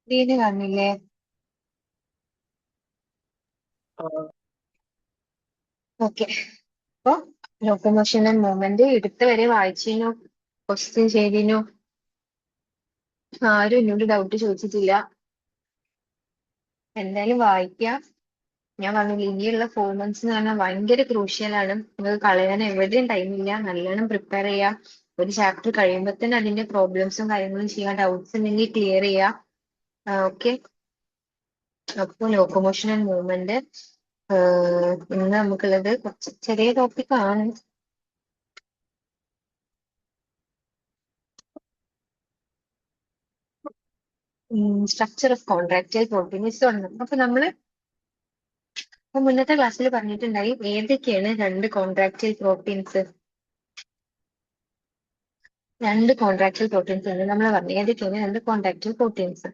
Screen കാണില്ലേ? Okay. അപ്പൊ locomotion and movement എടുത്ത വരെ വായിച്ചിനു, ക്വസ്റ്റ്യൻ ചെയ്തിനു. ആരും എന്നോട് ഡൗട്ട് ചോദിച്ചിട്ടില്ല. എന്തായാലും വായിക്കാം. ഞാൻ പറഞ്ഞില്ല, ഇനിയുള്ള 4 months എന്ന് പറഞ്ഞാൽ ഭയങ്കര ക്രൂഷ്യലാണ്. നിങ്ങൾക്ക് കളയാൻ എവിടെയും ടൈമില്ല. നല്ലോണം പ്രിപ്പയർ ചെയ്യാം. ഒരു ചാപ്റ്റർ കഴിയുമ്പോൾ തന്നെ അതിന്റെ പ്രോബ്ലംസും കാര്യങ്ങളും ചെയ്യാം. ഡൗട്ട്സ് ഉണ്ടെങ്കിൽ ക്ലിയർ ചെയ്യാം. ഓക്കെ. അപ്പൊ ലോക്കോമോഷൻ ആൻഡ് മൂവ്മെന്റ് ഇന്ന് നമുക്കുള്ളത് കുറച്ച് ചെറിയ ടോപ്പിക് ആണ്. സ്ട്രക്ചർ ഓഫ് കോൺട്രാക്റ്റൈൽ പ്രോട്ടീൻസ് തുടങ്ങും. അപ്പൊ നമ്മള് മുന്നത്തെ ക്ലാസ്സിൽ പറഞ്ഞിട്ടുണ്ടായി ഏതൊക്കെയാണ് രണ്ട് കോൺട്രാക്റ്റൈൽ പ്രോട്ടീൻസ് എന്ന് നമ്മൾ പറഞ്ഞു. ഏതൊക്കെയാണ് രണ്ട് കോൺട്രാക്റ്റൈൽ പ്രോട്ടീൻസ്?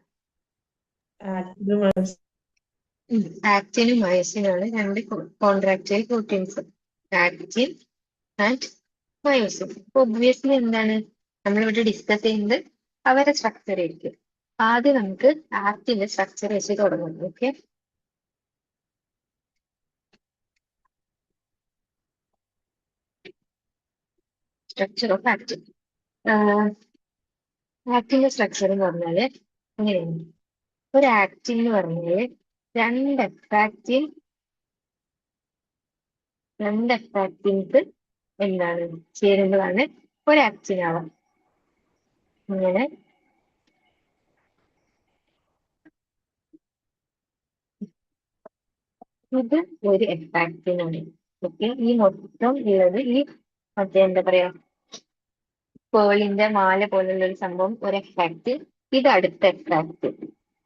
ആക്റ്റിനും മയോസിനാണ് രണ്ട് contractile proteins. Actin and myosin. അപ്പൊ ഒബ്വിയസ്ലി എന്താണ് നമ്മളിവിടെ ഡിസ്കസ് ചെയ്യുന്നത്? അവരുടെ സ്ട്രക്ചർ ആയിരിക്കും. ആദ്യം നമുക്ക് ആക്റ്റിന്റെ സ്ട്രക്ചർ വെച്ച് തുടങ്ങാം. ഓക്കെ. Structure of actin. ആക്റ്റിന്റെ സ്ട്രക്ചർ എന്ന് പറഞ്ഞാല് അങ്ങനെയാണ്. ഒരു ആക്റ്റിൻ എന്ന് പറഞ്ഞാല് രണ്ട് എഫ് എഫാക്റ്റിൻസ് എന്താണ് ചേരുമ്പോഴാണ് ഒരു ആക്റ്റിൻ ആവാം. അങ്ങനെ ഇത് ഒരു എഫാക്റ്റിൻ ആണ്. ഓക്കെ. ഈ മൊത്തം ഉള്ളത് ഈ മറ്റേ എന്താ പറയാ പേളിന്റെ മാല പോലുള്ള ഒരു സംഭവം ഒരു എഫാക്റ്റ്. ഇത് അടുത്ത എഫാക്റ്റ്.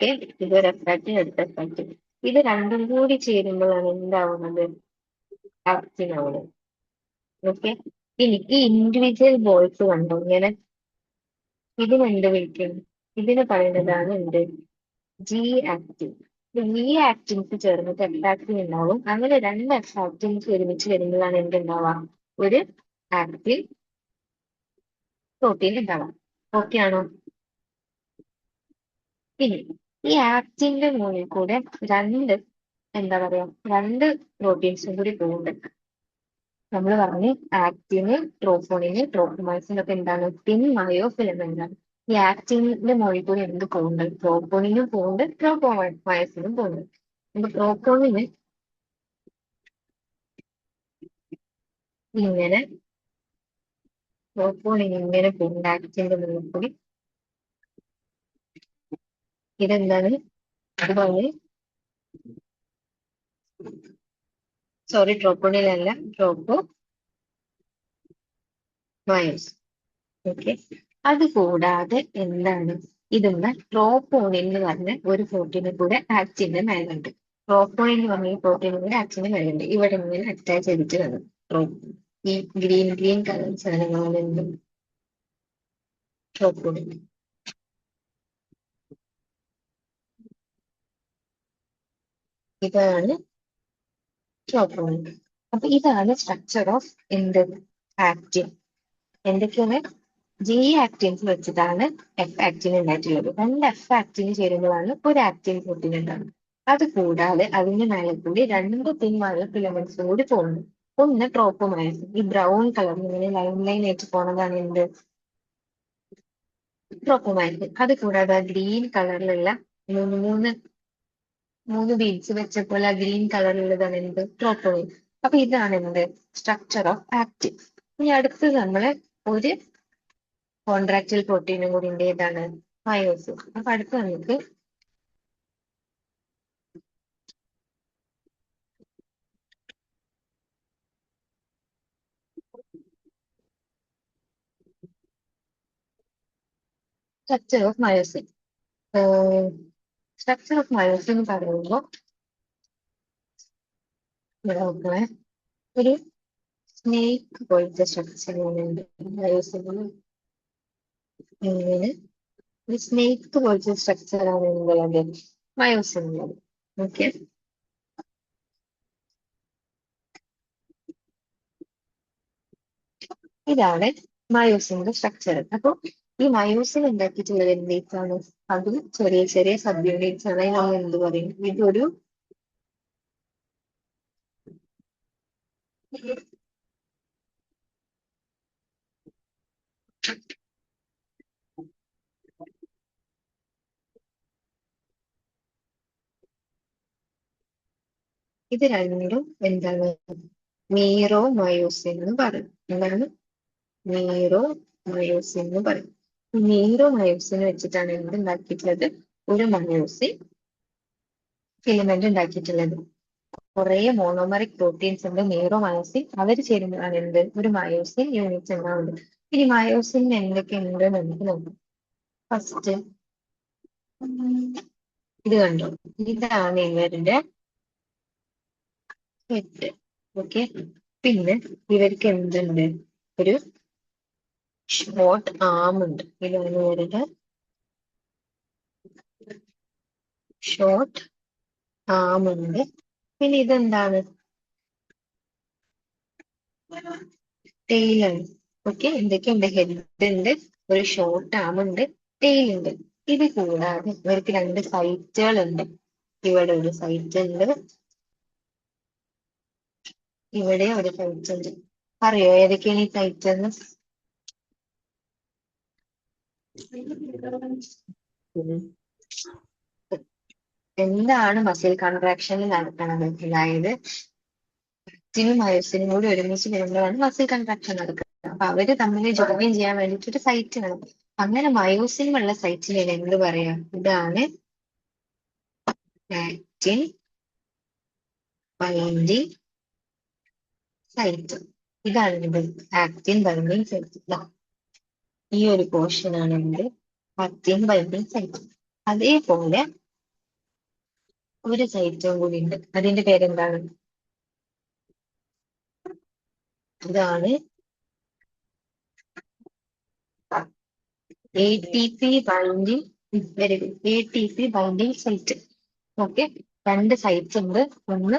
ഓക്കെ. ഇതൊരു എഫാക്റ്റ്, അടുത്ത എഫാക്റ്റ്. ഇത് രണ്ടും കൂടി ചേരുമ്പോഴാണ് എന്താവുന്നത്? ആക്റ്റിൻ ആവുന്നത്. ഓക്കെ. ഇനി ഈ ഇൻഡിവിജ്വൽ ബോൾസ് കണ്ടോ ഇങ്ങനെ? ഇതിന് എന്ത് വിളിക്കും? ഇതിന് പറയുന്നതാണ് എന്ത്? G actin. ഈ ആക്റ്റിൻസ് ചേർന്നിട്ട് എഫ് ആക്റ്റിൻ ഉണ്ടാവും. അങ്ങനെ രണ്ട് എഫ് ആക്റ്റിൻസ് ഒരുമിച്ച് വരുമ്പോഴാണ് എന്തുണ്ടാവുക? ഒരു ആക്റ്റിൻ പ്രോട്ടീൻ ഉണ്ടാവാം. ഓക്കെ ആണോ? ഇനി ഈ ആക്റ്റിന്റെ മുകളിൽ കൂടെ രണ്ട് എന്താ പറയാ രണ്ട് പ്രോട്ടീൻസും കൂടി പോകുന്നുണ്ട്. നമ്മൾ പറഞ്ഞ് ആക്റ്റിന്, ട്രോഫോണിന്, ട്രോഫോമൈസിൻ ഒക്കെ എന്താണ്? തിൻ മയോഫിലമെന്റ് ആണ്. ഈ ആക്റ്റിന്റെ മുകളിൽ കൂടി എന്ത് പോകുന്നുണ്ട്? ട്രോഫോണിനും പോകുന്നുണ്ട്, ട്രോഫോമൈസിനും പോകുന്നുണ്ട്. അപ്പൊ ട്രോഫോണിന് ഇങ്ങനെ ട്രോഫോണിന് ഇങ്ങനെ പോകുന്നുണ്ട് ആക്റ്റിന്റെ മുകളിൽ കൂടി. ഇതെന്താണ്? അതുപോലെ സോറി, ട്രോഫോണിലല്ല, ട്രോഫോമയോസ്. ഓക്കെ. അത് കൂടാതെ എന്താണ്? ഇതെന്താ? ട്രോപ്പോണിൻ എന്ന് പറഞ്ഞ ഒരു പ്രോട്ടീന് കൂടെ ആക്റ്റിന്റെ മേലുണ്ട്. ട്രോപ്പോണിൻ എന്ന് പറഞ്ഞ ഈ പ്രോട്ടീന് കൂടെ ആക്റ്റിന്റെ മേലുണ്ട്. ഇവിടെ ഇങ്ങനെ അറ്റാച്ച് ചെയ്തിട്ട് വന്നു. ഈ ഗ്രീൻ ഗ്രീൻ കളർ സാധനങ്ങളാണ് എന്ത്? ട്രോപ്പോണിൻ. ഇതാണ് ട്രോപ്പോണിൻ. അപ്പൊ ഇതാണ് സ്ട്രക്ചർ ഓഫ് എന്ത്? ആക്റ്റിൻ. എന്തൊക്കെയാണ്? ജി ആക്റ്റിൻസ് വെച്ചിട്ടാണ് എഫ് ആക്റ്റിൻ ഉണ്ടായിട്ടുള്ളത്. രണ്ട് എഫ് ആക്റ്റിന് ചേരുമ്പോഴാണ് ഒരു ആക്റ്റിൻ പ്രോട്ടീൻ ഉണ്ടാകുന്നത്. അത് കൂടാതെ അതിന്റെ മേലെ കൂടി രണ്ട് തിന്മായ ഫിലമെന്റ്സ് കൂടി പോകുന്നു. ഒന്ന് ട്രോപ്പോമയസിൻ. ഈ ബ്രൗൺ കളർ ഇങ്ങനെ ലൈൻ ലൈൻ ആയിട്ട് പോണതാണ് എന്ത്? ട്രോപ്പോമയസിൻ. അത് കൂടാതെ ഗ്രീൻ കളറിലുള്ള മൂന്ന് മൂന്ന് മൂന്ന് ബീഡ്സ് വെച്ച പോലെ ഗ്രീൻ കളറിലുള്ളതാണ് എന്ത്? ട്രോപ്പോമൈൻ. അപ്പൊ ഇതാണ് എന്ത്? Structure of actin. ഇനി അടുത്തത് നമ്മള് ഒരു കോൺട്രാക്റ്റൽ പ്രോട്ടീനും കൂടി ഉണ്ട്. ഏതാണ്? മയോസിൻ. അപ്പൊ അടുത്ത് നമുക്ക് structure of myosin. Structure of myosin എന്ന് പറയുമ്പോൾ ഇവിടെ നോക്കണേ, ഒരു സ്നേക്ക് പോലത്തെ സ്ട്രക്ചർ ഉണ്ട് മയോസിന്. ഇങ്ങനെ ഒരു സ്നേക്ക് പോലത്തെ സ്ട്രക്ചർ ആണ് എന്നുള്ളത് മയോസിനുള്ളത്. ഓക്കെ. ഇതാണ് മയോസിന്റെ സ്ട്രക്ചർ. അപ്പൊ ഈ മയോസിൻ ഉണ്ടാക്കിയിട്ടുള്ളത് എന്താണ്? അത് ചെറിയ ചെറിയ സബ് യൂണിറ്റ്സ് ആണ്. നമ്മൾ എന്ത് പറയും? ഇതൊരു ഇത് രണ്ടും എന്താണ്? മീറോ മയോസിൻ എന്ന് പറയും. എന്താണ്? മീറോ മയോസിൻ എന്ന് പറയും. മീറോ മയോസിൻ വെച്ചിട്ടാണ് എന്ത് ഉണ്ടാക്കിയിട്ടുള്ളത്? ഒരു മയോസിൻ ഫിലമെന്റ് ഉണ്ടാക്കിയിട്ടുള്ളത്. കുറെ മോണോമറിക് പ്രോട്ടീൻസ് ഉണ്ട് മീറോ മയോസിൻ. അവർ ചേരുന്നതാണ് എന്ത്? ഒരു മയോസിൻ യൂണിറ്റ് ഉണ്ടാവുന്നത്. ഇനി മയോസിൻ എന്തൊക്കെ ഉണ്ട് നമുക്ക് നോക്കാം. ഫസ്റ്റ് ഇത് കണ്ടോ? ഇതാണ് ഇവരുടെ ഹെഡ്. ഓക്കെ. പിന്നെ ഇവർക്ക് എന്തുണ്ട്? ഒരു ഷോർട്ട് ആം ഉണ്ട്. ഇതാണ് ഇവരുടെ ഷോർട്ട് ആം ഉണ്ട്. പിന്നെ ഇതെന്താണ്? ടെയിലാണ്. ഓക്കെ. എന്തൊക്കെയുണ്ട്? ഹെഡ് ഉണ്ട്, ഒരു ഷോർട്ട് ആം ഉണ്ട്, ടെയിൽ ഉണ്ട്. ഇത് കൂടാതെ ഇവർക്ക് രണ്ട് സൈറ്റുകളുണ്ട്. ഇവിടെ ഒരു സൈറ്റ് ഉണ്ട്, ഇവിടെ ഒരു സൈറ്റ് ഉണ്ട്. അറിയോ ഏതൊക്കെയാണ് ഈ സൈറ്റ് എന്ന്? എന്താണ് മസിൽ കൺട്രാക്ഷനിൽ നടക്കുന്നത്? അതായത് ആക്റ്റിനും മയോസിനും കൂടി ഒരുമിച്ച് വരുമ്പോഴാണ് മസിൽ കൺട്രാക്ഷൻ നടക്കുന്നത്. അപ്പൊ അവര് തമ്മിൽ ജോയിൻ ചെയ്യാൻ വേണ്ടിട്ട് ഒരു സൈറ്റ് വേണം. അങ്ങനെ മയോസിനുള്ള സൈറ്റിനെ എന്ത് പറയാം? ഇതാണ് ആക്റ്റിൻ ബൈൻഡിങ് സൈറ്റ്. ഇതാണ് ഇത് ആക്റ്റിൻ ബൈൻഡിങ് സൈറ്റ്. ഈ ഒരു പോർഷൻ ആണ് എന്ത്? Actin binding site. അതേപോലെ ഒരു സൈറ്റും കൂടി ഉണ്ട്. അതിന്റെ പേരെന്താണ്? ഇതാണ് ATP binding. Very good. ATP binding site. Okay. രണ്ട് സൈറ്റ്സ് ഉണ്ട്. ഒന്ന്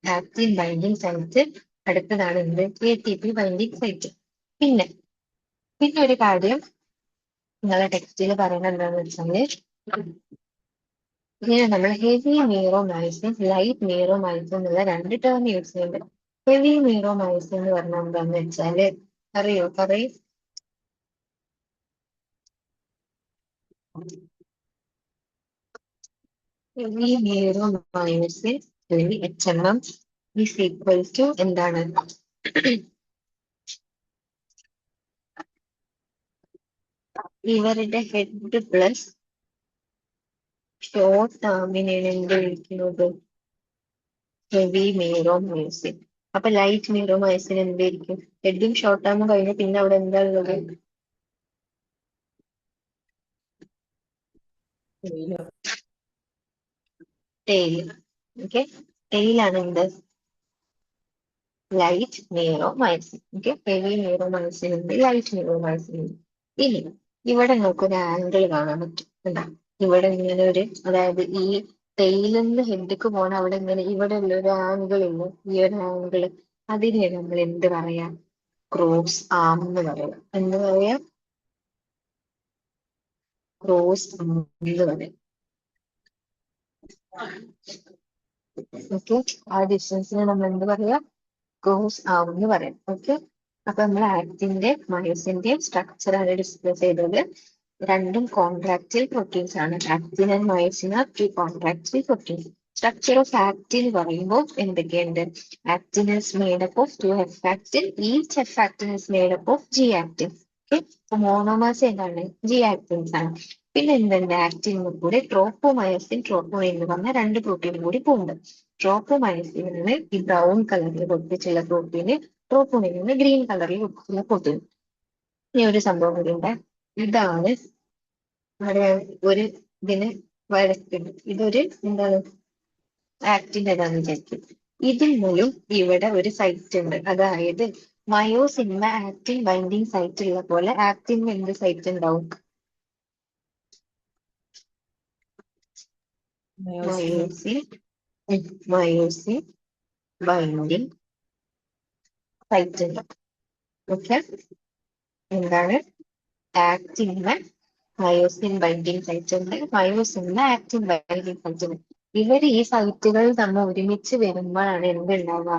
ആക്റ്റിൻ ബൈൻഡിങ് സൈറ്റ്, അടുത്തതാണ് എന്ത്? ATP binding site. പിന്നെ പിന്നെ ഒരു കാര്യം നിങ്ങളെ ടെക്സ്റ്റിൽ പറയുന്നത് എന്താണെന്ന് വെച്ചാല്, ഇങ്ങനെ നമ്മൾ ഹെവി മീറോമൈസിൻ, ലൈറ്റ് മീറോമൈസിൻ എന്നുള്ള രണ്ട് ടേം യൂസ് ചെയ്യുന്നുണ്ട്. ഹെവി മീറോമൈസിൻ എന്ന് പറഞ്ഞാൽ എന്താന്ന് വെച്ചാല് അറിയോ? പറയും. ഹെവി മീറോമൈസിൻ അല്ലെങ്കിൽ HMM ഈസ് ഈക്വൽ ടു എന്താണ്? ഇവരുടെ ഹെഡ് പ്ലസ് ഷോർട്ട് ടേമിനെയാണ് എന്ത് വിളിക്കുന്നത്? ഹെവി മീറോമൈസിൻ. അപ്പൊ ലൈറ്റ് മീറോമൈസിൻ എന്തായിരിക്കും? ഹെഡും ഷോർട്ട് ടേമും കഴിഞ്ഞ പിന്നെ അവിടെ എന്താ ഉള്ളത്? ടെയിൽ. ഓക്കെ. ടെയിലാണ് എന്ത്? ലൈറ്റ് മീറോമൈസിൻ. ഓക്കെ. ഹെവി മീറോമൈസിൻ ഉണ്ട്, ലൈറ്റ് മീറോമൈസിൻ ഉണ്ട്. ഇനി ഇവിടെ നമുക്കൊരു ആംഗിൾ കാണാൻ പറ്റും. എന്താ? ഇവിടെ ഇങ്ങനെ ഒരു, അതായത് ഈ ടെയിലിൽ നിന്ന് ഹെഡിക്ക് പോണ അവിടെ ഇങ്ങനെ ഇവിടെ ഉള്ള ഒരു ആംഗിൾ ഇല്ല, ഈ ഒരു ആംഗിൾ. അതിനെ നമ്മൾ എന്ത് പറയാ? ക്രോസ് ആം എന്ന് പറയാം. എന്ത് പറയാ? ക്രോസ് ആം എന്ന് പറയാം. ഓക്കെ. ആ ഡിസ്റ്റൻസിനെ നമ്മൾ എന്ത് പറയാ? ക്രോസ് ആം എന്ന് പറയാം. ഓക്കെ. അപ്പൊ നമ്മൾ ആക്റ്റിന്റെ മയോസിന്റെയും സ്ട്രക്ചർ ആണ് ഡിസ്കസ് ചെയ്തത്. രണ്ടും കോൺട്രാക്റ്റൈൽ പ്രോട്ടീൻസ് ആണ്. Actin and myosin are two contractile proteins. Structure of actin പറയുമ്പോൾ എന്തൊക്കെയുണ്ട്? Actin is made up of 2 F actin. Each F actin is made up of G actin. Okay. Monomers ഏതാണ്? G actins ആണ്. പിന്നെ എന്തുണ്ട്? ആക്റ്റിന് കൂടെ ട്രോപ്പോമയോസിൻ, ട്രോപ്പോയിൻ എന്ന് പറഞ്ഞ രണ്ട് പ്രോട്ടീനും കൂടി പോകുന്നുണ്ട്. ട്രോപ്പോമയോസിന് ഈ ബ്രൗൺ കളറിൽ കൊടുത്തിട്ടുള്ള പ്രോട്ടീന്, ട്രോപ്പോണിന് ഗ്രീൻ കളറിൽ കൊടുത്തിട്ടുള്ള പ്രോട്ടീൻ. ഇനി ഒരു സംഭവം കൂടി ഉണ്ട്. ഇതാണ് അവിടെ ഒരു ഇതിന് വരയ്ക്കുന്നത്. ഇതൊരു എന്താണ്? ആക്റ്റിൻ്റെതാന്ന് വിചാരിക്കും. ഇതിനും ഇവിടെ ഒരു സൈറ്റ് ഉണ്ട്. അതായത് മയോസിന്മ ആക്റ്റിൻ ബൈൻഡിങ് സൈറ്റ് ഉള്ള പോലെ ആക്റ്റിന് എന്ത് സൈറ്റ് ഉണ്ടാവും? മയോസിൻ മയോസിൻ ബൈൻഡിങ് സൈറ്റ് ഉണ്ട്. ഓക്കെ. എന്താണ്? ആക്റ്റിന് മയോസിൻ ബൈൻഡിങ് സൈറ്റ് ഉണ്ട്, മയോസിന് ആക്റ്റിൻ ബൈൻഡിങ് സൈറ്റ് ഉണ്ട്. ഇവർ ഈ സൈറ്റുകൾ തമ്മിൽ ഒരുമിച്ച് വരുമ്പോഴാണ് എന്തുണ്ടാവുക,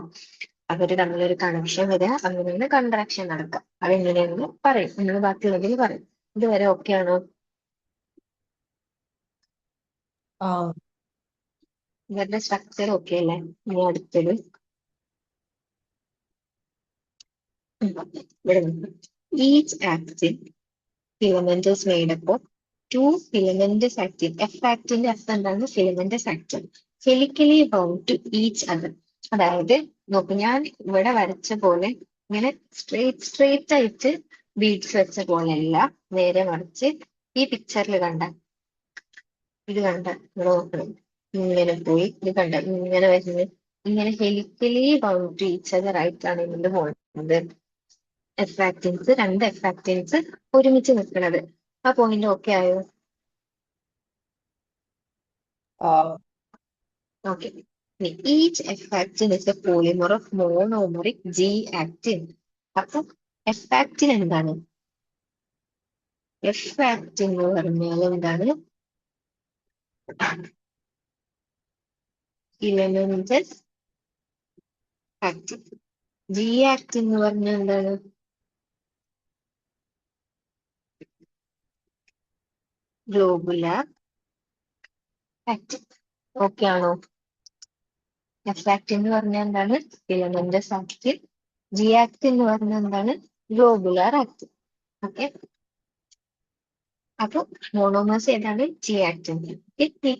അവര് തമ്മിലൊരു കണക്ഷൻ വരിക, അങ്ങനെയാണ് കൺട്രാക്ഷൻ നടക്കുക. അതെങ്ങനെയാണെന്ന് പറയും, നിങ്ങൾ ബാക്കിയുള്ളതിൽ പറയും. ഇതുവരെ ഓക്കെ ആണോ? ആ ഇവരുടെ സ്ട്രക്ചർ ഓക്കെ അല്ലേ? ഇനി അടുത്തത് ഇവിടെ each actin filamentous made up of two filamentous actin. F actin F എന്താണ്? filamentous actin. Helically bound to each other. അതായത് നോക്ക്, ഞാൻ ഇവിടെ വരച്ച പോലെ ഇങ്ങനെ സ്ട്രേറ്റ് ആയിട്ട് ബീഡ്സ് വെച്ച പോലെയല്ല, നേരെ മറിച്ച് ഈ പിക്ചറിൽ കണ്ട ഇത് കണ്ട ഇവിടെ നോക്കണം, ഇങ്ങനെ പോയി ഇത് കണ്ട ഇങ്ങനെ വരുന്നത്, ഇങ്ങനെ helically bound to each other ആയിട്ടാണ് ഇതിന്റെ പോകുന്നത്. എഫ് ആക്ടിൻസ്, രണ്ട് എഫ് ആക്ടിൻസ് ഒരുമിച്ച് നിൽക്കുന്നത്. ആ പോയിന്റ് ഓക്കെ ആയോ? ആ okay. Each F actin is A polymer of monomeric G actin. അപ്പൊ എഫ് ആക്ടിൻ എന്താണ്? എഫ് ആക്ടിൻ എന്ന് പറഞ്ഞാൽ എന്താണ്? Filamentous actin. ജി ആക്ടിൻ എന്ന് പറഞ്ഞാൽ എന്താണ്? Globular actin. ഓക്കെ ആണോ? എഫ് ആക്ടിൻ എന്ന് പറഞ്ഞാൽ എന്താണ്? Filamentous actin. ജി ആക്ടിൻ എന്ന് പറഞ്ഞാൽ എന്താണ്? Globular actin. ഓക്കെ. അപ്പൊ മോണോമേഴ്സ് ഏതാണ്? G actin.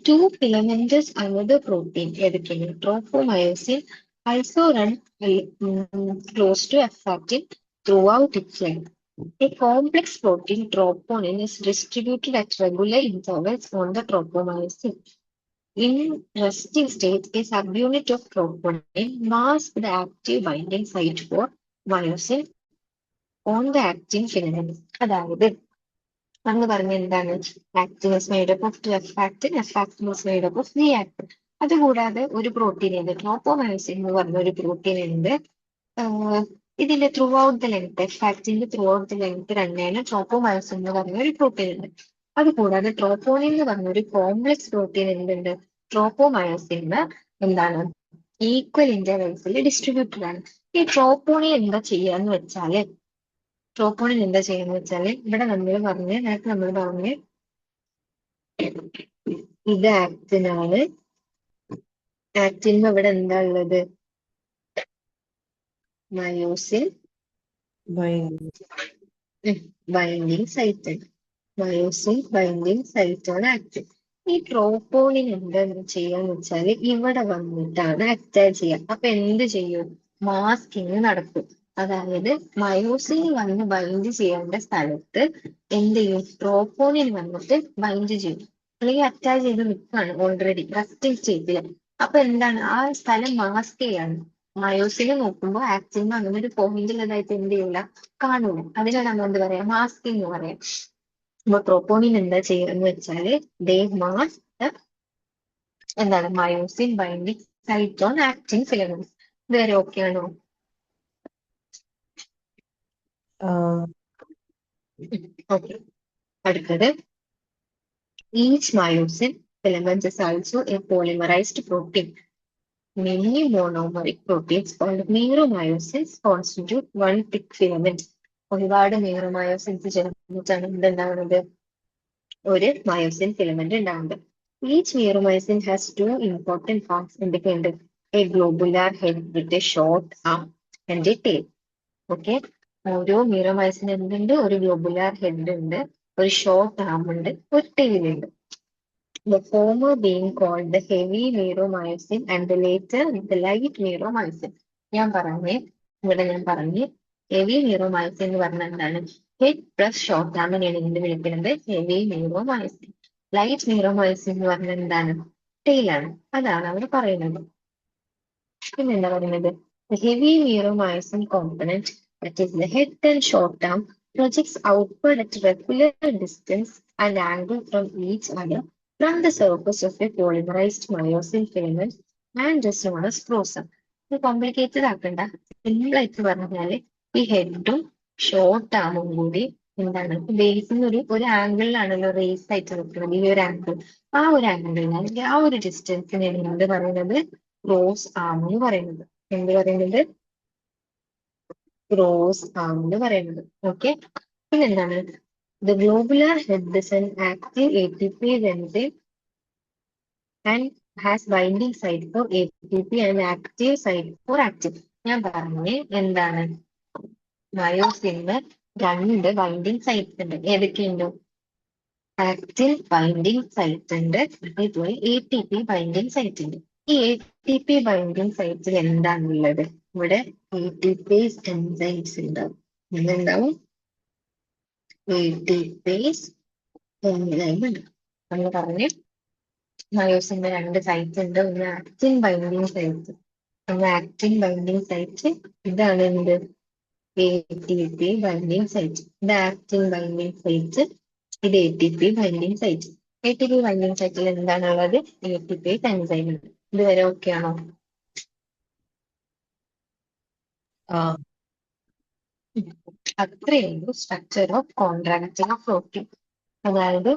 To filamentous another protein ഏതൊക്കെയാണ്? Tropomyosin also run close to F actin throughout its length. A complex protein troponin is distributed at regular intervals on the tropomyosin. In resting state, a subunit of troponin masks the active binding site for myosin on the actin filament. അതായത് നമ്മൾ പറഞ്ഞ എന്താണ്? Actin is made up of F actin, F actin is made up of G actin. അതുകൂടാതെ ഒരു protein ഉണ്ട്, ട്രോപ്പോമയോസിൻ എന്ന് പറഞ്ഞ ഒരു പ്രോട്ടീൻ ഉണ്ട്. ഇതിന്റെ throughout the length, F ആക്ടിന്റെ ത്രൂ ഔട്ട് ദ ലെങ്ത് തന്നെയാണ് ട്രോപ്പോമയോസിൻ എന്ന് പറഞ്ഞ ഒരു പ്രോട്ടീൻ ഉണ്ട്. അതുകൂടാതെ ട്രോപ്പോണിൻ എന്ന് പറഞ്ഞ ഒരു കോംപ്ലക്സ് പ്രോട്ടീൻ എന്തുണ്ട്? ട്രോപ്പോമയോസിന് എന്താണ്? ഈക്വൽ ഇന്റർവെൽസിൽ ഡിസ്ട്രിബ്യൂട്ടഡ് ആണ്. ഈ ട്രോപ്പോണിൻ എന്താ ചെയ്യാന്ന് വെച്ചാല്, ട്രോപ്പോണിൻ എന്താ ചെയ്യുന്ന വെച്ചാല്, ഇവിടെ നേരത്തെ നമ്മൾ പറഞ്ഞ് ഇത് ആക്ടിനാണ്. ആക്ടിന് ഇവിടെ എന്താ ഉള്ളത്? Myosin binding site. Myosin binding site ആണ് ആക്ടിൻ. ഈ ട്രോപ്പോണിൻ എന്താ ചെയ്യാന്ന് വെച്ചാല് ഇവിടെ വന്നിട്ടാണ് അറ്റാച്ച് ചെയ്യുക. അപ്പൊ എന്ത് ചെയ്യും? മാസ്കിങ് നടക്കും. അതായത് മയോസിൻ വന്ന് ബൈൻഡ് ചെയ്യേണ്ട സ്ഥലത്ത് എന്ത് ചെയ്യും? ട്രോപ്പോണിൻ വന്നിട്ട് ബൈൻഡ് ചെയ്യും. അല്ലെങ്കിൽ അറ്റാച്ച് ചെയ്ത് നിൽക്കുകയാണ് ഓൾറെഡി റെസ്റ്റിംഗ് സ്റ്റേറ്റില്. അപ്പൊ എന്താണ്? ആ സ്ഥലം മാസ്ക് ചെയ്യാണ്. മയോസിനെ നോക്കുമ്പോൾ ആക്ടിന് അങ്ങനെ ഒരു പോയിന്റിലതായിട്ട് എന്ത് ചെയ്യില്ല, കാണൂല. അതിനാണ് നമ്മൾ എന്ത് പറയാ? മാസ്കിങ് എന്ന് പറയാം. അപ്പൊ ട്രോപ്പോണിൻ എന്താ ചെയ്യാന്ന് വെച്ചാല് ദേ മാസ്ക് എന്താണ്? Myosin binding site on actin filaments. ഇതുവരെ ഓക്കെ ആണോ? ഓക്കെ. അടുത്തത് each myosin filament is also a polymerized protein. Many monomeric proteins called meromyosins constitute one thick filament. ഒരുപാട് meromyosins ചേർന്നിട്ടാണ് എന്തുണ്ടാവുന്നത്? ഒരു മയോസിൻ ഫിലമെന്റ് ഉണ്ടാവുന്നത്. Each meromycin has two important parts എന്തൊക്കെയുണ്ട്? A globular head with a short arm and a tail. Okay. ഓരോ meromycin എന്തുണ്ട്? ഒരു globular head ഉണ്ട്, ഒരു ഷോർട്ട് ആം ഉണ്ട്, ഒരു ടെയിൽ ഉണ്ട്. The former being called the heavy meromycin and the later the light meromycin. ഞാൻ പറഞ്ഞ് ഹെവി meromycin എന്ന് പറഞ്ഞാൽ എന്താണ്? ഹെഡ് പ്ലസ് ഷോർട്ട് ആമിനെയാണ് എന്ത് വിളിക്കുന്നത്? Heavy meromycin. ലൈറ്റ് meromycin എന്ന് പറഞ്ഞാൽ എന്താണ്? ടെയിലാണ്. അതാണ് അവർ പറയുന്നത്. പിന്നെ എന്താ പറയുന്നത്? The heavy meromycin component, that is the head and short arm, projects outward at regular distance and angle from each other from the surface of a polymerized myosin filament and is known as prosum. ഇത് complicated ആക്കണ്ട, simple ആയിട്ട് പറഞ്ഞാല് ഈ ഹെഡും short ആമും കൂടി എന്താണ് ബേസിന് ഒരു ആംഗിളിലാണല്ലോ raise ആയിട്ട് നിൽക്കുന്നത് ഈ ഒരു ആംഗിൾ. ആ ഒരു ആംഗിളിൽ അല്ലെങ്കിൽ ആ ഒരു ഡിസ്റ്റൻസിനെയാണ് എന്ത് പറയുന്നത്, ക്രോസ് ആം എന്ന് പറയുന്നത്. എന്ത് പറയുന്നത്, ക്രോസ് ആം എന്ന് പറയുന്നത്. ഓക്കെ. പിന്നെ എന്താണ്, the globular head is an active ATP enzyme and has binding site for ATP and active site for active. ഞാൻ പറഞ്ഞ് എന്താണ്, മയോസിന് രണ്ട് ബൈൻഡിങ് സൈറ്റ്സ് ഉണ്ട്. ഏതൊക്കെയുണ്ട്, ആക്റ്റിൻ ബൈൻഡിങ് സൈറ്റ് ഉണ്ട്, അതേപോലെ ATP ബൈൻഡിങ് സൈറ്റ് ഉണ്ട്. ഈ ATP ബൈൻഡിങ് സൈറ്റിൽ എന്താണുള്ളത്, ഇവിടെ ATPase എൻസൈംസ് ഉണ്ടാവും. എന്തുണ്ടാവും, ATPase എൻസൈം ഉണ്ട്. നമ്മൾ പറഞ്ഞ് മയോസിന്റെ രണ്ട് സൈറ്റ് ഉണ്ട്, ഒന്ന് ആക്റ്റിൻ ബൈൻഡിങ് സൈറ്റ്, ഒന്ന് ആക്റ്റിൻ ബൈൻഡിങ് സൈറ്റ്. ഇതാണ് എന്ത്, ATP ബൈൻഡിങ് സൈറ്റ്. ഇത് ആക്റ്റിൻ ബൈൻഡിങ് സൈറ്റ്, ഇത് ATP binding site. ATP binding സൈറ്റിൽ എന്താണുള്ളത്, ATPase എൻസൈം ഉണ്ട്. ഇതുവരെ ഓക്കെ ആണോ? ആ അത്രയുള്ളൂ structure of contracting of protein. അതായത്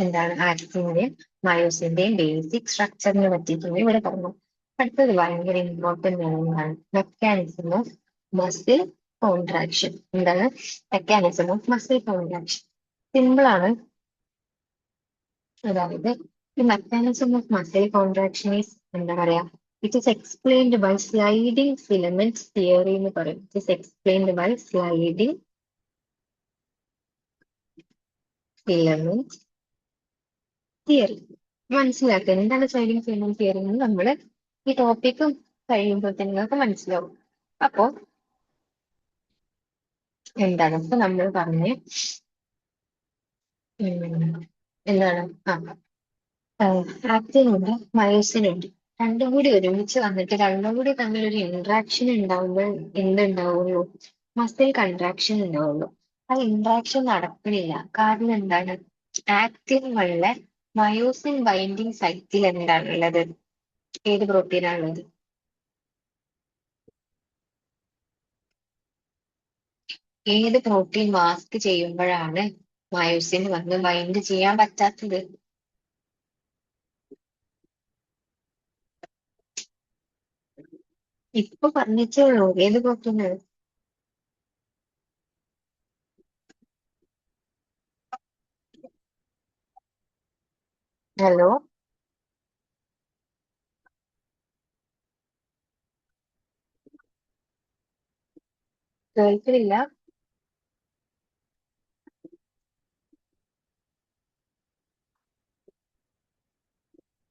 എന്താണ്, ആക്റ്റിന്റെയും മയോസിന്റെയും ബേസിക് സ്ട്രക്ചറിനെ പറ്റിയിട്ടാണ് ഇവിടെ പറഞ്ഞു. അടുത്തത് ഭയങ്കര ഇമ്പോർട്ടന്റ് ആണ്, മെക്കാനിസം ഓഫ് മസിൽ കോൺട്രാക്ഷൻ. എന്താണ് mechanism of muscle contraction? Simple ആണ്. അതായത് ഈ mechanism of muscle contraction is എന്താ പറയാ, it is explained by sliding filament theory എന്ന് പറയും. It is explained by sliding filament theory. മനസ്സിലാക്കുക എന്താണ് സ്ലൈഡിംഗ് ഫിലമെന്റ് തിയറി എന്ന് നമ്മൾ ഈ ടോപ്പിക്ക് കഴിയുമ്പോൾ നിങ്ങൾക്ക് മനസ്സിലാവും. അപ്പോ എന്താണ് ഇപ്പൊ നമ്മൾ പറഞ്ഞ് എന്താണ്, ആക്റ്റിനുണ്ട് മയോസിനുണ്ട്, രണ്ടും കൂടി ഒരുമിച്ച് വന്നിട്ട് രണ്ടും കൂടി തമ്മിൽ ഒരു ഇന്ററാക്ഷൻ ഉണ്ടാവുമ്പോൾ എന്തുണ്ടാവുള്ളൂ, മസിൽ കൺട്രാക്ഷൻ ഉണ്ടാവുള്ളൂ. ആ ഇന്ററാക്ഷൻ നടക്കണില്ല. കാരണം എന്താണ്, ആക്റ്റിനുകളിലെ മയോസിൻ ബൈൻഡിങ് സൈറ്റിൽ എന്താണുള്ളത്, ഏത് പ്രോട്ടീനാണുള്ളത്, ഏത് പ്രോട്ടീൻ മാസ്ക് ചെയ്യുമ്പോഴാണ് മയോസിൻ വന്ന് ബൈൻഡ് ചെയ്യാൻ പറ്റാത്തത്? ഇപ്പൊ പറഞ്ഞിട്ടേ ഉള്ളൂ, ഏത് പ്രോട്ടീനാണ്? ഹലോ, കേൾക്കുന്നില്ല?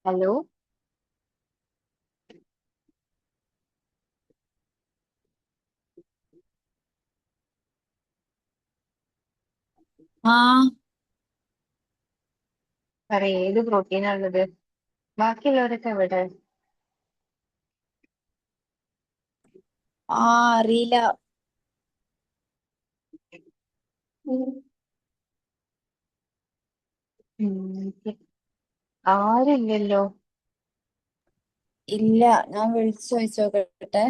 ഹലോ, ആ പറയ് ഏത് പ്രോട്ടീനാണുള്ളത്? ബാക്കിയുള്ളവരൊക്കെ എവിടെ? ആ അറിയില്ല. ഉം. ഉം. ആരുമില്ലല്ലോ. ഇല്ല, ഞാൻ വിളിച്ചു ചോദിച്ചോക്കട്ടെ.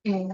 ഉം.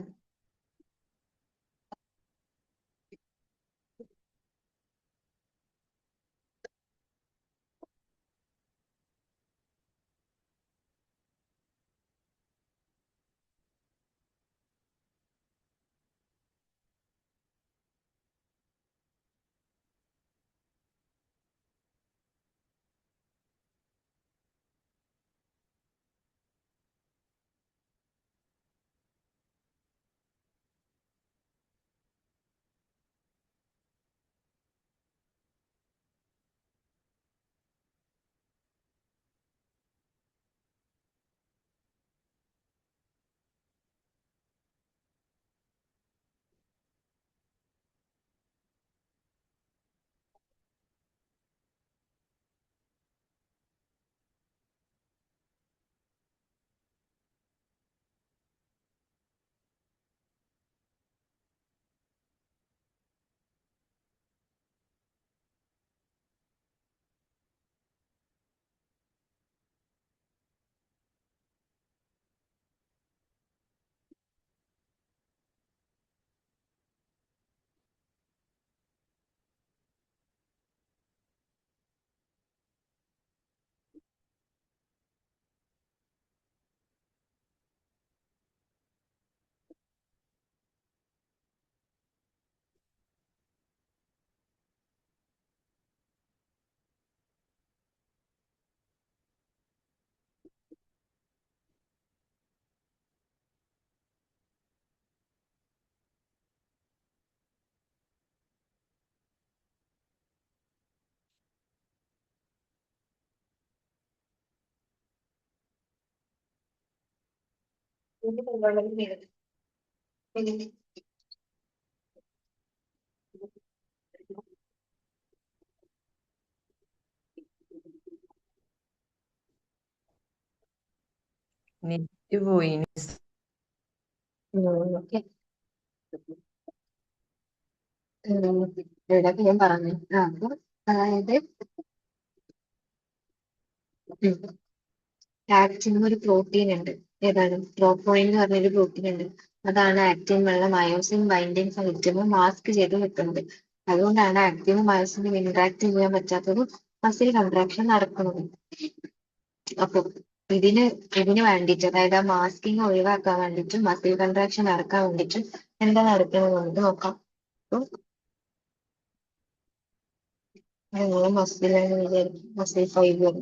നെറ്റ് പോയി. ഓക്കെ. ഇവിടെ ഞാൻ പറഞ്ഞു അപ്പൊ അതായത് ആക്റ്റിൻ ഒരു പ്രോട്ടീൻ ഉണ്ട്. ഏതാണ്? ട്രോപ്പോയിൻ എന്ന് പറഞ്ഞൊരു പ്രോട്ടീൻ ഉണ്ട്. അതാണ് ആക്റ്റിൻ വെള്ള മയോസിൻ ബൈൻഡിങ് സൈറ്റിന് മാസ്ക് ചെയ്ത് വെക്കുന്നത്. അതുകൊണ്ടാണ് ആക്റ്റിനും മയോസിനും ഇന്ററാക്ട് ചെയ്യാൻ പറ്റാത്തതും മസിൽ കൺട്രാക്ഷൻ നടക്കുന്നത്. അപ്പൊ ഇതിന് ഇതിന് വേണ്ടിയിട്ട്, അതായത് ആ മാസ്കിങ് ഒഴിവാക്കാൻ വേണ്ടിയിട്ട്, മസിൽ കൺട്രാക്ഷൻ നടക്കാൻ വേണ്ടിയിട്ട് എന്താ നടക്കുന്നത് നോക്കാം. അപ്പൊ മസിലാണ് വിചാരിക്കും, മസിൽ ഫൈബർ.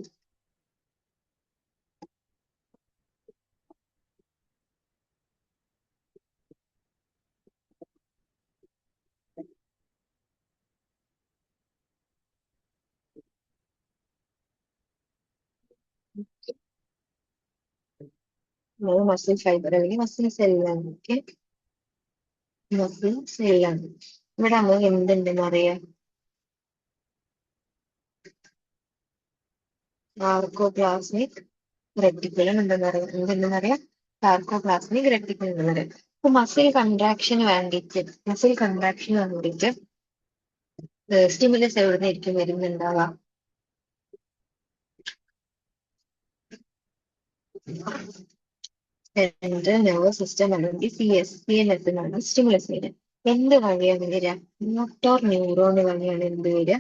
മസിൽ ഫൈബർ അല്ലെങ്കിൽ മസിൽ സെല്ലാണ്. ഓക്കെ, മസിൽ സെല്ലാണ്. ഇവിടെ നമ്മൾ എന്തുണ്ടെന്ന് അറിയാം? സാർക്കോപ്ലാസ്മിക് റെറ്റിക്കുലം ഉണ്ടെന്ന് അറിയാം. എന്തുണ്ടെന്ന് അറിയാം? സാർക്കോപ്ലാസ്മിക് റെറ്റിക്കുലം ഉണ്ടെന്ന് അറിയാം. അപ്പൊ മസിൽ കൺട്രാക്ഷന് വേണ്ടിയിട്ട് സ്റ്റിമുലസ് എവിടെ നിന്നായിരിക്കും വരുന്നുണ്ടാവുക? സെൻട്രൽ നെർവസ് സിസ്റ്റം അല്ലെങ്കിൽ CNS എന്നാണ് സ്റ്റിമുലസ് വരിക. എന്ത് വഴിയാണ് വരിക? മോട്ടോർ ന്യൂറോൺ വഴിയാണ് എന്ത് വരിക?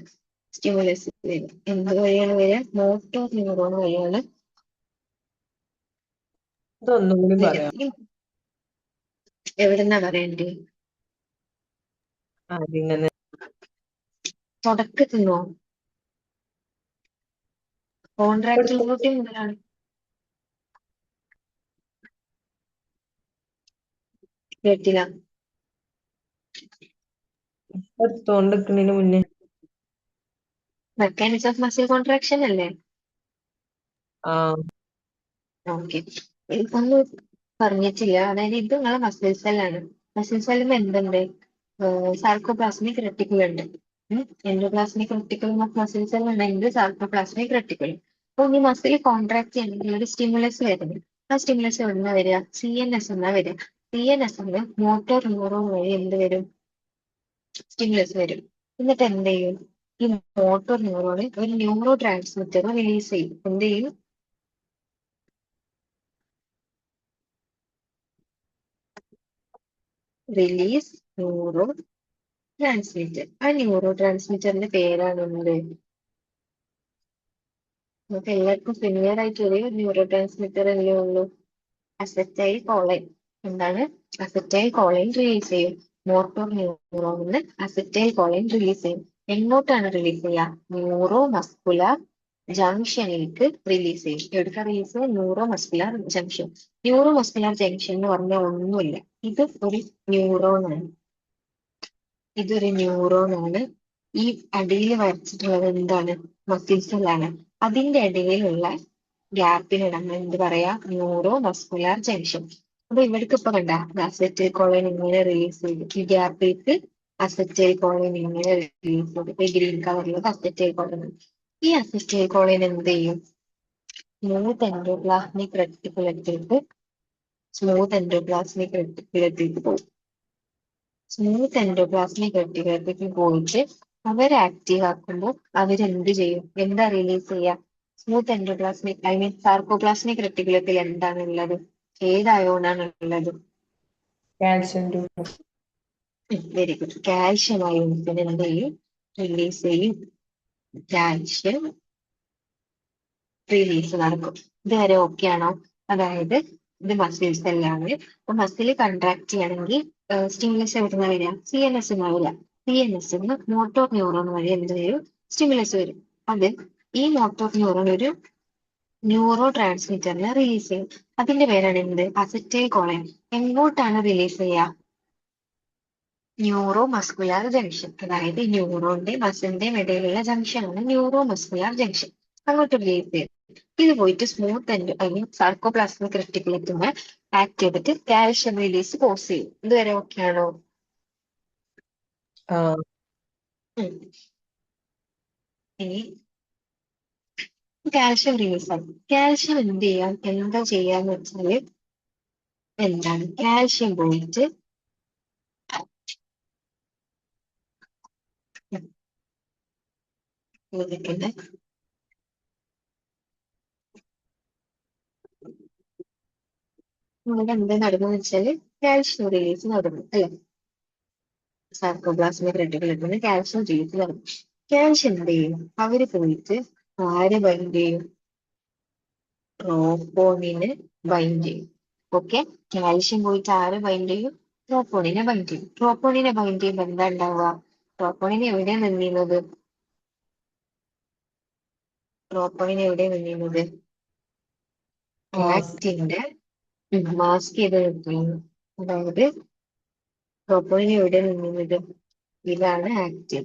സ്റ്റിമുലസ് വരിക. എന്ത് വഴിയാണ് വരിക? മോട്ടോർ ന്യൂറോൺ വഴിയാണ് ഇതൊന്നുകൂടി വരിക. പറയാം. എവിടെന്നാ പറയണ്ടേ? അതിങ്ങനെ തുടക്കത്തിന്നോ? കോൺട്രാക്ടിലിറ്റി മുതലാണ്. കേട്ടില്ല. എടുത്തോണ്ടിരിക്കുന്നതിന് മുന്നേ മെക്കാനിസം ഓഫ് മസിൽ കോൺട്രാക്ഷൻ അല്ലേ? ആ ഓക്കെ, ഒന്ന് പറഞ്ഞിട്ടില്ല. അതായത് ഇത് നിങ്ങളെ മസിൽ സെല്ലാണ്. മസിൽ സെല്ലിൽ എന്തുണ്ട്? സാർക്കോപ്ലാസ്മിക് റെറ്റിക്കുലം ഉണ്ട്. Endoplasmic reticulum of muscle cell ഉണ്ടെങ്കിൽ സാർക്കോപ്ലാസ്മിക് റെറ്റിക്കുലം. അപ്പൊ ഈ മസിൽ കോൺട്രാക്ട് ചെയ്യണമെങ്കിൽ ഒരു സ്റ്റിമുലസ് വരുന്നത്. ആ സ്റ്റിമുലസ് എവിടുന്ന വരിക? CNS എന്നാ വരിക. CNS മോട്ടോർ ന്യൂറോൺ വഴി എന്ത് വരും? സ്റ്റിമുലസ് വരും. എന്നിട്ട് എന്ത് ചെയ്യും? ഈ മോട്ടോർ ന്യൂറോണ് ഒരു ന്യൂറോ ട്രാൻസ്മിറ്റർ റിലീസ് ചെയ്യും. എന്ത് ചെയ്യും? Release neuro transmitter. ആ ന്യൂറോ ട്രാൻസ്മിറ്ററിന്റെ പേരാണ് എന്ത്? നമുക്ക് എല്ലാവർക്കും ഫെമിലിയർ ആയിട്ട് ഒരു ന്യൂറോ ട്രാൻസ്മിറ്റർ അല്ലേ ഉള്ളൂ? Acetyl choline. എന്താണ്? അസറ്റൈൽ കോളൈൻ റിലീസ് ചെയ്യും. മോട്ടോർ ന്യൂറോണിന്ന് അസറ്റൈൽ കോളൈൻ റിലീസ് ചെയ്യും. എങ്ങോട്ടാണ് റിലീസ് ചെയ്യുക? ന്യൂറോ മസ്കുലർ ജംഗ്ഷനിലേക്ക് റിലീസ് ചെയ്യും. എവിടേക്കാ റിലീസ് ചെയ്യുക? Neuromuscular junction. Neuro muscular junction എന്ന് പറഞ്ഞാൽ ഒന്നുമില്ല, ഇത് ഒരു ന്യൂറോൺ ആണ്. ഇതൊരു ന്യൂറോൺ ആണ്. ഈ അടിയിൽ വരച്ചിട്ടുള്ളത് എന്താണ്? മസിൽ സെല്ലാണ്. അതിന്റെ ഇടയിലുള്ള ഗ്യാപ്പിന് നമ്മൾ എന്ത് പറയാ? Neuro muscular junction. അപ്പൊ ഇവിടേക്ക് ഇപ്പൊ കണ്ട അസറ്റൈൽ കോളൈൻ ഇങ്ങനെ റിലീസ് ചെയ്തു. ഈ ഗ്യാപ്പിലേക്ക് അസറ്റൈൽ കോളൈൻ ഇങ്ങനെ റിലീസ് ചെയ്തു. ഇപ്പൊ ഗ്രീൻ കളറിലുള്ള അസറ്റൈൽ കോളൈൻ. ഈ അസറ്റൈൽ കോളൈൻ എന്ത് ചെയ്യും? സ്മൂത്ത് എൻഡോപ്ലാസ്മിക് റെറ്റിക്കുലത്തിലേക്ക് പോകും. സ്മൂത്ത് എൻഡോപ്ലാസ്മിക് റെറ്റിക്കുലത്തിലേക്ക് പോയിട്ട് അവരെ ആക്റ്റീവ് ആക്കുമ്പോൾ അവരെന്ത് ചെയ്യും? എന്താ റിലീസ് ചെയ്യുക? സ്മൂത്ത് എൻഡോപ്ലാസ്മിക് സാർക്കോപ്ലാസ്മിക് റെറ്റിക്കുലത്തിൽ എന്താണ് ഉള്ളത്? ഏത് അയോണാണ് ഉള്ളത്? Calcium very good. കാൽഷ്യം അയോൺസിന് എന്ത് ചെയ്യും? റിലീസ് ചെയ്യും. കാൽഷ്യം റിലീസ് നടക്കും. ഇതുവരെ ഓക്കെ ആണോ? അതായത് ഇത് മസിൽ സെല്ലാണ്. അപ്പൊ മസിൽ കൺട്രാക്ട് ചെയ്യണമെങ്കിൽ സ്റ്റിമുലസ് എവിടുന്ന വരിക? CNS വരിക. CNS മോട്ടോർ ന്യൂറോൺ വഴി എന്ത് വരും? സ്റ്റിമുലസ് വരും. അത് ഈ മോട്ടോർ ന്യൂറോൺ ഒരു ന്യൂറോ ട്രാൻസ്മിറ്ററിനെ റിലീസ് ചെയ്യും. അതിന്റെ പേരാണ് എന്ത്? Acetylcholine. എങ്ങോട്ടാണ് റിലീസ് ചെയ്യുക? Neuromuscular junction. അതായത് ന്യൂറോന്റെ മസിലിന്റെയും ഇടയിലുള്ള ജംഗ്ഷൻ ആണ് ന്യൂറോ മസ്കുലർ ജംഗ്ഷൻ. അങ്ങോട്ട് റിലീസ് ചെയ്യും. ഇത് പോയിട്ട് smooth end I mean sarcoplasmic റെറ്റിക്കുലത്തുമ്പോൾ ആക്ട് ചെയ്തിട്ട് കാൽഷ്യം റിലീസ് കോസ് ചെയ്യും. ഇതുവരെ ഓക്കെ ആണോ? ആ ഉം. ഇനി കാൽഷ്യം റിലീസ് ആകും. കാൽഷ്യം എന്താ ചെയ്യാന്ന് വെച്ചാല് എന്താണ് കാൽഷ്യം പോയിട്ട് ഇതൊക്കെ ഇവിടെ എന്താ നടക്കുന്നത് വെച്ചാല് കാൽഷ്യം റിലീസ് നടന്നു അല്ലെ? സാർക്കോപ്ലാസ്മിക് റെട്ടിക്കുലത്തിൽ കാൽഷ്യം റിലീസ് നടന്നു. കാൽഷ്യം എന്ത് ചെയ്യും? അവര് പോയിട്ട് ആരെ ബൈൻഡ് ചെയ്യും? ട്രോപ്പോണിനെ ബൈൻഡ് ചെയ്യും. ഓക്കെ, കാൽഷ്യം പോയിട്ട് ആരെ ബൈൻഡ് ചെയ്യും? ട്രോപ്പോണിനെ ബൈൻഡ് ചെയ്യും. ട്രോപ്പോണിനെ ബൈൻഡ് ചെയ്യുമ്പോൾ എന്താ ഉണ്ടാവുക? ട്രോപ്പോണിനെ എവിടെയാണ് നിന്നിരുന്നത്? ട്രോപ്പോണിനെ എവിടെയാണ് നിന്നിരുന്നത്? മാസ്ക് ആക്റ്റിന്റെ മാസ്ക് ചെയ്ത് നിർത്തുന്നു. അതായത് ട്രോപ്പോണിനെ എവിടെയാണ് നിന്നിരുന്നത്? ഇതാണ് ആക്റ്റിൻ,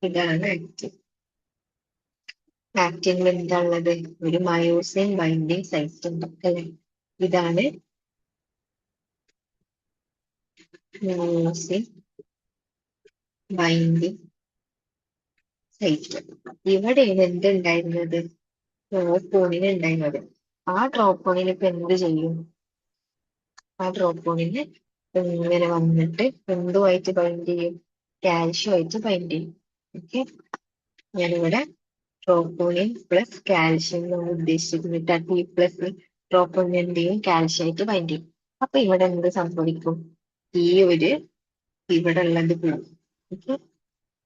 ഇതാണ് ആക്റ്റിൻ. ആക്റ്റിനിൽ എന്താ ഉള്ളത്? ഒരു മയോസിൻ ബൈൻഡിങ് സൈറ്റ് ഉണ്ട് അല്ലെ? ഇതാണ് മയോസിൻ ബൈൻഡിങ് സൈറ്റ്. ഇവിടെയാണ് എന്തുണ്ടായിരുന്നത്? ട്രോപ്പോണിന് ഉണ്ടായിരുന്നത്. ആ ട്രോപ്പോണിന് ഇപ്പൊ എന്ത് ചെയ്യും? ആ ട്രോപ്പോണിന് ഇങ്ങനെ വന്നിട്ട് എന്തുമായിട്ട് ബൈൻഡ് ചെയ്യും? കാൽഷ്യം ആയിട്ട് ബൈൻഡ് ചെയ്യും. ഓക്കെ, ഞാനിവിടെ ട്രോപ്പോണിൻ പ്ലസ് കാൽഷ്യം നമ്മൾ ഉദ്ദേശിച്ചിരുന്നിട്ട് ടി പ്ലസ് ട്രോപ്പോണിൻ എന്ത് ചെയ്യും? കാൽഷ്യം ആയിട്ട് ബൈൻഡ് ചെയ്യും. അപ്പൊ ഇവിടെ എന്ത് സംഭവിക്കും? ഈ ഒരു ഇവിടെ ഉള്ളത് പോകും. ഓക്കെ,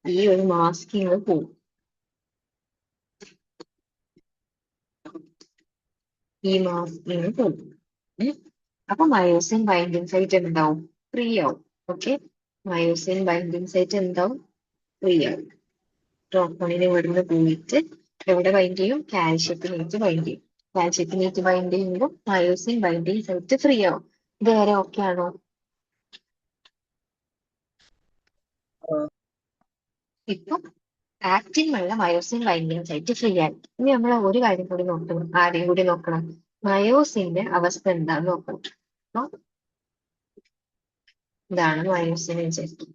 ഈ ഒരു മാസ്കിങ് പോകും. ഈ മാസ്കിങ് പോകും. അപ്പൊ മയോസിൻ ബൈൻഡിങ് സൈറ്റ് എന്താവും? ഫ്രീ ആവും. ഓക്കെ, മയോസിൻ ബൈൻഡിങ് സൈറ്റ് എന്താവും? ഫ്രീ ആവും. ട്രോപ്പോണിന് ഇവിടുന്ന് പോയിട്ട് എവിടെ ബൈൻഡ് ചെയ്യും? കാൽഷ്യത്തിലേക്ക് ബൈൻഡ് ചെയ്യും. കാൽഷ്യത്തിലേക്ക് ബൈൻഡ് ചെയ്യുമ്പോൾ മയോസിൻ ബൈൻഡിങ് സൈറ്റ് ഫ്രീ ആവും. ഇതുവരെ ഓക്കെ ആണോ? ഇപ്പൊ ആക്റ്റിൻ വല്ല മയോസിൻ ബൈൻഡിങ് സൈറ്റ് ഫ്രീ ആയി. ഇനി നമ്മൾ ഒരു കാര്യം കൂടി നോക്കണം. ആദ്യം കൂടി നോക്കണം, മയോസിന്റെ അവസ്ഥ എന്താന്ന് നോക്കണം. അപ്പൊ ഇതാണ് മയോസിൻ വിചാരിക്കും.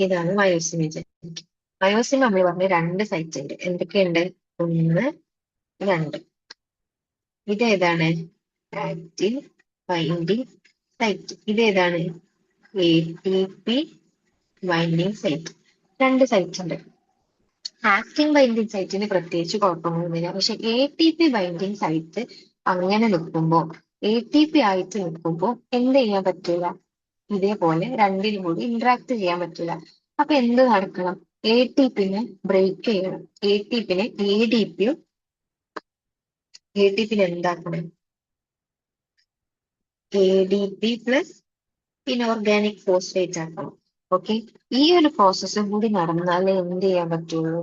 ഇതാണ് മയോസിൻ വിചാരിക്കും. മയോസിൻ നമ്മൾ പറഞ്ഞ രണ്ട് സൈറ്റ് ഉണ്ട്. എന്തൊക്കെയുണ്ട്? ഒന്ന്, രണ്ട്. ഇതേതാണ്? Actin binding site. ഇതേതാണ്? A T P binding site. രണ്ട് സൈറ്റ് ഉണ്ട്. ആക്റ്റിൻ ബൈൻഡിങ് സൈറ്റിന് പ്രത്യേകിച്ച് കുഴപ്പമൊന്നുമില്ല. പക്ഷെ A T P binding site അങ്ങനെ നിൽക്കുമ്പോൾ, എ ടി പി ആയിട്ട് നിൽക്കുമ്പോൾ എന്ത് ചെയ്യാൻ പറ്റില്ല? ഇതേപോലെ രണ്ടിനും കൂടി ഇന്ററാക്ട് ചെയ്യാൻ പറ്റില്ല. അപ്പൊ എന്ത് നടക്കണം? എ ടി പിന്നെ ബ്രേക്ക് ചെയ്യണം. എ ടി പിന്നെ എ ഡി പിയും എ ടി പിന്നെ എന്താക്കണം? A D P plus inorganic phosphate ആക്കണം. ഓക്കെ, ഈ ഒരു പ്രോസസ്സും കൂടി നടന്നാലേ എന്ത് ചെയ്യാൻ പറ്റുള്ളൂ?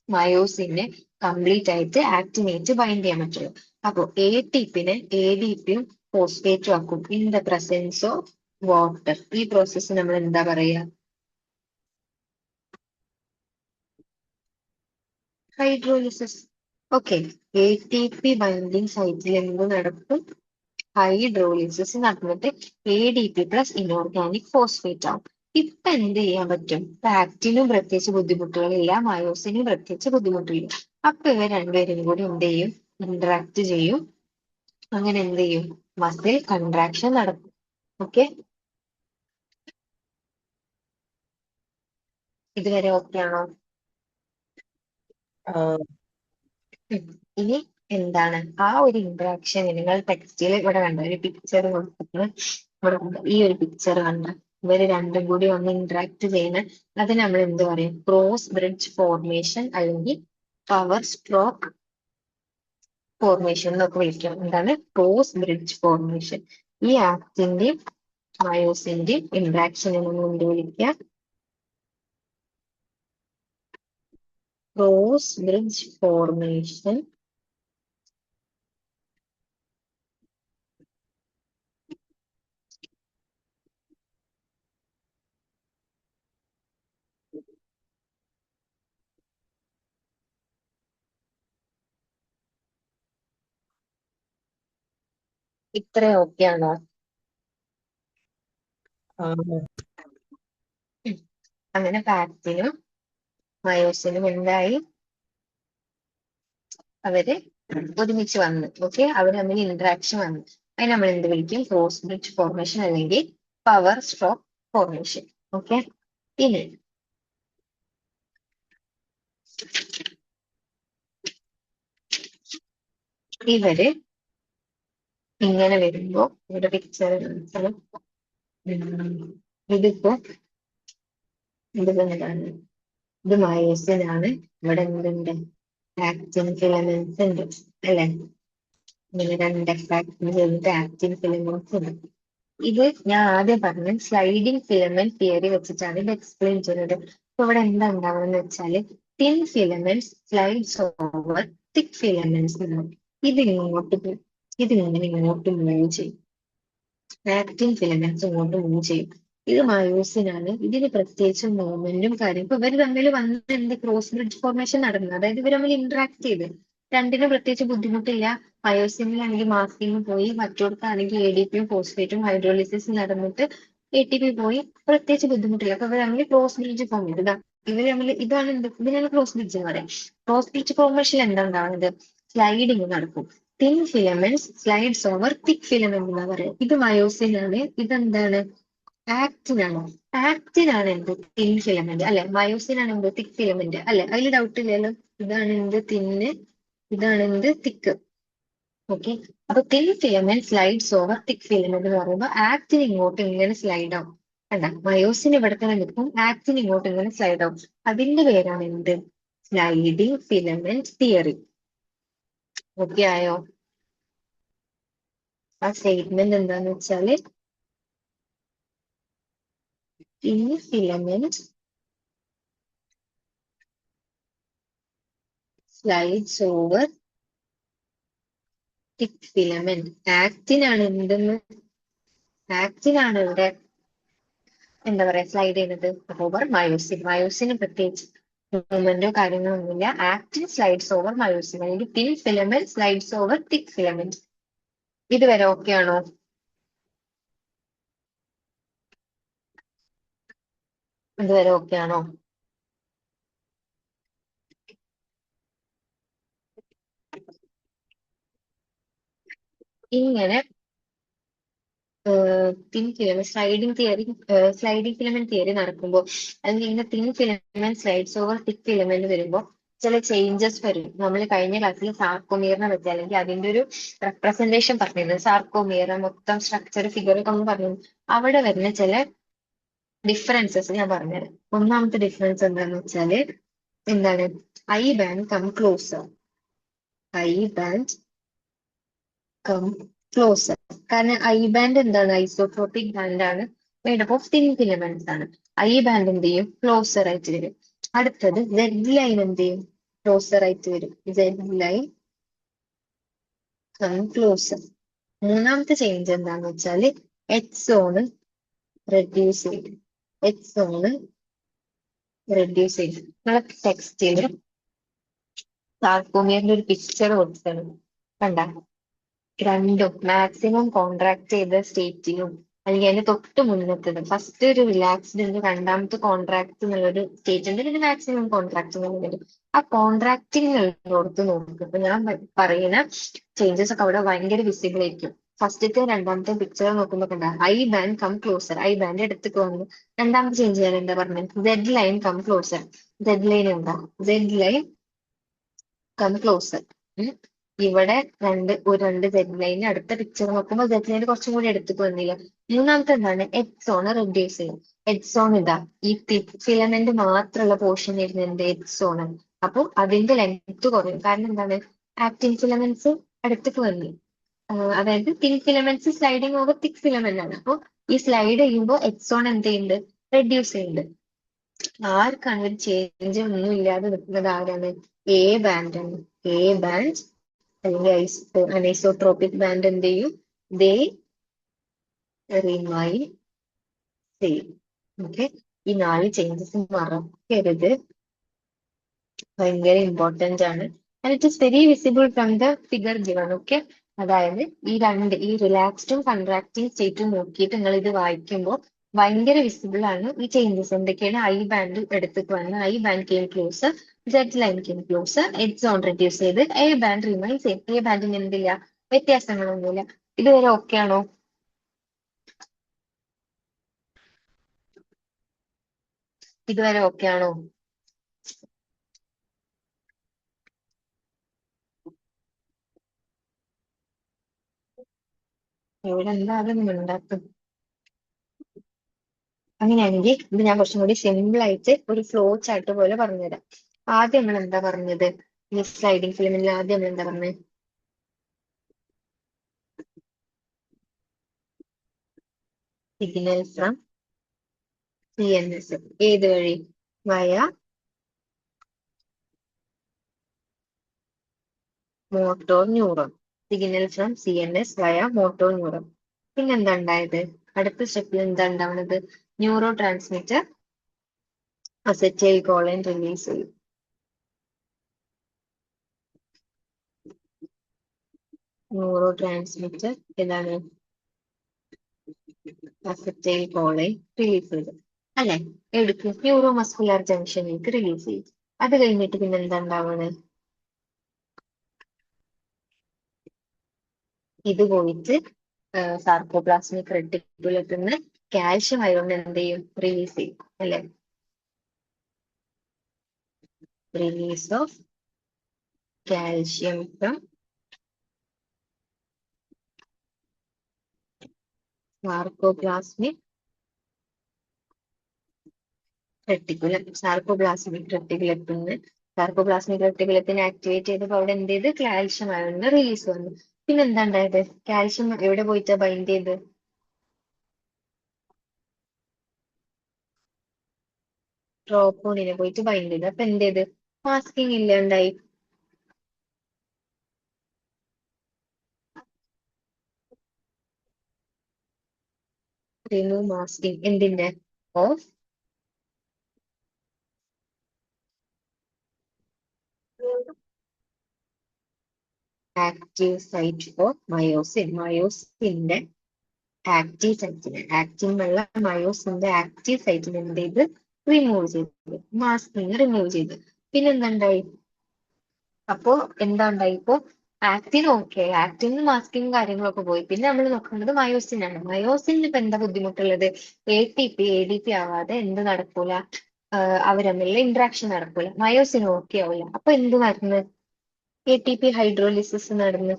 മയോസിനെ കംപ്ലീറ്റ് ആയിട്ട് ആക്ടിനേറ്റ് ബൈൻഡ് ചെയ്യാൻ പറ്റുള്ളൂ. അപ്പൊ എ ടി പിന്നെ എ ഡി പിയും ഫോസ്ഫേറ്റും ആക്കും in the presence of water. ഈ പ്രോസസ്സ് നമ്മൾ എന്താ പറയാ? Hydrolysis. Okay, A T P binding സൈറ്റിൽ എന്ത് നടക്കും? ഹൈഡ്രോളിസിസ് നടന്നിട്ട് A D P plus inorganic phosphate ആവും. ഇപ്പൊ എന്ത് ചെയ്യാൻ പറ്റും? ആക്റ്റിനും പ്രത്യേകിച്ച് ബുദ്ധിമുട്ടുകളില്ല, മയോസിനും പ്രത്യേകിച്ച് ബുദ്ധിമുട്ടില്ല. അപ്പൊ ഇവർ രണ്ടുപേരും കൂടി എന്ത് ചെയ്യും? ഇന്ററാക്ട് ചെയ്യും. അങ്ങനെ എന്ത് ചെയ്യും? മസിൽ കൺട്രാക്ഷൻ നടക്കും. ഓക്കെ, ഇതുവരെ ഓക്കെ ആണോ? ആ ഇനി എന്താണ് ആ ഒരു ഇന്ററാക്ഷൻ? നിങ്ങൾ ടെക്സ്റ്റിൽ ഇവിടെ കണ്ട ഒരു പിക്ചർ കൊടുത്തിട്ട് ഇവിടെ കണ്ടോ? ഈ ഒരു പിക്ചർ കണ്ട ഇവര് രണ്ടും കൂടി ഒന്ന് ഇന്ററാക്ട് ചെയ്യുന്ന അത് നമ്മൾ എന്ത് പറയും? ക്രോസ് ബ്രിഡ്ജ് ഫോർമേഷൻ അല്ലെങ്കിൽ പവർ സ്ട്രോക്ക് ഫോർമേഷൻ എന്നൊക്കെ വിളിക്കാം. എന്താണ് ക്രോസ് ബ്രിഡ്ജ് ഫോർമേഷൻ? ഈ ആക്റ്റിന്റെയും മയോസിന്റെയും ഇന്ററാക്ഷൻ എന്ന് എന്ത് വിളിക്കുക? Cross bridge formation. ഇത്ര ഓക്കെ ആണോ? ആ ഉം. അങ്ങനെ പാക്റ്റിനും മയോസിനും എന്തായി? അവര് ഒരുമിച്ച് വന്നു. ഓക്കെ, അവർ തമ്മിൽ ഇന്ററാക്ഷൻ വന്നു. അതിന് നമ്മൾ എന്ത് വിളിക്കും? ക്രോസ് ബ്രിഡ്ജ് ഫോർമേഷൻ അല്ലെങ്കിൽ പവർ സ്ട്രോക്ക് ഫോർമേഷൻ. ഓക്കെ, ഇനി ഇവര് ഇങ്ങനെ വരുമ്പോ ഇവിടെ പിക്ചർ ഇതിപ്പോ എന്താണ്? ഇത് മയോസിനാണ്. ഇവിടെ എന്തുണ്ട്? ആക്റ്റിൻ ഫിലമെന്റ്സ് ഉണ്ട് അല്ലെ? ഇങ്ങനെ രണ്ട് എക്സാക്ട് ചെയ്തിട്ട് ആക്റ്റിൻ ഫിലമെന്റ്സ് ഉണ്ട്. ഇത് ഞാൻ ആദ്യം പറഞ്ഞ സ്ലൈഡിംഗ് ഫിലമെന്റ് തിയറി വെച്ചിട്ടാണ് ഇത് എക്സ്പ്ലെയിൻ ചെയ്യുന്നത്. അപ്പൊ ഇവിടെ എന്താ ഉണ്ടാവുന്നത് വെച്ചാല് thin filaments slides over thick filaments എന്നാണ്. ഇത് ഇങ്ങോട്ട് പോകും, ഇത് ഇങ്ങനെ ഇങ്ങോട്ട് മൂവ് ചെയ്യും. ആക്റ്റിൻ ഫിലമെന്റ്സ് ഇങ്ങോട്ട് മൂവ് ചെയ്യും. ഇത് മയോസിനാണ്. ഇതിന് പ്രത്യേകിച്ച് മൂവ്മെന്റും കാര്യം. ഇപ്പൊ ഇവർ തമ്മിൽ വന്ന് എന്ത് ക്രോസ് ബ്രിഡ്ജ് ഫോർമേഷൻ നടന്നു, അതായത് ഇവർ തമ്മിൽ ഇന്ററാക്ട് ചെയ്ത് രണ്ടിനും പ്രത്യേകിച്ച് ബുദ്ധിമുട്ടില്ല. മയോസിനിലാണെങ്കിൽ മാസ്കിങ് പോയി, മറ്റോടത്താണെങ്കിൽ ADP-യും ഫോസ്ഫേറ്റും ഹൈഡ്രോളിസിസ് നടന്നിട്ട് ATP പോയി, പ്രത്യേകിച്ച് ബുദ്ധിമുട്ടില്ല. അപ്പൊ ഇവർ തമ്മിൽ ക്രോസ് ബ്രിഡ്ജ് ഫോം ചെയ്തു. ഇവർ തമ്മിൽ ഇതാണ് എന്ത്, ഇതിനാണ് ക്രോസ് ബ്രിഡ്ജ് എന്ന് പറയാം. ക്രോസ് ബ്രിഡ്ജ് ഫോർമേഷൻ എന്താ ഉണ്ടാവുന്നത്? സ്ലൈഡിങ് നടക്കും. Thin filaments slides over thick filament എന്നാ പറയാം. ഇത് മയോസിൻ ആണ്. ഇതെന്താണ്? ആക്റ്റിൻ ആണ്. ആക്റ്റിൻ ആണ് എന്ത്? തിൻ ഫിലമെന്റ് അല്ലെ? മയോസിൻ ആണ് എന്ത്? തിക് ഫിലമെന്റ് അല്ലെ? അതിൽ ഡൗട്ട് ഇല്ലല്ലോ. ഇതാണ് എന്ത്? തിന്ന്, ഇതാണ് എന്ത്? തിക്ക്. ഓക്കെ, അപ്പൊ thin filament slides over thick filament എന്ന് പറയുമ്പോൾ ആക്റ്റിൻ ഇങ്ങോട്ട് ഇങ്ങനെ സ്ലൈഡ് ആവും. കണ്ട, മയോസിൻ ഇവിടെ തന്നെ നിൽക്കും, ആക്റ്റിൻ ഇങ്ങോട്ട് ഇങ്ങനെ സ്ലൈഡ് ആവും. അതിന്റെ പേരാണ് എന്ത്? Sliding filament theory. ഓക്കെ ആയോ? ആ സ്റ്റേറ്റ്മെന്റ് എന്താന്ന് വെച്ചാല് thin filament slides over thick filament. Actin ആണ് എന്തെന്ന്? ആക്റ്റിൻ ആണ് ഇവിടെ എന്താ പറയാ സ്ലൈഡ് ചെയ്യുന്നത് ഓവർ മയോസിൻ. മയോസിന് പ്രത്യേകിച്ച് മൂവ്മെന്റോ കാര്യങ്ങളോ ഒന്നുമില്ല. ആക്റ്റിൻ സ്ലൈഡ്സ് ഓവർ മയോസിൻ, അല്ലെങ്കിൽ thin filament slides over thick filament. ഇതുവരെ ഓക്കെ ആണോ? ഇതുവരെ ഓക്കെ ആണോ? ഇങ്ങനെ thin filament sliding filament theory നടക്കുമ്പോൾ, അല്ലെങ്കിൽ ഇങ്ങനെ thin filament slides over thick filament വരുമ്പോൾ ചില ചേഞ്ചസ് വരും. നമ്മൾ കഴിഞ്ഞ ക്ലാസ്സിൽ സാർക്കോമിയറിനെ പറ്റി അല്ലെങ്കിൽ അതിന്റെ ഒരു റെപ്രസെന്റേഷൻ പറഞ്ഞിരുന്നു. സാർക്കോമിയർ മൊത്തം സ്ട്രക്ചർ ഫിഗർ ഒക്കെ ഒന്ന് പറഞ്ഞു. അവിടെ വരുന്ന ചില ഡിഫറൻസസ് ഞാൻ പറഞ്ഞുതരാം. ഒന്നാമത്തെ ഡിഫറൻസ് എന്താന്ന് വെച്ചാല് എന്താണ്? I band come closer. I band come closer. കാരണം ഐ ബാൻഡ് എന്താണ്? ഐസോട്രോപിക് ബാൻഡ് ആണ്, മേഡപ്പ് ഓഫ് തിൻ ഫിലമെന്റ്സ് ആണ്. ഐ ബാൻഡ് എന്ത് ചെയ്യും? ക്ലോസർ ആയിട്ട് വരും. അടുത്തത് സെഡ് ലൈൻ എന്ത് ചെയ്യും? ക്ലോസർ ആയിട്ട് വരും. Z line come closer. മൂന്നാമത്തെ ചേഞ്ച് എന്താന്ന് വെച്ചാല് എച്ച് സോണ് റെഡ്യൂസ് ചെയ്യും. എച്ച് സോണ് റെഡ്യൂസ് ചെയ്യും. നിങ്ങളെ ടെക്സ്റ്റില് സാർക്കോമിയറിന്റെ ഒരു പിക്ചർ കൊടുത്തത് കണ്ട? രണ്ടും മാക്സിമം കോൺട്രാക്ട് ചെയ്ത സ്റ്റേറ്റിലും അല്ലെങ്കിൽ അതിന് തൊട്ട് മുന്നത്തത് ഫസ്റ്റ് ഒരു റിലാക്സ്ഡ് ഉണ്ട്, രണ്ടാമത്തെ കോൺട്രാക്ട് എന്നുള്ളൊരു സ്റ്റേറ്റ് ഉണ്ട്, പിന്നെ മാക്സിമം കോൺട്രാക്ട് എന്നുള്ളത്. ആ കോൺട്രാക്ടിങ് ഉള്ളിടത്ത് നോക്കുക. അപ്പൊ ഞാൻ പറയുന്ന ചേഞ്ചസ് ഒക്കെ അവിടെ ഭയങ്കര വിസിബിൾ ആയിരിക്കും. ഫസ്റ്റത്തെ രണ്ടാമത്തെ പിക്ചർ നോക്കുമ്പോ കണ്ട I band come closer, I band എടുത്തേക്ക് വന്നു. രണ്ടാമത്തെ ചേഞ്ച് ഞാൻ എന്താ പറഞ്ഞത്? Z line come closer. Z line എന്താ? Z line come closer. ഇവിടെ രണ്ട് സെഡ് ലൈൻ അടുത്ത പിക്ചർ നോക്കുമ്പോൾ സെഡ് ലൈൻ കുറച്ചും കൂടി എടുത്തേക്ക് വന്നില്ല. മൂന്നാമത്തെ എന്താണ്? എച്ച് സോൺ റെഡ്യൂസ് ചെയ്യും. എച്ച് സോൺ ഇതാ ഈ ഫിലമെന്റ് മാത്രമുള്ള പോർഷൻ വരുന്നത് എച്ച് സോൺ. അപ്പൊ അതിന്റെ ലെങ്ത് കുറയും. കാരണം എന്താണ്? ആക്റ്റിൻ ഫിലമെന്റ്സ് അടുത്തേക്ക് വന്നു. അതായത് thin filaments sliding over thick filament ആണ്. അപ്പൊ ഈ സ്ലൈഡ് ചെയ്യുമ്പോൾ എച്ച് സോൺ എന്ത് ചെയ്യുന്നുണ്ട്? റെഡ്യൂസ് ചെയ്യുന്നുണ്ട്. ആർക്കാണ് ഒരു ചേഞ്ച് ഒന്നും ഇല്ലാതെ നിൽക്കുന്നത്? ആരാണ്? എ ബാൻഡ് ആണ്. എ ബാൻഡ് അല്ലെങ്കിൽ അനൈസോട്രോപിക് ബാൻഡ് എന്ത് ചെയ്യും? ദേ റിമൈൻ സെയിം. ഓക്കെ, ഈ 4 ചേഞ്ചസ് മറക്കരുത്, ഭയങ്കര ഇമ്പോർട്ടന്റ് ആണ്. And it is very visible from the figure given. Okay, അതായത് ഈ റിലാക്സ്ഡും കൺട്രാക്റ്റിംഗ് സ്റ്റേറ്റും നോക്കിയിട്ട് നിങ്ങൾ ഇത് വായിക്കുമ്പോൾ ഭയങ്കര വിസിബിൾ ആണ് ഈ ചേഞ്ചസ്. എന്തൊക്കെയാണ്? ഐ ബാൻഡ് എടുത്തിട്ട് വന്ന് I band came close, Z line came close, edge on reduce ചെയ്ത് A band remain same. A ബാൻഡിന് എന്തില്ല? വ്യത്യാസങ്ങളൊന്നുമില്ല. ഇതുവരെ ഓക്കെ ആണോ? ഇതുവരെ ഓക്കെ ആണോ? ഇവിടെ എന്താ അതൊന്നും ഉണ്ടാക്കും. അങ്ങനെയാണെങ്കിൽ ഇത് ഞാൻ കുറച്ചും കൂടി സിമ്പിൾ ആയിട്ട് ഒരു ഫ്ലോ ചാർട്ട് പോലെ പറഞ്ഞുതരാം. ആദ്യം നമ്മൾ എന്താ പറഞ്ഞത്? ഈ സ്ലൈഡിംഗ് ഫിലിമിൽ ആദ്യം നമ്മൾ എന്താ പറഞ്ഞത്? സിഗ്നൽ ഫ്രം CNS ഏത് വഴി? Via motor neuron. Signal from CNS via motor neuron. പിന്നെന്താ ഉണ്ടായത്? അടുത്ത സ്റ്റെപ്പിൽ എന്താ ഉണ്ടാവുന്നത്? Neurotransmitter acetylcholine release ചെയ്യും. ന്യൂറോ ട്രാൻസ്മിറ്റർ ഏതാണ്? അസറ്റൈൽ കോളിൻ റിലീസ് ചെയ്തു അല്ലെ? എടുക്കും ന്യൂറോ മസ്കുലർ ജംഗ്ഷനിലേക്ക് റിലീസ് ചെയ്യും. അത് കഴിഞ്ഞിട്ട് പിന്നെ എന്താ ഉണ്ടാവുന്നത്? ഇത് പോയിട്ട് സാർക്കോപ്ലാസ്മിക് റെട്ടിക്കുലത്തിൽ നിന്ന് കാൽഷ്യം അയോൺ എന്ത് ചെയ്യും? റിലീസ് ചെയ്യും അല്ലെ? Release of calcium from sarcoplasmic reticulum. Sarcoplasmic റെട്ടിക്കുലത്തിൽ നിന്ന് സാർക്കോപ്ലാസ്മിക് റെട്ടിക്കുലത്തിനെ ആക്ടിവേറ്റ് ചെയ്തപ്പോൾ അവിടെ എന്ത് ചെയ്ത്? കാൽഷ്യം അയോണിന് റിലീസ് വന്നു. പിന്നെ എന്താ ഉണ്ടായത്? കാൽഷ്യം എവിടെ പോയിട്ടാ ബൈൻഡ് ചെയ്ത്? ട്രോപ്പോണിനെ പോയിട്ട് ബൈൻഡ് ചെയ്ത്. അപ്പൊ എന്ത് ചെയ്ത്? മാസ്കിങ് ഇല്ലാണ്ടായി. റിമൂവ് മാസ്കിങ് എന്തിന്റെ? Of active site for myosin. മയോസിന്റെ ആക്റ്റീവ് സൈറ്റിനെ, ആക്റ്റിൻ ഉള്ള മയോസിന്റെ ആക്റ്റീവ് സൈറ്റിനെ എന്ത് ചെയ്ത്? റിമൂവ് ചെയ്ത്. മാസ്കിങ് റിമൂവ് ചെയ്ത്. പിന്നെന്താണ്ടായി? അപ്പോ എന്താ ഉണ്ടായി? ഇപ്പോ ആക്റ്റിൻ ഓക്കെ, ആക്റ്റിന് മാസ്കിങ് കാര്യങ്ങളൊക്കെ പോയി. പിന്നെ നമ്മൾ നോക്കുന്നത് മയോസിൻ ആണ്. മയോസിന് ഇപ്പൊ എന്താ ബുദ്ധിമുട്ടുള്ളത്? ATP ADP ആവാതെ എന്ത് നടക്കൂല? അവർ തമ്മിലുള്ള ഇന്ററാക്ഷൻ നടക്കൂല. മയോസിൻ ഓക്കെ ആവില്ല. അപ്പൊ എന്ത് നടന്ന്? ATP ഹൈഡ്രോലിസിസ് നടന്ന്.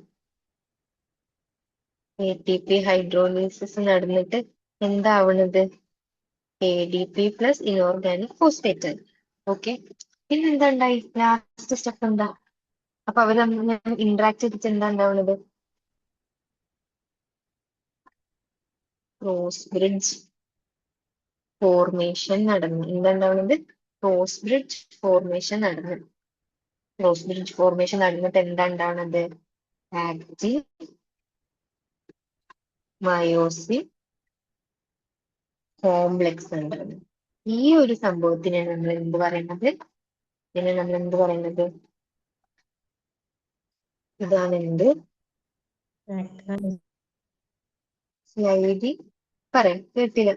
ATP ഹൈഡ്രോലിസിസ് നടന്നിട്ട് എന്താവണത്? ADP plus inorganic phosphate. Okay. പിന്നെ എന്താ ഉണ്ടായി? ലാസ്റ്റ് സ്റ്റെപ്പ് എന്താ? അപ്പൊ അവർ തമ്മിൽ ഇന്ററാക്ട് ചെയ്തിട്ട് എന്താ ഉണ്ടാവുന്നത്? ക്രോസ് ബ്രിഡ്ജ് ഫോർമേഷൻ നടന്നു. എന്താ ഉണ്ടാവുന്നത്? ക്രോസ് ബ്രിഡ്ജ് ഫോർമേഷൻ നടന്നു. ക്രോസ് ബ്രിഡ്ജ് ഫോർമേഷൻ നടന്നിട്ട് എന്താ ഉണ്ടാവുന്നത്? ആക്റ്റീവ് മയോസിൻ കോംപ്ലക്സ് ഉണ്ടാവുന്നത്. ഈ ഒരു സംഭവത്തിനെ നമ്മൾ എന്ത് പറയുന്നത്? ഇതിനെ നമ്മൾ എന്ത് പറയുന്നത്? ഇതാണ് എന്ത്? സ്ലൈഡിങ് പറയാം, കേട്ടില്ല.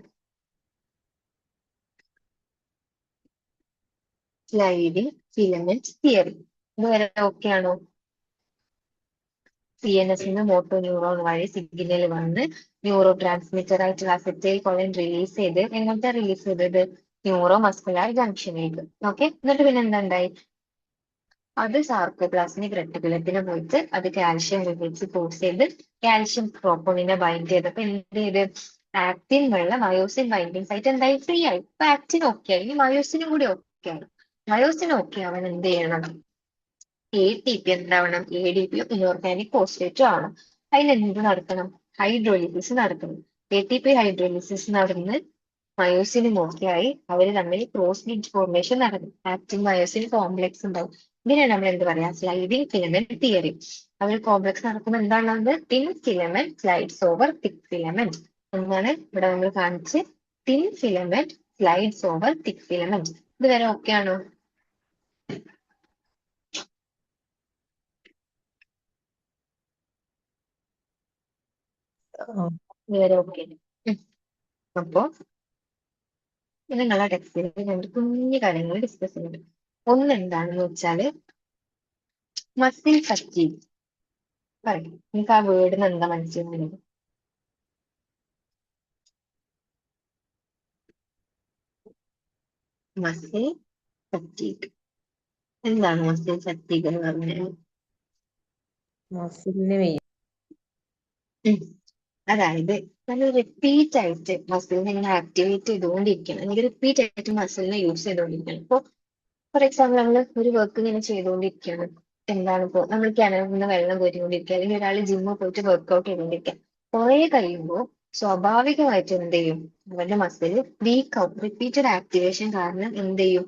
Sliding filament theory. ഇതുവരെ ഓക്കെ ആണോ? CNS മോട്ടോ ന്യൂറോൺ വഴി സിഗ്നൽ വന്ന് ന്യൂറോ ട്രാൻസ്മിറ്റർ ആയിട്ടുള്ള അസറ്റൈൽ കോളിൻ റിലീസ് ചെയ്ത് എങ്ങനത്തെ റിലീസ് ചെയ്തത്? ന്യൂറോ മസ്കുലർ ജംഗ്ഷനിലേക്ക്. ഓക്കെ. എന്നിട്ട് പിന്നെ എന്താ ഉണ്ടായി? അത് സാർക്കോപ്ലാസ്മിക് റെട്ടിക്കുലത്തിന് പോയിട്ട് അത് കാൽഷ്യം റിലീസ് ഫോഴ്സ് ചെയ്ത് കാൽഷ്യം പ്രോട്ടോണിനെ ബൈൻഡ് ചെയ്തപ്പോ എന്ത് ചെയ്ത്? ആക്റ്റിൻ ഉള്ള മയോസിൻ ബൈൻഡിങ് സൈറ്റ് എന്തായി? ഫ്രീ ആയി. ഇപ്പൊ ആക്റ്റിൻ ഓക്കെ ആയി. ഇനി മയോസിനും കൂടി ഓക്കെ ആണ്. മയോസിൻ ഓക്കെ ആവാൻ എന്ത് ചെയ്യണം? ATP എന്താവണം? ADP ഇനോർഗാനിക് ഫോസ്ഫേറ്റും ആവണം. അതിനെന്ത് നടക്കണം? ഹൈഡ്രോലിസിസ് നടക്കണം. ATP ഹൈഡ്രോലിസിസ് നടന്ന് മയോസിനും ഓക്കെ ആയി. അവര് തമ്മിൽ ക്രോസ് ബ്രിഡ്ജ് ഫോർമേഷൻ നടന്നു. ആക്റ്റിൻ മയോസിൻ കോംപ്ലക്സ് ഉണ്ടാവും. ഇതിനെ നമ്മൾ എന്ത് പറയാം? Sliding filament theory. അവർ കോംപ്ലക്സ് നടക്കുമ്പോൾ എന്താണുള്ളത്? Thin filament slides over thick filament. എന്താണ് ഇവിടെ നമ്മൾ കാണിച്ച്? Thin filament slides over thick filament. ഇതുവരെ ഓക്കെ ആണോ? ആ, ഇതുവരെ ഓക്കെ. അപ്പോ നിങ്ങളുടെ ടെക്സ്റ്റിൽ രണ്ട് കുഞ്ഞു കാര്യങ്ങൾ ഡിസ്കസ് ചെയ്യുന്നുണ്ട്. ഒന്ന് എന്താണെന്ന് വെച്ചാല് മസിൽ ഫറ്റീഗ്. പറയും, നിങ്ങൾക്ക് ആ വേർഡിന് എന്താ മനസ്സിലാവുന്നത്? Muscle fatigue. എന്താണ് മസിൽ ഫറ്റീഗ് എന്ന് പറഞ്ഞാൽ? മസിലിന് വയ്യ. അതായത് നമ്മൾ റിപ്പീറ്റ് ആയിട്ട് മസിലിനെ ഇങ്ങനെ ആക്ടിവേറ്റ് ചെയ്തുകൊണ്ടിരിക്കണം, അല്ലെങ്കിൽ റിപ്പീറ്റ് ആയിട്ട് മസിലിനെ യൂസ് ചെയ്തുകൊണ്ടിരിക്കണം. ഇപ്പോൾ ഫോർ എക്സാമ്പിൾ നമ്മൾ ഒരു വർക്ക് ഇങ്ങനെ ചെയ്തുകൊണ്ടിരിക്കുകയാണ്. എന്താണ് ഇപ്പോൾ നമ്മൾ കിണറിൽ നിന്ന് വെള്ളം കോരിക്കൊണ്ടിരിക്കുക, അല്ലെങ്കിൽ ഒരാൾ ജിമ്മിൽ പോയിട്ട് വർക്ക്ഔട്ട് ചെയ്തുകൊണ്ടിരിക്കുക. കുറെ കഴിയുമ്പോൾ സ്വാഭാവികമായിട്ട് എന്ത് ചെയ്യും? അവരുടെ മസിൽ വീക്ക് ആവും. റിപ്പീറ്റഡ് ആക്ടിവേഷൻ കാരണം എന്ത് ചെയ്യും?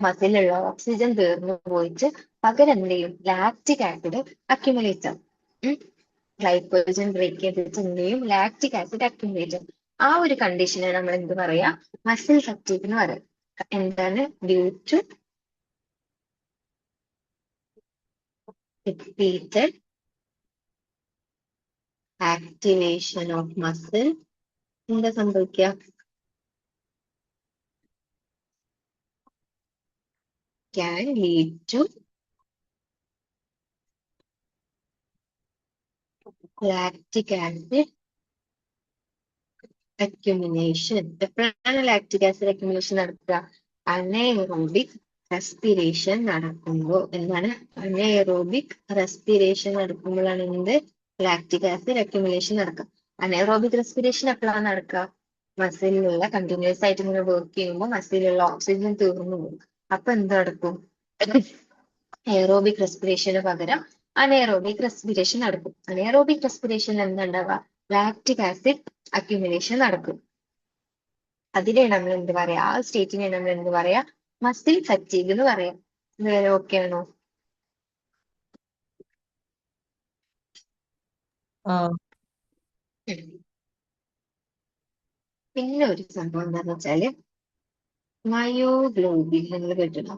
മസിലുള്ള ഓക്സിജൻ തീർന്നു പോയിട്ട് പകരം എന്ത് ചെയ്യും? ലാക്റ്റിക് ആസിഡ് അക്യുമുലേറ്റ് ആവും. ഗ്ലൈക്കോജൻ ബ്രേക്ക് ചെയ്തിട്ട് എന്ത് ചെയ്യും? ലാക്റ്റിക് ആസിഡ് അക്യുമുലേറ്റ് ആവും. ആ ഒരു കണ്ടീഷനെ നമ്മൾ എന്ത് പറയാ? മസിൽ ഫറ്റീഗ് എന്ന് പറയാം. എന്താണ്? Due to repeated activation of muscle. എന്താ സംഭവിക്കുക? Can lead to lactic acid accumulation. എപ്പോഴാണ് ലാക്റ്റിക് ആസിഡ് അക്യുമുലേഷൻ നടക്കുക? അനഎറോബിക് റെസ്പിറേഷൻ നടക്കുമ്പോൾ. എന്താണ്? അനഎറോബിക് റെസ്പിറേഷൻ നടക്കുമ്പോഴാണ് എന്ത്? ലാക്റ്റിക് ആസിഡ് അക്യുമുലേഷൻ നടക്കുക. അനഎറോബിക് റെസ്പിറേഷൻ എപ്പോഴാണ് നടക്കുക? മസിലിലുള്ള കണ്ടിന്യൂസ് ആയിട്ട് ഇങ്ങനെ വർക്ക് ചെയ്യുമ്പോൾ മസിലിലുള്ള ഓക്സിജൻ തീർന്നു പോകും. അപ്പൊ എന്ത് നടക്കും? എയറോബിക് റെസ്പിറേഷന് പകരം അനഎറോബിക് റെസ്പിറേഷൻ നടക്കും. അനഎറോബിക് റെസ്പിറേഷനിൽ എന്താ ഉണ്ടാവുക? ലാക്റ്റിക് ആസിഡ് അക്യുമുലേഷൻ നടക്കും. അതിനെയാണ് നമ്മൾ എന്ത് പറയാ? ആ സ്റ്റേറ്റിനെ നമ്മൾ എന്ത് പറയാ? മസിൽ ഫറ്റീഗ് എന്ന് പറയാം. ഇതുവരെ ഓക്കെ ആണോ? ആ, പിന്നെ ഒരു സംഭവം എന്താന്ന് വെച്ചാല് മയോഗ്ലോബിൻ. നിങ്ങൾ കേട്ടിട്ടുണ്ടോ?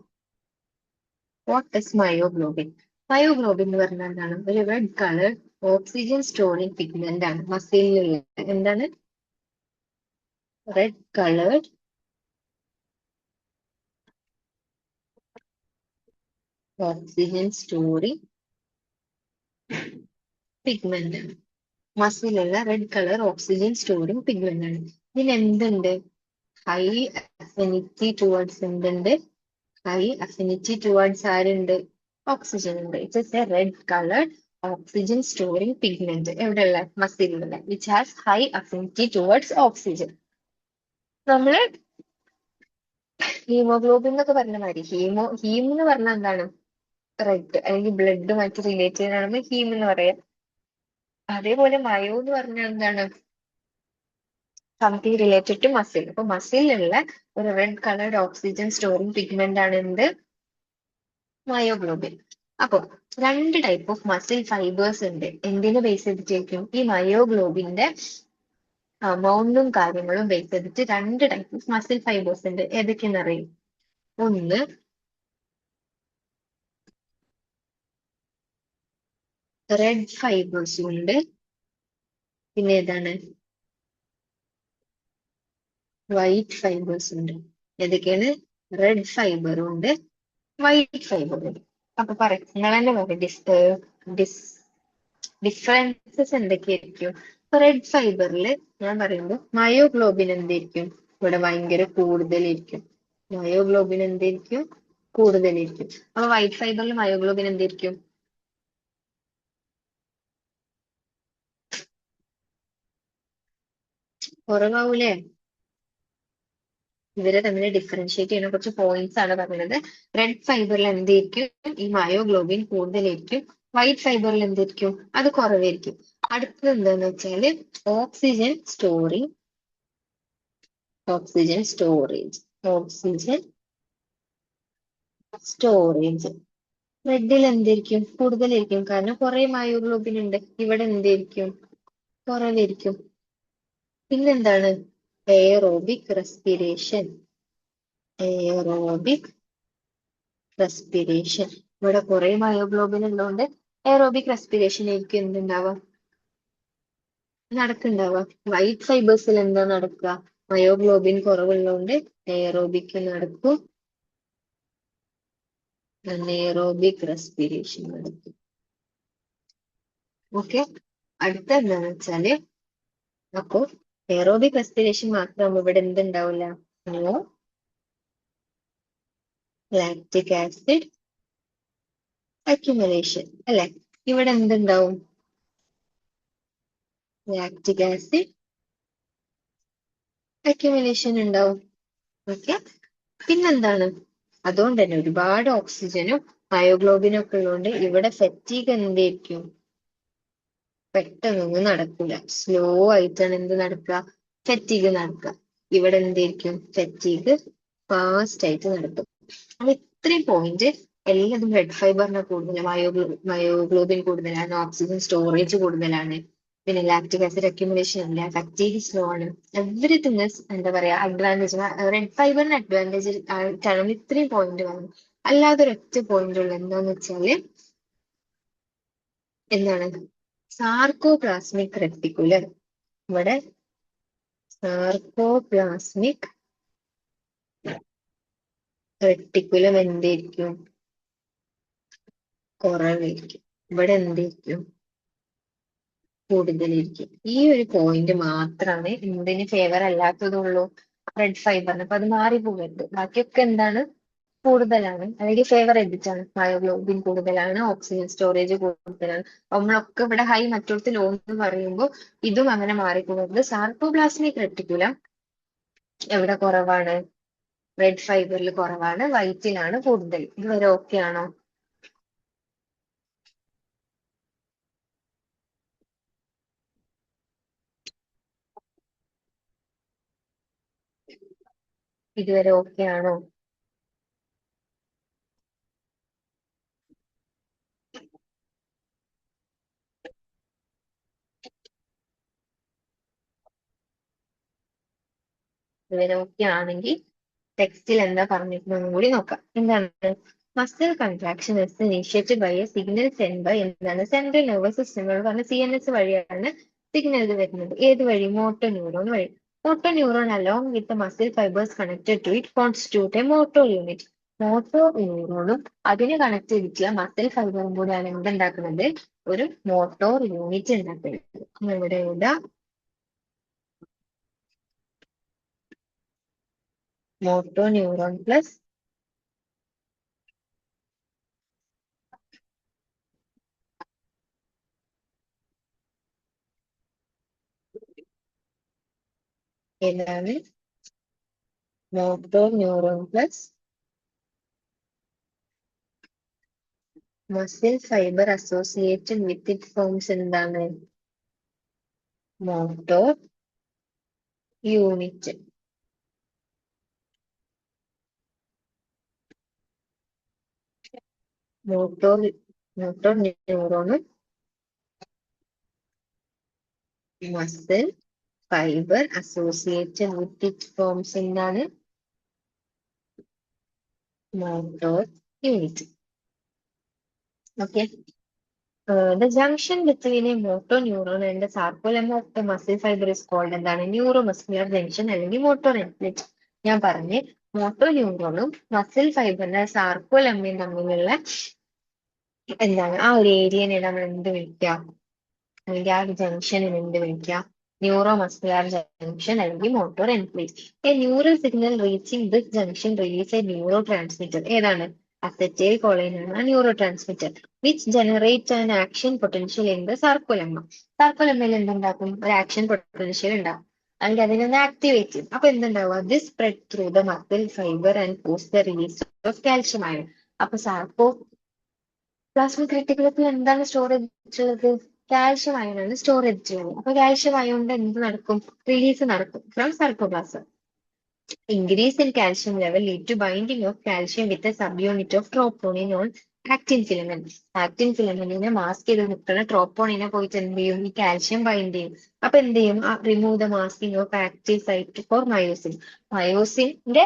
What is myoglobin? മയോഗ്ലോബിൻ എന്ന് പറഞ്ഞാൽ എന്താണ്? ഒരു red colour oxygen storing pigment ആണ് മസിലിലുള്ള. എന്താണ്? Red coloured oxygen storing pigment ആണ്. മസിലുള്ള red colour oxygen storing pigment ആണ്. ഇതിന് എന്തുണ്ട്? ഹൈ അഫിനിറ്റി ടുവേർഡ്സ് എന്തുണ്ട്? ഹൈ അഫിനിറ്റി ടുവേർഡ്സ് ആരുണ്ട്? ഓക്സിജൻ ഉണ്ട്. It's a red coloured oxygen storing pigment. എവിടെയുള്ള? മസിലുള്ള. Which has high affinity towards oxygen. നമ്മള് ഹീമോഗ്ലോബിൻ എന്നൊക്കെ പറഞ്ഞ മാതിരി ഹീം എന്ന് പറഞ്ഞാൽ എന്താണ്? റെഡ്, അല്ലെങ്കിൽ ബ്ലഡുമായിട്ട് റിലേറ്റഡ് ആണ് ഹീം എന്ന് പറയാം. അതേപോലെ മയോ എന്ന് പറഞ്ഞാൽ എന്താണ്? Something related to muscle. അപ്പൊ മസിലുള്ള ഒരു red coloured oxygen storing pigment ആണ് എന്ത്? മയോഗ്ലോബിൻ. അപ്പൊ രണ്ട് ടൈപ്പ് ഓഫ് മസിൽ ഫൈബേഴ്സ് ഉണ്ട്. എന്തിനെ ബേസ് ചെയ്തിട്ടായിരിക്കും? ഈ മയോഗ്ലോബിന്റെ അമൗണ്ടും കാര്യങ്ങളും ബേസ് ചെയ്തിട്ട് രണ്ട് ടൈപ്പ് ഓഫ് മസിൽ ഫൈബേഴ്സ് ഉണ്ട്. ഏതൊക്കെയെന്ന് അറിയും? ഒന്ന് റെഡ് ഫൈബേഴ്സും ഉണ്ട്. പിന്നെ ഏതാണ്? വൈറ്റ് ഫൈബേഴ്സ് ഉണ്ട്. ഏതൊക്കെയാണ്? റെഡ് ഫൈബറും ഉണ്ട്, വൈറ്റ് ഫൈബറും ഉണ്ട്. അപ്പൊ പറയാം, നിങ്ങൾ തന്നെ പറയും ഡിഫറൻസസ് എന്തൊക്കെയായിരിക്കും? റെഡ് ഫൈബറിൽ ഞാൻ പറയുമ്പോൾ മയോഗ്ലോബിൻ എന്തായിരിക്കും? ഇവിടെ ഭയങ്കര കൂടുതലായിരിക്കും. മയോഗ്ലോബിൻ എന്തായിരിക്കും? കൂടുതലായിരിക്കും. അപ്പൊ വൈറ്റ് ഫൈബറിൽ മയോഗ്ലോബിൻ എന്തായിരിക്കും? കുറവാവൂലേ? ഇവരെ തമ്മിൽ ഡിഫറൻഷിയേറ്റ് ചെയ്യുന്ന കുറച്ച് പോയിന്റ്സ് ആണ് പറയുന്നത്. റെഡ് ഫൈബറിൽ എന്തായിരിക്കും? ഈ മയോഗ്ലോബിൻ കൂടുതലായിരിക്കും. വൈറ്റ് ഫൈബറിൽ എന്തായിരിക്കും? അത് കുറവായിരിക്കും. അടുത്തത് എന്താന്ന് വെച്ചാല് oxygen storing oxygen storage oxygen storage. റെഡിൽ എന്തായിരിക്കും? കൂടുതലായിരിക്കും. കാരണം കുറെ മയോഗ്ലോബിൻ ഉണ്ട്. ഇവിടെ എന്തായിരിക്കും? കുറവായിരിക്കും. പിന്നെന്താണ്? Aerobic respiration aerobic respiration. ഇവിടെ കുറെ മയോഗ്ലോബിൻ ഉള്ളതുകൊണ്ട് എയറോബിക് റെസ്പിറേഷൻ ആയിരിക്കും എന്തുണ്ടാവുക? നടക്കുന്നുണ്ടാവുക. വൈറ്റ് ഫൈബേഴ്സിൽ എന്താ നടക്കുക? മയോഗ്ലോബിൻ കുറവുള്ളതുകൊണ്ട് എയറോബിക് നടക്കും, അനേറോബിക് റെസ്പിറേഷൻ നടക്കും. ഓക്കെ, അടുത്ത എന്താന്ന് വെച്ചാല്, അപ്പോ എയറോബിക് റെസ്പിറേഷൻ മാത്രമാകുമ്പോൾ ഇവിടെ എന്തുണ്ടാവില്ല? നോ ലാക്റ്റിക് ആസിഡ് അക്യുമുലേഷൻ അല്ലെ? ഇവിടെ എന്തുണ്ടാവും? ലാക്റ്റിക് ആസിഡ് അക്യുമുലേഷൻ ഉണ്ടാവും. ഓക്കെ, പിന്നെന്താണ്? അതുകൊണ്ട് തന്നെ ഒരുപാട് ഓക്സിജനും മയോഗ്ലോബിനും ഒക്കെ ഉള്ളതുകൊണ്ട് ഇവിടെ ഫെറ്റീഗ് എന്തായിരിക്കും? പെട്ടെന്നൊന്നും നടക്കില്ല. സ്ലോ ആയിട്ടാണ് എന്ത് നടക്കുക? ഫെറ്റീഗ് നടക്കുക. ഇവിടെ എന്തായിരിക്കും? ഫെറ്റീഗ് ഫാസ്റ്റ് ആയിട്ട് നടക്കും. അപ്പൊ ഇത്രയും പോയിന്റ് എല്ലാതും റെഡ് ഫൈബറിന് കൂടുതലാണ്, മയോഗ്ലോബിൻ കൂടുതലാണ്, ഓക്സിജൻ സ്റ്റോറേജ് കൂടുതലാണ്, പിന്നെ ലാക്റ്റിക് ആസിഡ് അക്യുമുലേഷൻ ഇല്ല, ഫാക്ടീരി സ്ലോ ആണ്. എവറിത്തിങ് എന്താ പറയാ അഡ്വാൻറ്റേജ്. റെഡ് ഫൈബറിന് അഡ്വാൻറ്റേജ് ആയിട്ടാണ് ഇത്രയും പോയിന്റ് വന്നത്. അല്ലാതെ ഒരൊറ്റ പോയിന്റ് ഉള്ളു, എന്താന്ന് വെച്ചാല് എന്താണ്? Sarcoplasmic reticulum. ഇവിടെ സാർക്കോപ്ലാസ്മിക് റെറ്റിക്കുലം എന്തായിരിക്കും? കുറവായിരിക്കും. ഇവിടെ എന്തായിരിക്കും? കൂടുതലായിരിക്കും. ഈ ഒരു പോയിന്റ് മാത്രമാണ് എന്തിന് ഫേവർ അല്ലാത്തതുള്ളൂ? റെഡ് ഫൈബറിന്. അപ്പൊ അത് മാറിപ്പോകരുത്. ബാക്കിയൊക്കെ എന്താണ്? കൂടുതലാണ്, അല്ലെങ്കിൽ ഫേവർ ചെയ്തിട്ടാണ്. മയോഗ്ലോബിൻ കൂടുതലാണ്, ഓക്സിജൻ സ്റ്റോറേജ് കൂടുതലാണ്. നമ്മളൊക്കെ ഇവിടെ ഹൈ, മറ്റൊടത്ത് ലോ എന്ന് പറയുമ്പോൾ ഇതും അങ്ങനെ മാറിപ്പോകരുത്. സാർക്കോപ്ലാസ്മിക് റെറ്റിക്കുലം എവിടെ കുറവാണ്? റെഡ് ഫൈബറിൽ കുറവാണ്, വൈറ്റിലാണ് കൂടുതൽ. ഇതുവരെ ഓക്കെ ആണോ? ഇതുവരെ ഓക്കെ ആണോ? ഇതുവരെ ഓക്കെ ആണെങ്കിൽ ടെക്സ്റ്റിൽ എന്താ പറഞ്ഞിരിക്കുന്നതെന്നും കൂടി നോക്കാം. എന്താണ്? Muscle contraction is initiated by a signal send by എന്താണ്? സെൻട്രൽ നെർവസ് സിസ്റ്റം പറഞ്ഞ CNS വഴിയാണ് സിഗ്നൽ വരുന്നത്. ഏത് വഴി? മോട്ടോ ന്യൂറോൺ വഴി. Motor neuron along with muscle fibres connected to it constitute a motor unit. Motor ന്യൂറോണും അതിന് കണക്ട് ചെയ്തിട്ടുള്ള മസിൽ ഫൈബറും കൂടിയാണ് എന്തുണ്ടാക്കുന്നത്? ഒരു മോട്ടോർ യൂണിറ്റ് ഉണ്ടാക്കുന്നത്. ഇവിടെ എഴുതാം, മോട്ടോ ന്യൂറോൺ പ്ലസ് ഏതാണ്? Motor neuron plus muscle fibre associated with it forms എന്താണ്? Motor unit. മോട്ടോർ ന്യൂറോണും muscle fibre associated with it forms എന്താണ്? Motor unit. Okay. The junction between a motor neuron and the sarcolemma of the muscle fiber is called എന്താണ്? Neuromuscular junction അല്ലെങ്കിൽ motor network. ഞാൻ പറഞ്ഞ് motto ന്യൂറോണും muscle ഫൈബറിന്റെ സാർക്കോലെമ്മയും തമ്മിലുള്ള എന്താണ് ആ ഒരു ഏരിയനെ നമ്മൾ എന്ത് വിളിക്കുക? അല്ലെങ്കിൽ ആ ഒരു ജംഗ്ഷനിൽ എന്ത് വിളിക്കുക? ന്യൂറോ മസ്കുലർ ജംഗ്ഷൻ അല്ലെങ്കിൽ motor enclave. A neural signal reaching this junction release a neurotransmitter. ഏതാണ്? അസറ്റൈൽ കോളിൻ ആണ് neurotransmitter which generate an action potential in the sarcolemma. സാർക്കോലെമ്മയിൽ എന്തുണ്ടാക്കും? ഒരു ആക്ഷൻ പൊട്ടൻഷ്യൽ ഉണ്ടാവും, അല്ലെങ്കിൽ അതിനൊന്ന് ആക്ടിവേറ്റ് ചെയ്യും. അപ്പൊ എന്തുണ്ടാവുക? This spread through the muscle fibre and cause the release of calcium ion. അപ്പൊ സാർക്കോ പ്ലാസ്മിക് റെറ്റിക്കുലത്തിൽ എന്താണ് സ്റ്റോർ ചെയ്തിട്ടുള്ളത്? കാൽഷ്യം അയൺ ആണ് സ്റ്റോർ ചെയ്തിട്ടുള്ളത്. അപ്പൊ കാൽഷ്യം അയൺ കൊണ്ട് എന്ത് നടക്കും? റിലീസ് നടക്കും from സർക്കോപ്ലാസം. Increase in calcium level lead to binding of calcium with a subunit of troponin on actin filament. Actin ഫിലമെന്റിനെ മാസ്ക് ചെയ്ത് നിൽക്കുന്ന ട്രോപ്പോണിനെ പോയിട്ട് എന്ത് ചെയ്യും? ഈ കാൽഷ്യം ബൈൻഡ് ചെയ്യും. അപ്പൊ എന്ത് ചെയ്യും? Remove the masking of active site for myosin. മയോസിന്റെ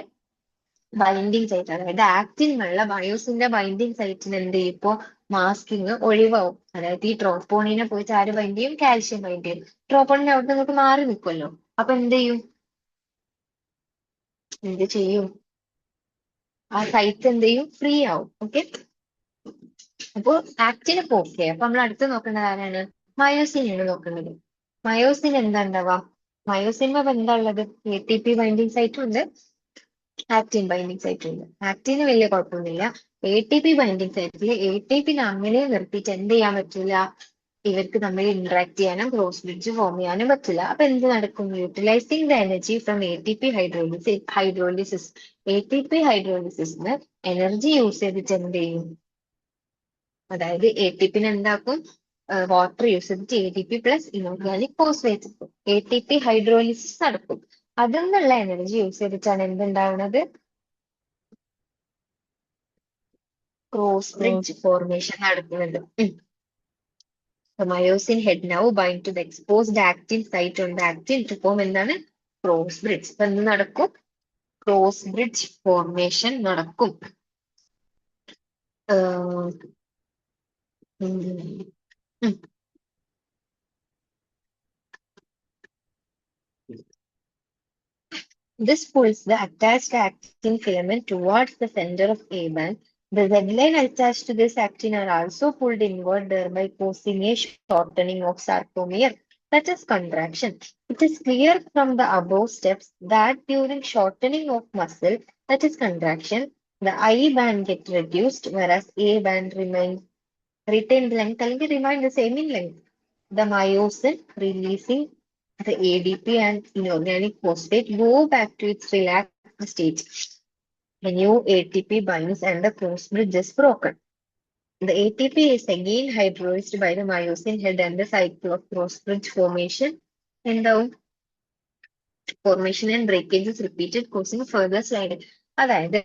ബൈൻഡിങ് സൈറ്റ്, അതായത് ആക്റ്റിനുള്ള മയോസിന്റെ ബൈൻഡിങ് സൈറ്റിന് എന്ത് ചെയ്യും? ഇപ്പോ മാസ്കിങ് ഒഴിവാവും. അതായത് ഈ ട്രോപ്പോണിനെ പോയിട്ട് ആര് ബൈൻഡ് ചെയ്യും? കാൽഷ്യം ബൈൻഡ് ചെയ്യും. ട്രോപ്പോണിൻ അവിടെ നിങ്ങൾക്ക് മാറി നിൽക്കുമല്ലോ. അപ്പൊ എന്ത് ചെയ്യും? ആ സൈറ്റ് എന്ത് ചെയ്യും? ഫ്രീ ആവും. ഓക്കെ, അപ്പൊ ആക്റ്റിന് ഓക്കെ. അപ്പൊ നമ്മൾ അടുത്ത് നോക്കേണ്ടത് ആരാണ്? മയോസിൻ ആണ് നോക്കേണ്ടത്. മയോസിൻ എന്താ ഉണ്ടാവുക? മയോസിൻ എന്താ ഉള്ളത്? ATP ബൈൻഡിങ് സൈറ്റും ഉണ്ട്, ആക്റ്റിൻ ബൈൻഡിങ് സൈറ്റും ഉണ്ട്. ആക്റ്റിന് വലിയ കുഴപ്പമൊന്നുമില്ല. ATP ബൈൻഡിങ് സൈറ്റിൽ ATP അങ്ങനെ നിർത്തിയിട്ട് എന്ത് ചെയ്യാൻ പറ്റില്ല? ഇവർക്ക് തമ്മിൽ ഇന്ററാക്ട് ചെയ്യാനും ക്രോസ് ബ്രിഡ്ജ് ഫോം ചെയ്യാനും പറ്റില്ല. അപ്പൊ എന്ത് നടക്കും? Utilising the energy from ATP hydrolysis. ATP ഹൈഡ്രോളിസിസിന് എനർജി യൂസ് ചെയ്തിട്ട് എന്ത് ചെയ്യും? അതായത് ATP എന്താക്കും? വാട്ടർ യൂസ് ചെയ്തിട്ട് ATP പ്ലസ് ഇനോർഗാനിക് ഫോസ്ഫേറ്റ് എടുക്കും. ATP ഹൈഡ്രോളിസിസ് നടക്കും. അതിൽ നിന്നുള്ള എനർജി യൂസ് ചെയ്തിട്ടാണ് എന്തുണ്ടാവുന്നത്? ക്രോസ് ബ്രിഡ്ജ് ഫോർമേഷൻ നടക്കുന്നത്. The myosin head now bind to the exposed actin site on the actin to form എന്താണ്? Cross bridge. അപ്പൊ എന്ത് നടക്കും? ക്രോസ് ബ്രിഡ്ജ് ഫോർമേഷൻ നടക്കും. ആഹ് ഉം. ഉം. This pulls the attached actin filament towards the center of A band. The Z line attached to this actin are also pulled inward, thereby causing a shortening of sarcomere, that is contraction. It is clear from the above steps that during shortening of muscle, that is contraction, the I band gets reduced, whereas A band retained length അല്ലെങ്കിൽ remain the same in length. The myosin releasing the ADP and inorganic phosphate go back to its relaxed state. A new ATP binds and the cross bridge is broken. The ATP is again hydrolyzed by the myosin head and the cycle of cross bridge formation and the formation and breakage is repeated, causing further slide. അതായത്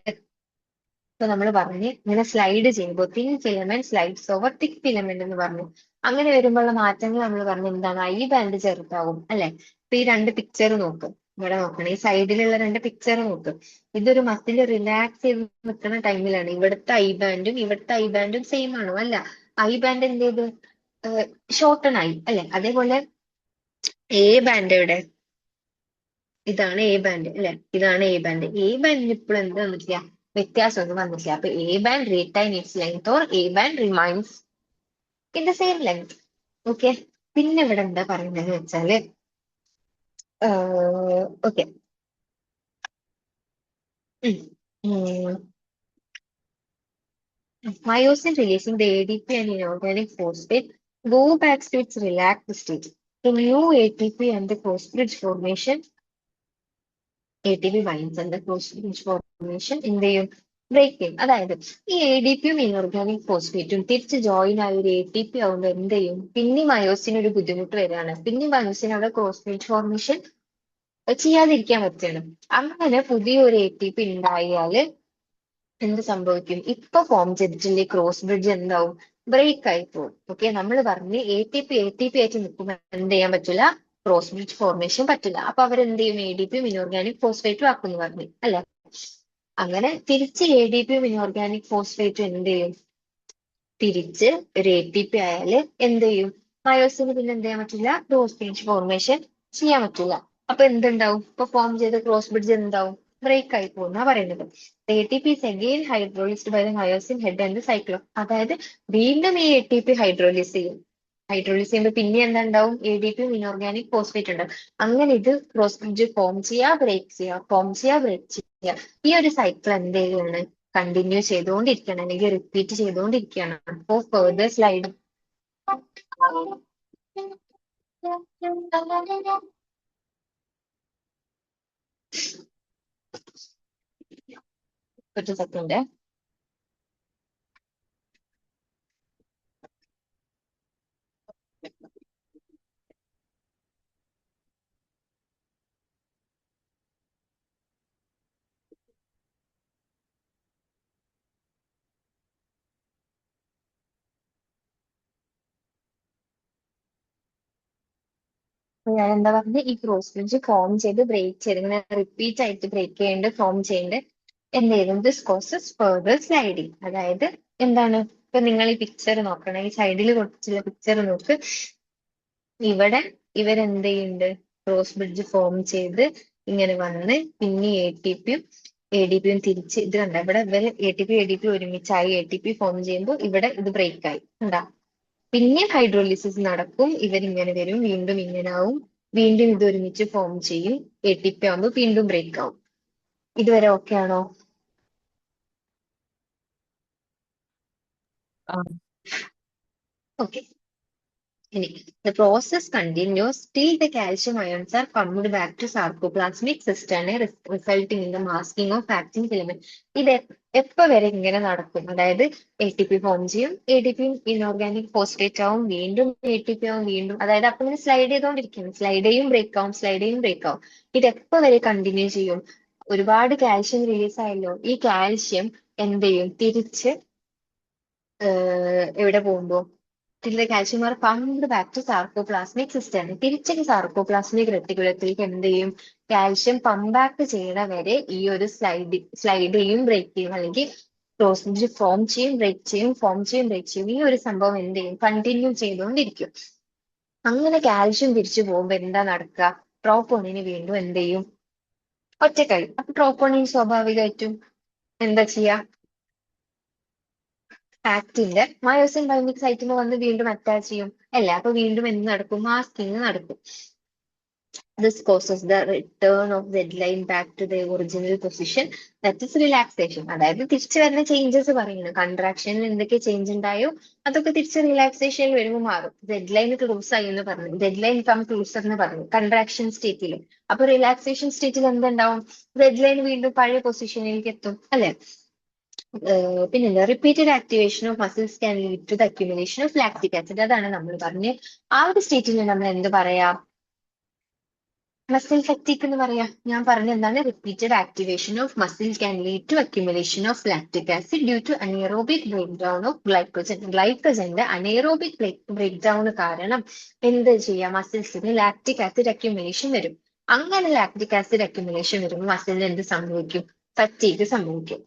ഇപ്പൊ നമ്മൾ പറഞ്ഞ് ഇങ്ങനെ slide ചെയ്യുമ്പോൾ thin filament slides over thick filament എന്ന് പറഞ്ഞു. അങ്ങനെ വരുമ്പോഴുള്ള മാറ്റങ്ങൾ നമ്മൾ പറഞ്ഞു എന്താണ്? I ബാൻഡ് ചെറുതാവും അല്ലെ? ഇപ്പൊ ഈ രണ്ട് പിക്ചർ നോക്ക്, ഇവിടെ നോക്കണം, ഈ സൈഡിലുള്ള രണ്ട് പിക്ചർ നോക്ക്. ഇതൊരു മസിൽ റിലാക്സ് ചെയ്ത് നിൽക്കുന്ന ടൈമിലാണ്. ഇവിടുത്തെ I ബാൻഡും ഇവിടുത്തെ I ബാൻഡും സെയിം ആണോ? അല്ല. I ബാൻഡ് എന്ത് ചെയ്ത്? ഷോർട്ടൺ ആയി അല്ലെ? അതേപോലെ A ബാൻഡ് എവിടെ? ഇതാണ് A ബാൻഡ് അല്ലെ? ഇതാണ് A ബാൻഡ്. A ബാൻഡിന് ഇപ്പോഴും എന്ത് വന്നിട്ടില്ല? വ്യത്യാസമൊന്നും വന്നിട്ടില്ല. അപ്പൊ A band retain its length or A band remains in the same length. Okay, പിന്നെ ഇവിടെ എന്താ പറയുന്നത് വെച്ചാല് okay, myosin releasing the ADP and inorganic phosphate go back to its relaxed state. The new ATP and the cross bridge formation, ATP binds and the cross bridge formation എന്ത് ചെയ്യും? Break ചെയ്യും. അതായത് ഈ ADPയും ഇനോർഗാനിക് ഫോസ്ഫേറ്റും തിരിച്ച് join ആയ ഒരു ATP ആവുമ്പോൾ എന്ത് ചെയ്യും? പിന്നെ മയോസിന് ഒരു ബുദ്ധിമുട്ട് വരികയാണ്. പിന്നെ മയോസിന് അവിടെ ക്രോസ് ബ്രിഡ്ജ് ഫോർമേഷൻ ചെയ്യാതിരിക്കാൻ പറ്റുകയാണ്. അങ്ങനെ പുതിയൊരു ATP ഉണ്ടായാല് എന്ത് സംഭവിക്കും? ഇപ്പൊ ഫോം ചെയ്തിട്ടുള്ള ക്രോസ് ബ്രിഡ്ജ് എന്താവും? ബ്രേക്ക് ആയി പോകും. ഓക്കെ, നമ്മൾ പറഞ്ഞ് ATP ആയിട്ട് നിൽക്കുമ്പോൾ എന്ത് ചെയ്യാൻ പറ്റില്ല? ക്രോസ് ബ്രിഡ്ജ് ഫോർമേഷൻ പറ്റില്ല. അപ്പൊ അവരെന്ത് ചെയ്യും? ADPയും ഇനോർഗാനിക് ഫോസ്ഫേറ്റും ആക്കുന്നു പറഞ്ഞു അല്ലെ? അങ്ങനെ തിരിച്ച് ADPയും ഇനോർഗാനിക് ഫോസ്ഫേറ്റും എന്ത് ചെയ്യും? തിരിച്ച് ഒരു ATP ആയാല് എന്ത് ചെയ്യും? മയോസിന് പിന്നെ എന്ത് ചെയ്യാൻ പറ്റില്ല? ക്രോസ് ബ്രിഡ്ജ് ഫോർമേഷൻ ചെയ്യാൻ പറ്റില്ല. അപ്പൊ എന്തുണ്ടാവും? ഇപ്പൊ ഫോം ചെയ്ത ക്രോസ് ബ്രിഡ്ജ് എന്താവും? ബ്രേക്ക് ആയി പോകുന്ന പറയുന്നത്. ATP is again hydrolyzed by the myosin head and the cyclone. അതായത് വീണ്ടും ഈ ATP ഹൈഡ്രോളിസ് ചെയ്യും. ഹൈഡ്രോളിസ് ചെയ്യുമ്പോൾ പിന്നെ എന്താ ഉണ്ടാവും? ADPയും ഇനോർഗാനിക് ഫോസ്ഫേറ്റ് ഉണ്ടാവും. അങ്ങനെ ഇത് ക്രോസ് ബ്രിഡ്ജ് ഫോം ചെയ്യുക, ബ്രേക്ക് ചെയ്യുക, ഫോം ചെയ്യുക, ബ്രേക്ക് ചെയ്യുക. ഈ ഒരു സൈക്കിൾ എന്ത് ചെയ്യുകയാണ്? കണ്ടിന്യൂ ചെയ്തുകൊണ്ടിരിക്കുകയാണ്, അല്ലെങ്കിൽ റിപ്പീറ്റ് ചെയ്തുകൊണ്ടിരിക്കുകയാണ്. അപ്പോ ഫെർദർ സ്ലൈഡ് ഒരു സെക്കൻഡ്. ഞാൻ എന്താ പറഞ്ഞത്? ഈ ക്രോസ് ബ്രിഡ്ജ് ഫോം ചെയ്ത് ബ്രേക്ക് ചെയ്ത് ഇങ്ങനെ റിപ്പീറ്റ് ആയിട്ട് ബ്രേക്ക് ചെയ്യേണ്ട, ഫോം ചെയ്യേണ്ട എന്ത് ചെയ്യും? This causes further sliding. അതായത് എന്താണ്? ഇപ്പൊ നിങ്ങൾ ഈ പിക്ചർ നോക്കണം, ഈ സൈഡിൽ കൊടുത്തിട്ടുള്ള പിക്ചർ നോക്ക്. ഇവിടെ ഇവരെന്ത് ചെയ്യുന്നുണ്ട്? ക്രോസ് ബ്രിഡ്ജ് ഫോം ചെയ്ത് ഇങ്ങനെ വന്ന് പിന്നെ ADP യും തിരിച്ച് ഇത് കണ്ട ഇവിടെ ഇവര് ATP ഒരുമിച്ചായി ATP ഫോം ചെയ്യുമ്പോൾ ഇവിടെ ഇത് ബ്രേക്ക് ആയി കണ്ടാ. പിന്നെ ഹൈഡ്രോളിസിസ് നടക്കും, ഇവരിങ്ങനെ വരും, വീണ്ടും ഇങ്ങനെ ആവും, വീണ്ടും ഇത് ഒരുമിച്ച് ഫോം ചെയ്യും, ATP ആവുമ്പോൾ വീണ്ടും ബ്രേക്ക് ആവും. ഇതുവരെ ഓക്കെ ആണോ? ആ ഓക്കെ. ഇനി the process continues till the calcium ions are pumped back to sarcoplasmic cisternae resulting in the masking of actin filament. ഇത് എപ്പോ വരെ ഇങ്ങനെ നടക്കും? അതായത് ATP ഫോം ചെയ്യും, ATP ഇൻഓർഗാനിക് ഫോസ്ഫേറ്റ് ആവും, വീണ്ടും ATP ആവും, വീണ്ടും, അതായത് അപ്പൊ ഇങ്ങനെ സ്ലൈഡ് ചെയ്തോണ്ടിരിക്കും, സ്ലൈഡ് ചെയ്യും ബ്രേക്ക് ആവും, സ്ലൈഡ് ചെയ്യും ബ്രേക്ക് ആവും. ഇത് എപ്പോ വരെ കണ്ടിന്യൂ ചെയ്യും? ഒരുപാട് കാൽഷ്യം റിലീസ് ആയല്ലോ, ഈ കാൽഷ്യം എന്ത് ചെയ്യും? തിരിച്ച് എവിടെ പോകുമ്പോ till the calcium are pumped back to sarcoplasmic cistern. തിരിച്ച് സാർക്കോപ്ലാസ്മിക് റെട്ടിക്കുലത്തിലേക്ക് എന്ത് ചെയ്യും? കാൽഷ്യം പമ്പ് ബാക്ക് ചെയ്യണ വരെ ഈ ഒരു സ്ലൈഡ് ചെയ്യും ബ്രേക്ക് ചെയ്യും, അല്ലെങ്കിൽ ക്രോസ് ഫോം ചെയ്യും ബ്രേക്ക് ചെയ്യും, ഫോം ചെയ്യും ബ്രേക്ക് ചെയ്യും. ഈ ഒരു സംഭവം എന്ത് ചെയ്യും? കണ്ടിന്യൂ ചെയ്തുകൊണ്ടിരിക്കും. അങ്ങനെ കാൽഷ്യം തിരിച്ചു പോകുമ്പോ എന്താ നടക്കുക? ട്രോപ്പോണിന് വീണ്ടും എന്ത് ചെയ്യും? ഒറ്റക്കായി. അപ്പൊ ട്രോപ്പോണിൻ സ്വാഭാവികമായിട്ടും എന്താ ചെയ്യാ? ആക്ടിന്റെ മയോസിൻ ബൈൻഡിങ് സൈറ്റിന് വന്ന് വീണ്ടും അറ്റാച്ച് ചെയ്യും അല്ലേ? അപ്പൊ വീണ്ടും എന്ത് നടക്കും? മാസ്കിങ് നടക്കും. This causes the return of Z-line back to the original position, that is relaxation. അതായത് തിരിച്ചു വരുന്ന ചേഞ്ചസ് പറയുന്നു. കൺട്രാക്ഷനിൽ എന്തൊക്കെ ചേഞ്ച് ഉണ്ടായോ അതൊക്കെ തിരിച്ച് റിലാക്സേഷനിൽ വരുമ്പോൾ മാറും. Z-line ക്ലോസ് ആയി എന്ന് പറഞ്ഞു, Z-line കം ക്ലോസർ എന്ന് പറഞ്ഞു കൺട്രാക്ഷൻ സ്റ്റേറ്റിൽ. അപ്പൊ റിലാക്സേഷൻ സ്റ്റേറ്റിൽ എന്തുണ്ടാവും? Z-line വീണ്ടും പഴയ പൊസിഷനിലേക്ക് എത്തും അല്ലെ? പിന്നെന്താ? Repeated activation of muscles can lead to the accumulation of lactic acid. അതാണ് നമ്മൾ പറഞ്ഞ് ആ ഒരു സ്റ്റേറ്റിൽ നമ്മൾ എന്ത് പറയാ? മസിൽ ഫറ്റീഗ് എന്ന് പറയാ. ഞാൻ പറഞ്ഞ എന്താണ്? Repeated activation of muscle can lead to accumulation of lactic acid due to anaerobic break down of glycogen. ഗ്ലൈക്കോജന്റെ അനേറോബിക് ബ്രേക്ക് ഡൗൺ കാരണം എന്ത് ചെയ്യാം? മസിൽസിന് ലാക്റ്റിക് ആസിഡ് അക്യുമുലേഷൻ വരും. അങ്ങനെ ലാക്റ്റിക് ആസിഡ് അക്യുമുലേഷൻ വരുമ്പോൾ മസിലിന് എന്ത് സംഭവിക്കും? ഫറ്റീഗ് സംഭവിക്കും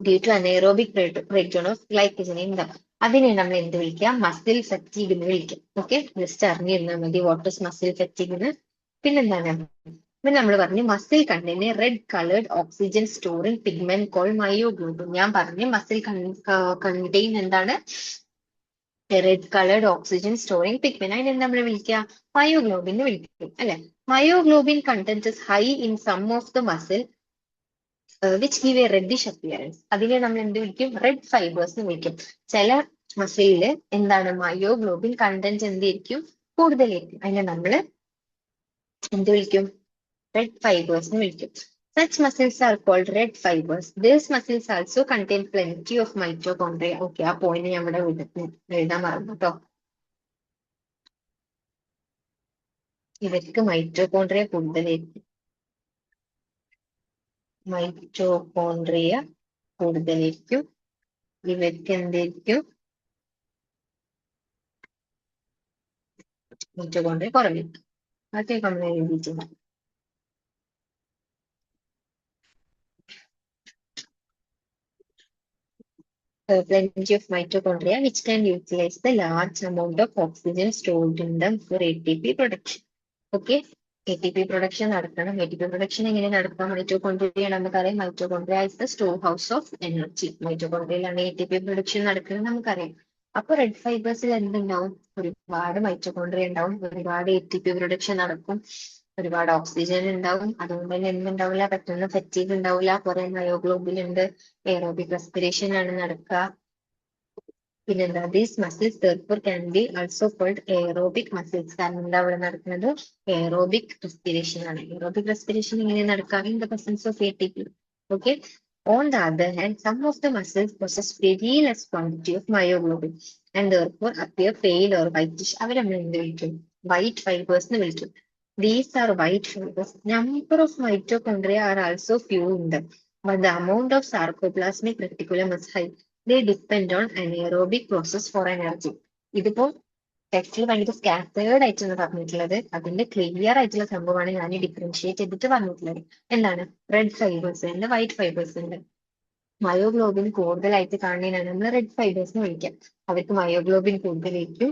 due to anaerobic break down of glycogen. എന്താ അതിനെ നമ്മൾ എന്ത് വിളിക്കാം? മസിൽ ഫറ്റീഗ് എന്ന് വിളിക്കാം. ഓക്കെ, ജസ്റ്റ് അറിഞ്ഞിരുന്നാൽ മതി വാട്ട് ഈസ് മസിൽ ഫറ്റീഗ് എന്ന്. പിന്നെന്താണ്? പിന്നെ നമ്മൾ പറഞ്ഞു muscle contain red coloured oxygen storing pigment call myoglobin. ഞാൻ പറഞ്ഞു മസിൽ കണ്ടെയ്ൻ എന്താണ്? Red coloured oxygen storing pigment. അതിനെ നമ്മൾ വിളിക്കുക? മയോഗ്ലോബിൻ എന്ന് വിളിക്കും അല്ലെ? Myoglobin content is high in some of the muscle which give a reddish appearance. അതിനെ നമ്മൾ എന്ത് വിളിക്കും? റെഡ് ഫൈബേഴ്സ് എന്ന് വിളിക്കും. ചില മസിലില് എന്താണ്? മയോഗ്ലോബിൻ കണ്ടന്റ് എന്തായിരിക്കും? കൂടുതലായിരിക്കും. അതിനെ നമ്മൾ എന്ത് വിളിക്കും? റെഡ് ഫൈബേഴ്സ് എന്ന് വിളിക്കും. Such muscles are called red fibers. These muscles also contain plenty of mitochondria. Okay, ആ പോയിന്റ് ഞാൻ ഇവിടെ എഴുതാൻ മറന്നു കേട്ടോ. ഇവർക്ക് മൈറ്റോകോൺട്രിയ കൂടുതലായിരിക്കും. മൈറ്റോകോൺട്രിയ കൂടുതലായിരിക്കും. ഇവർക്ക് എന്തായിരിക്കും? മൈറ്റോകോൺട്രിയ കുറവായിരിക്കും. അതൊക്കെ നമ്മൾ എഴുതിയിട്ടുണ്ട്. Plenty of mitochondria which can utilize the large amount of oxygen stored in them for ATP production. Okay, ATP production നടക്കണം. ATP production എങ്ങനെ നടക്കാം? മൈറ്റോകോൺട്രിയ നമുക്കറിയാം. Mitochondria is the storehouse of energy. മൈറ്റോകോൺട്രിയയിലാണ് ATP production നടക്കുന്നത് നമുക്കറിയാം. അപ്പൊ red ഫൈബേഴ്സിൽ എന്തുണ്ടാവും? ഒരുപാട് മൈറ്റോകോൺട്രിയ ഉണ്ടാവും, ഒരുപാട് ATP പ്രൊഡക്ഷൻ നടക്കും, ഒരുപാട് ഓക്സിജൻ ഉണ്ടാവും. അതുകൊണ്ട് തന്നെ എന്തുണ്ടാവില്ല? പെട്ടെന്ന് ഫറ്റീഗ് ഉണ്ടാവില്ല. കുറെ മയോഗ്ലോബിൻ ഉണ്ട്, എയറോബിക് റെസ്പിറേഷൻ ആണ് നടക്കുക. പിന്നെന്താ? These muscles therefore can be also called aerobic muscles. കാരണം എന്താ അവിടെ നടക്കുന്നത്? എയറോബിക് റെസ്പിറേഷൻ ആണ്. എയറോബിക് റെസ്പിറേഷൻ എങ്ങനെ നടക്കാം? In the presence of ATP. Okay. On the other hand, some of the muscles possess very less quantity of myoglobin and therefore appear pale or whitish. അവരെ നമ്മൾ എന്ത് വിളിക്കും? White fibers എന്ന് വിളിക്കും. These are white fibers. Number of mitochondria are also few in them, but the amount of sarcoplasmic reticulum is high. They depend on anaerobic process for energy. ഇതിപ്പോ ടെക്സ്റ്റിൽ ഭയങ്കര scattered ആയിട്ടാണ് പറഞ്ഞിട്ടുള്ളത്. അതിന്റെ ക്ലിയർ ആയിട്ടുള്ള സംഭവമാണ് ഞാൻ ഡിഫറൻഷിയേറ്റ് ചെയ്തിട്ട് പറഞ്ഞിട്ടുള്ളത്. എന്താണ്? റെഡ് ഫൈബേഴ്സ് ഉണ്ട്, വൈറ്റ് ഫൈബേഴ്സ് ഉണ്ട്. മയോഗ്ലോബിൻ കൂടുതലായിട്ട് കാണുന്നതിനാണ് നമ്മൾ റെഡ് ഫൈബേഴ്സ് എന്ന് വിളിക്കുക. അവർക്ക് മയോഗ്ലോബിൻ കൂടുതലായിരിക്കും,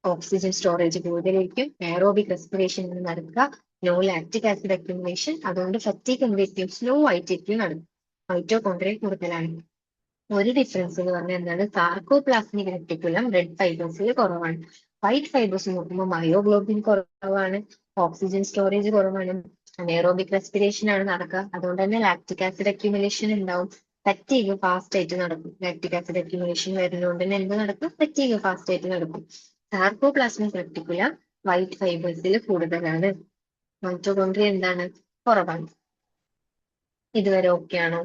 ഓക്സിജൻ സ്റ്റോറേജ് കൂടുതലായിരിക്കും, എയറോബിക് റെസ്പിറേഷൻ നടക്കുക, നോ ലാക്റ്റിക് ആസിഡ് അക്യുമുലേഷൻ, അതുകൊണ്ട് ഫറ്റീഗ് എന്തെങ്കിലും സ്ലോ ആയിട്ടായിരിക്കും നടക്കും. മൈറ്റോകോൺഡ്രിയ കൂടുതലാണ്. ഒരു ഡിഫറൻസ് എന്ന് പറഞ്ഞാൽ എന്താണ്, സാർക്കോപ്ലാസ്മിക് റെറ്റിക്കുലം റെഡ് ഫൈബേഴ്സിൽ കുറവാണ്. വൈറ്റ് ഫൈബേഴ്സ് നോക്കുമ്പോൾ മയോഗ്ലോബിൻ കുറവാണ്, ഓക്സിജൻ സ്റ്റോറേജ് കുറവാണ്, അനേറോബിക് റെസ്പിറേഷൻ ആണ് നടക്കുക, അതുകൊണ്ട് തന്നെ ലാക്റ്റിക് ആസിഡ് അക്യുമുലേഷൻ ഉണ്ടാവും. ഫറ്റീഗ് ഫാസ്റ്റ് ആയിട്ട് നടക്കും. ലാക്റ്റിക് ആസിഡ് അക്യുമുലേഷൻ വരുന്നതുകൊണ്ട് തന്നെ എന്ത് നടക്കും, ഫറ്റീഗ് ഫാസ്റ്റ് ആയിട്ട് നടക്കും. സാർക്കോപ്ലാസ്മിക് റെറ്റിക്കുലം വൈറ്റ് ഫൈബേഴ്സിൽ കൂടുതലാണ്, മൈറ്റോകോൺഡ്രിയ എന്താണ്, കുറവാണ്. ഇതുവരെ ഓക്കെ ആണോ?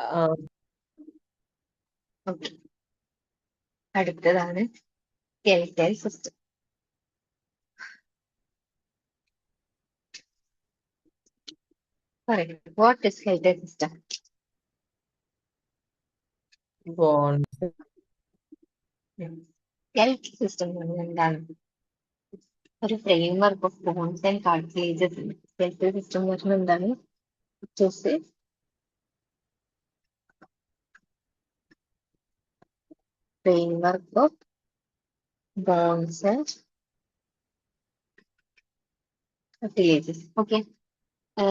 ആ ഓക്കെ. അടുത്തതാണ് skeletal system. പറയൂ, what is skeletal system? Bones Skeletal system എന്ന് പറഞ്ഞാൽ എന്താണ്? ഒരു framework of bones and cartilages ഉണ്ട്. skeletal system എന്ന് പറഞ്ഞാൽ എന്താണ്? Just framework of bones and cartilages. Okay,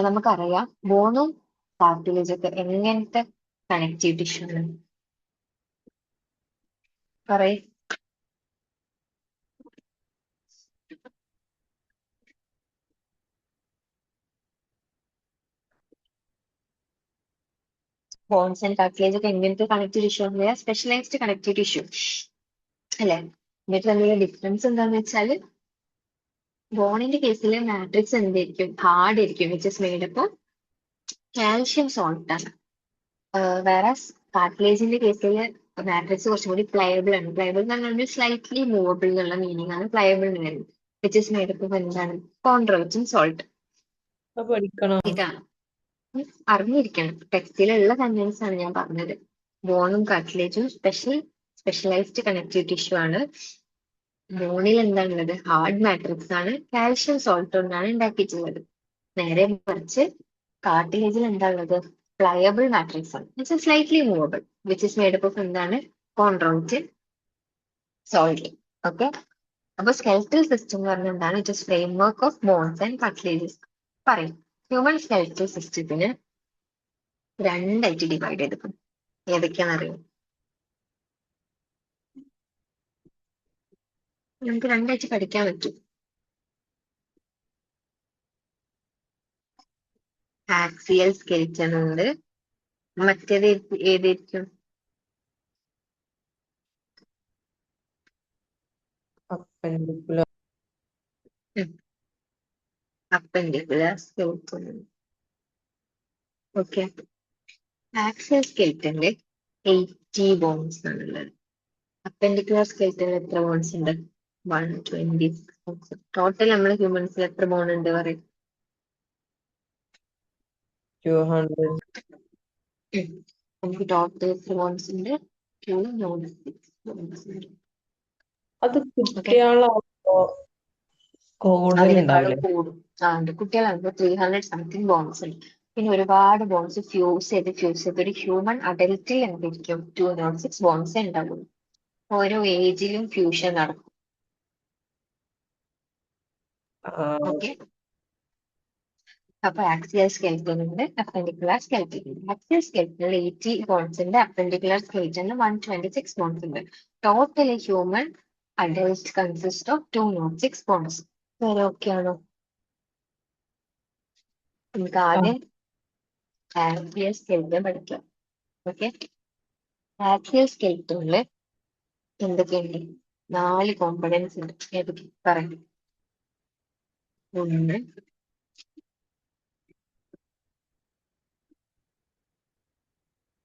നമുക്കറിയാം ബോണും കാർട്ടിലേജ് ഒക്കെ എങ്ങനത്തെ കണക്റ്റീവ് ടിഷ്യൂ ആണ്. പറയ്. ബോൺസ് ആൻഡ് കാർട്ടിലേജ് ഒക്കെ എങ്ങനത്തെ കണക്റ്റീവ് ടിഷ്യൂ ആണ്? സ്പെഷ്യലൈസ്ഡ് കണക്റ്റീവ് ടിഷ്യൂ അല്ലെ. എന്നിട്ട് തമ്മിലുള്ള ഡിഫറൻസ് എന്താന്ന് വെച്ചാല്, ബോണിന്റെ കേസിൽ മാട്രിക്സ് എന്തായിരിക്കും, ഹാർഡ് ആയിരിക്കും, which is made up calcium salt ആണ്. വേറെ കാർട്ടിലേജിന്റെ കേസിൽ മാട്രിക്സ് കുറച്ചും കൂടി പ്ലയബിൾ ആണ്. പ്ലയബിൾ എന്ന് പറഞ്ഞാൽ സ്ലൈറ്റ്ലി മൂവബിൾ എന്നുള്ള മീനിങ് ആണ് പ്ലയബിൾ എന്ന് പറയുന്നത്. വിച്ച് ഇസ് മെയ്ഡ് അപ്പ് എന്താണ്, കോൺട്രോജൻ സോൾട്ട്. പഠിക്കണം. ഇതാണ് അറിഞ്ഞിരിക്കണം. ടെക്സ്റ്റിലുള്ള സെന്റൻസ് ആണ് ഞാൻ പറഞ്ഞത്. ബോണും കാർട്ടിലേജും സ്പെഷ്യലൈസ്ഡ് കണക്റ്റീവ് ടിഷ്യൂ ആണ്. ബോണിൽ എന്താണുള്ളത്, ഹാർഡ് മാട്രിക്സ് ആണ്, കാൽഷ്യം സോൾട്ട് കൊണ്ടാണ് ഉണ്ടാക്കിയിട്ടുള്ളത്. നേരെ മറിച്ച് കാർട്ടിലേജിൽ എന്താ ഉള്ളത്, പ്ലയബിൾ മാട്രിക്സ് ആണ്, it's slightly movable, which is made up of എന്താണ്, കോൺട്രോജൻ സോൾട്ട്. ഓക്കെ, അപ്പൊ സ്കെൽറ്റൽ സിസ്റ്റം എന്ന് പറഞ്ഞാൽ എന്താണ്, it is framework of bones and cartilages. പറയും, ഹ്യൂമൻ സ്കെൽറ്റൽ സിസ്റ്റത്തിന് രണ്ടായിട്ട് ഡിവൈഡ് ചെയ്തിരിക്കും. ഏതൊക്കെയാണെന്നറിയോ? നമുക്ക് രണ്ടായിട്ട് പഠിക്കാൻ പറ്റും. ആക്സിയൽ സ്കെൽറ്റൻ ഉണ്ട്, മറ്റേത് ഏതായിരിക്കും? അപ്പെൻഡിക്കുലർ അപ്പെൻഡിക്കുലർ സ്കെൽറ്റൻ. ഓക്കെ, ആക്സിയൽ സ്കെൽറ്റനിൽ 80 ബോൺസ് ആണുള്ളത്. അപ്പെൻഡിക്കുലർ സ്കെൽറ്റനിൽ എത്ര ബോൺസ് ഉണ്ട്? 126. ടോട്ടൽ നമ്മുടെ ഹ്യൂമൻസിൽ എത്ര ബോൺ ഉണ്ട് പറയും? 200. നമുക്ക് ടോട്ടൽ എത്ര ബോൺസ് ഉണ്ട്? 206 ബോൺസ് ഉണ്ട്. അത് കുട്ടികളോ കൂടുതലുണ്ടാവില്ലേ? അതിനേക്കാളും കൂടും. കുട്ടികളാകുമ്പോൾ 300 സംതിങ് ബോൺസ് ഉണ്ട്. പിന്നെ ഒരുപാട് ബോൺസ് ഫ്യൂസ് ചെയ്ത് ഒരു ഹ്യൂമൻ അഡൽറ്റിൽ എന്തായിരിക്കും 206 ബോൺസ് ഉണ്ടാകും. ഓരോ ഏജിലും ഫ്യൂഷൻ നടക്കും. ഓക്കെ, അപ്പൊ ആക്സിയൽ സ്കെൽറ്റൻ ഉണ്ട്, അപ്പെൻഡിക്കുലർ സ്കെൽറ്റൻ ഉണ്ട്. ആക്സിയൽ സ്കെൽറ്റനിൽ 80 ബോൺസ് ഉണ്ട്, അപ്പെൻഡിക്കുലർ സ്കെൽറ്റനിൽ 126 ബോൺസ് ഉണ്ട്. Total human adult consist of 206 bones. വേറെ ഓക്കെ ആണോ? നമുക്ക് ആദ്യം ആക്സിയൽ സ്കെൽറ്റൻ പഠിക്കാം. ഓക്കെ, ആക്സിയൽ സ്കെൽറ്റനിൽ എന്തൊക്കെയുണ്ട്? 4 കോമ്പണൻസ് ഉണ്ട്. ഏതൊക്കെ പറയും? ഒന്ന്,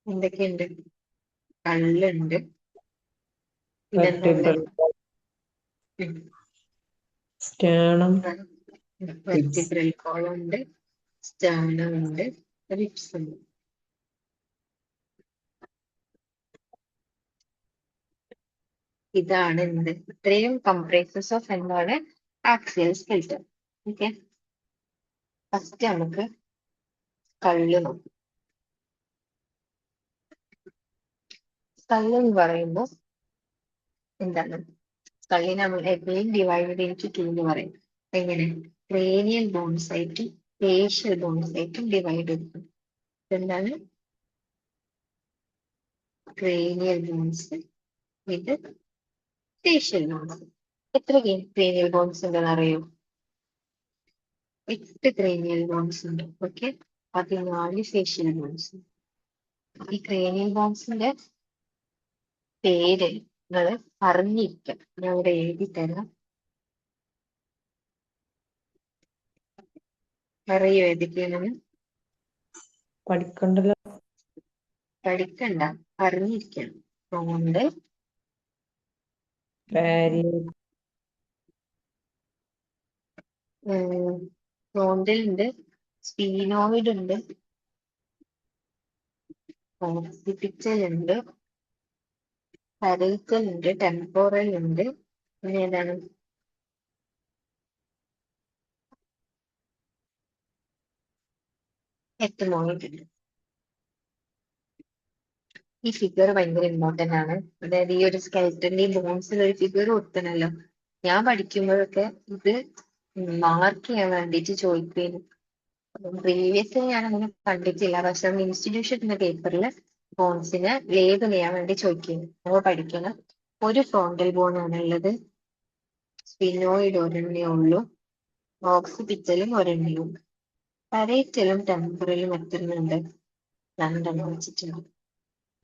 എന്തൊക്കെയുണ്ട്? കല്ലുണ്ട്, പിന്നെന്തുണ്ട്? സ്റ്റേണം, വെർട്ടിബ്രൽ കോളം ഉണ്ട്, സ്റ്റേർണം ഉണ്ട്, റിബ്സ് ഉണ്ട്. ഇതാണ് എന്ത്, ഇത്രയും കംപ്രൈസസ് ഓഫ് എന്താണ്, ആക്സിയൽ സ്കെൽറ്റൻ. ഓക്കെ, ഫസ്റ്റ് നമുക്ക് കള്ള് നോക്കും. കള്ള് എന്ന് പറയുമ്പോൾ എന്താണ്? കള്ളിനെ നമ്മൾ എപ്പോഴും ഡിവൈഡ് ഇൻറ്റു ടു എന്ന് പറയും. എങ്ങനെ? ക്രേനിയൽ ബോൺസ് ആയിട്ടും ഫേഷ്യൽ ബോൺസ് ആയിട്ടും ഡിവൈഡ് ചെയ്തിട്ടുണ്ട്. എന്താണ്? ക്രേനിയൽ ബോൺസ് ഇത് ഫേഷ്യൽ ബോൺസ്. എത്ര ക്രേനിയൽ ബോൺസ് ഉണ്ടെന്ന് അറിയോ? 8 ക്രേനിയൽ ബോൺസ് ഉണ്ട്. Okay, 14 facial bones. ഈ ക്രേനിയൽ ബോൺസിന്റെ പേര് നിങ്ങൾ അറിഞ്ഞിരിക്കാം. ഞാൻ ഇവിടെ എഴുതി തരാം. അറിയോ ഏതൊക്കെയാണെന്ന്? പഠിക്കണ്ടല്ലോ. പഠിക്കണ്ട, അറിഞ്ഞിരിക്കണം. റോണ്ട്, പാരിയൽ, റോണ്ടിൽ ഉണ്ട്, സ്പീനോയിഡ് ഉണ്ട്, ഓക്സിപിറ്റൽ ഉണ്ട്, പരൈറ്റൽ ഉണ്ട്, ടെമ്പോറൽ ഉണ്ട്. പിന്നെ ഏതാണ്? എത്തമോയിഡ് ഉണ്ട്. ഈ ഫിഗർ ഭയങ്കര ഇമ്പോർട്ടന്റ് ആണ്. അതായത് ഈ ഒരു സ്കെൽറ്റന്റെയും ബോൺസിൽ ഒരു ഫിഗർ കൊടുത്തണല്ലോ. ഞാൻ പഠിക്കുമ്പോഴൊക്കെ ഇത് മാർക്ക് ചെയ്യാൻ വേണ്ടിയിട്ട് ചോദിക്കുന്നു. പ്രീവിയസ് ഞാൻ അങ്ങനെ കണ്ടിട്ടില്ല, പക്ഷെ നമ്മൾ ഇൻസ്റ്റിറ്റ്യൂഷന്റെ പേപ്പറിൽ ബോൺസിനെ ലേബൽ ചെയ്യാൻ വേണ്ടി ചോദിക്കുന്നു. നമ്മൾ പഠിക്കണം. ഒരു ഫ്രോണ്ടൽ ബോൺ ആണുള്ളത്, സ്പിനോയിഡ് ഒരെണ്ണേ ഉള്ളൂ, ഓക്സിപിറ്റലും ഒരെണ്ണേ ഉള്ളൂ, പരേറ്റലും ടെമ്പറലും എത്രണ്ണുണ്ട്? 2 വെച്ചിട്ടുണ്ട്.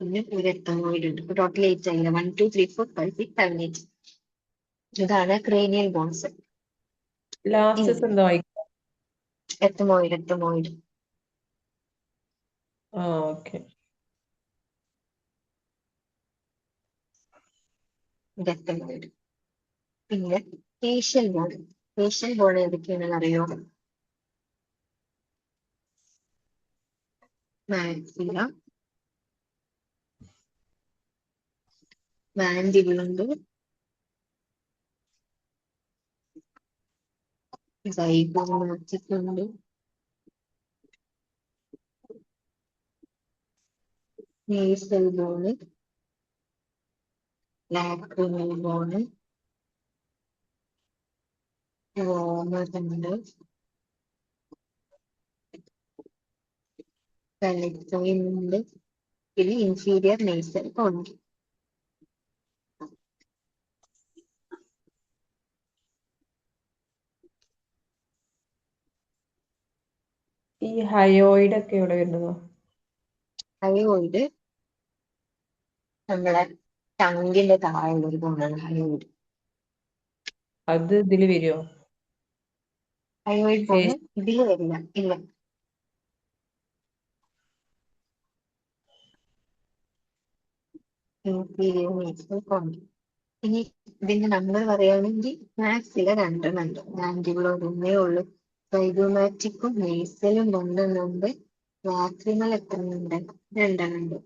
പിന്നെ ഒരു എത്തമോയിഡ് ഉണ്ട്. ടോട്ടൽ 8 ആയില്ല. 1 2 3 4 5 6 7 8. ഇതാണ് ക്രേനിയൽ ബോൺസ്. ലാസ്റ്റസ് എന്താ വായിക്കുക? എത്തമോയിഡ്. ഓക്കെ. ഇത് എത്തമോയിഡ്. പിന്നെ ഫേഷ്യൽ ബോൺ. ഫേഷ്യൽ ബോൺ ഏതൊക്കെയാണെന്ന് അറിയോ? മാക്സില, മാൻഡിബിൾ ഉണ്ട്, സൈഗോമാറ്റിക് ഉണ്ട്, nasal born, lacrimal born, warmer ഉണ്ട്, പെലക്സൈൻ ഉണ്ട്, പിന്നെ ഇൻഫീരിയർ നേസൽ ഉണ്ട്. ഈ ഹയോയിഡ് ഒക്കെ ഇവിടെ വരുന്നതോ? ഹയോയിഡ് നമ്മളെ ടങ്കിന്റെ താഴെയുള്ള ഒരു ബോണാണ് ഹയോയിഡ്. അത് ഇതില് വരുമോ? ഹയോയിഡ് ബോണ് ഇതിൽ വരില്ല. ഇല്ല. ഇൻഫീരിയർ നേസൽ ഉണ്ട്. ഇനി ഇതിന്റെ നമ്പർ പറയുകയാണെങ്കിൽ മാക്സില 2 ഉണ്ട്, മാൻഡിബിൾ ഒന്നേ ഉള്ളൂ, സൈഗോമാറ്റിക്കും നേസലും 2 ഉണ്ട്, ലാക്രിമൽ എത്രയുണ്ട്? 2 ഉണ്ട്,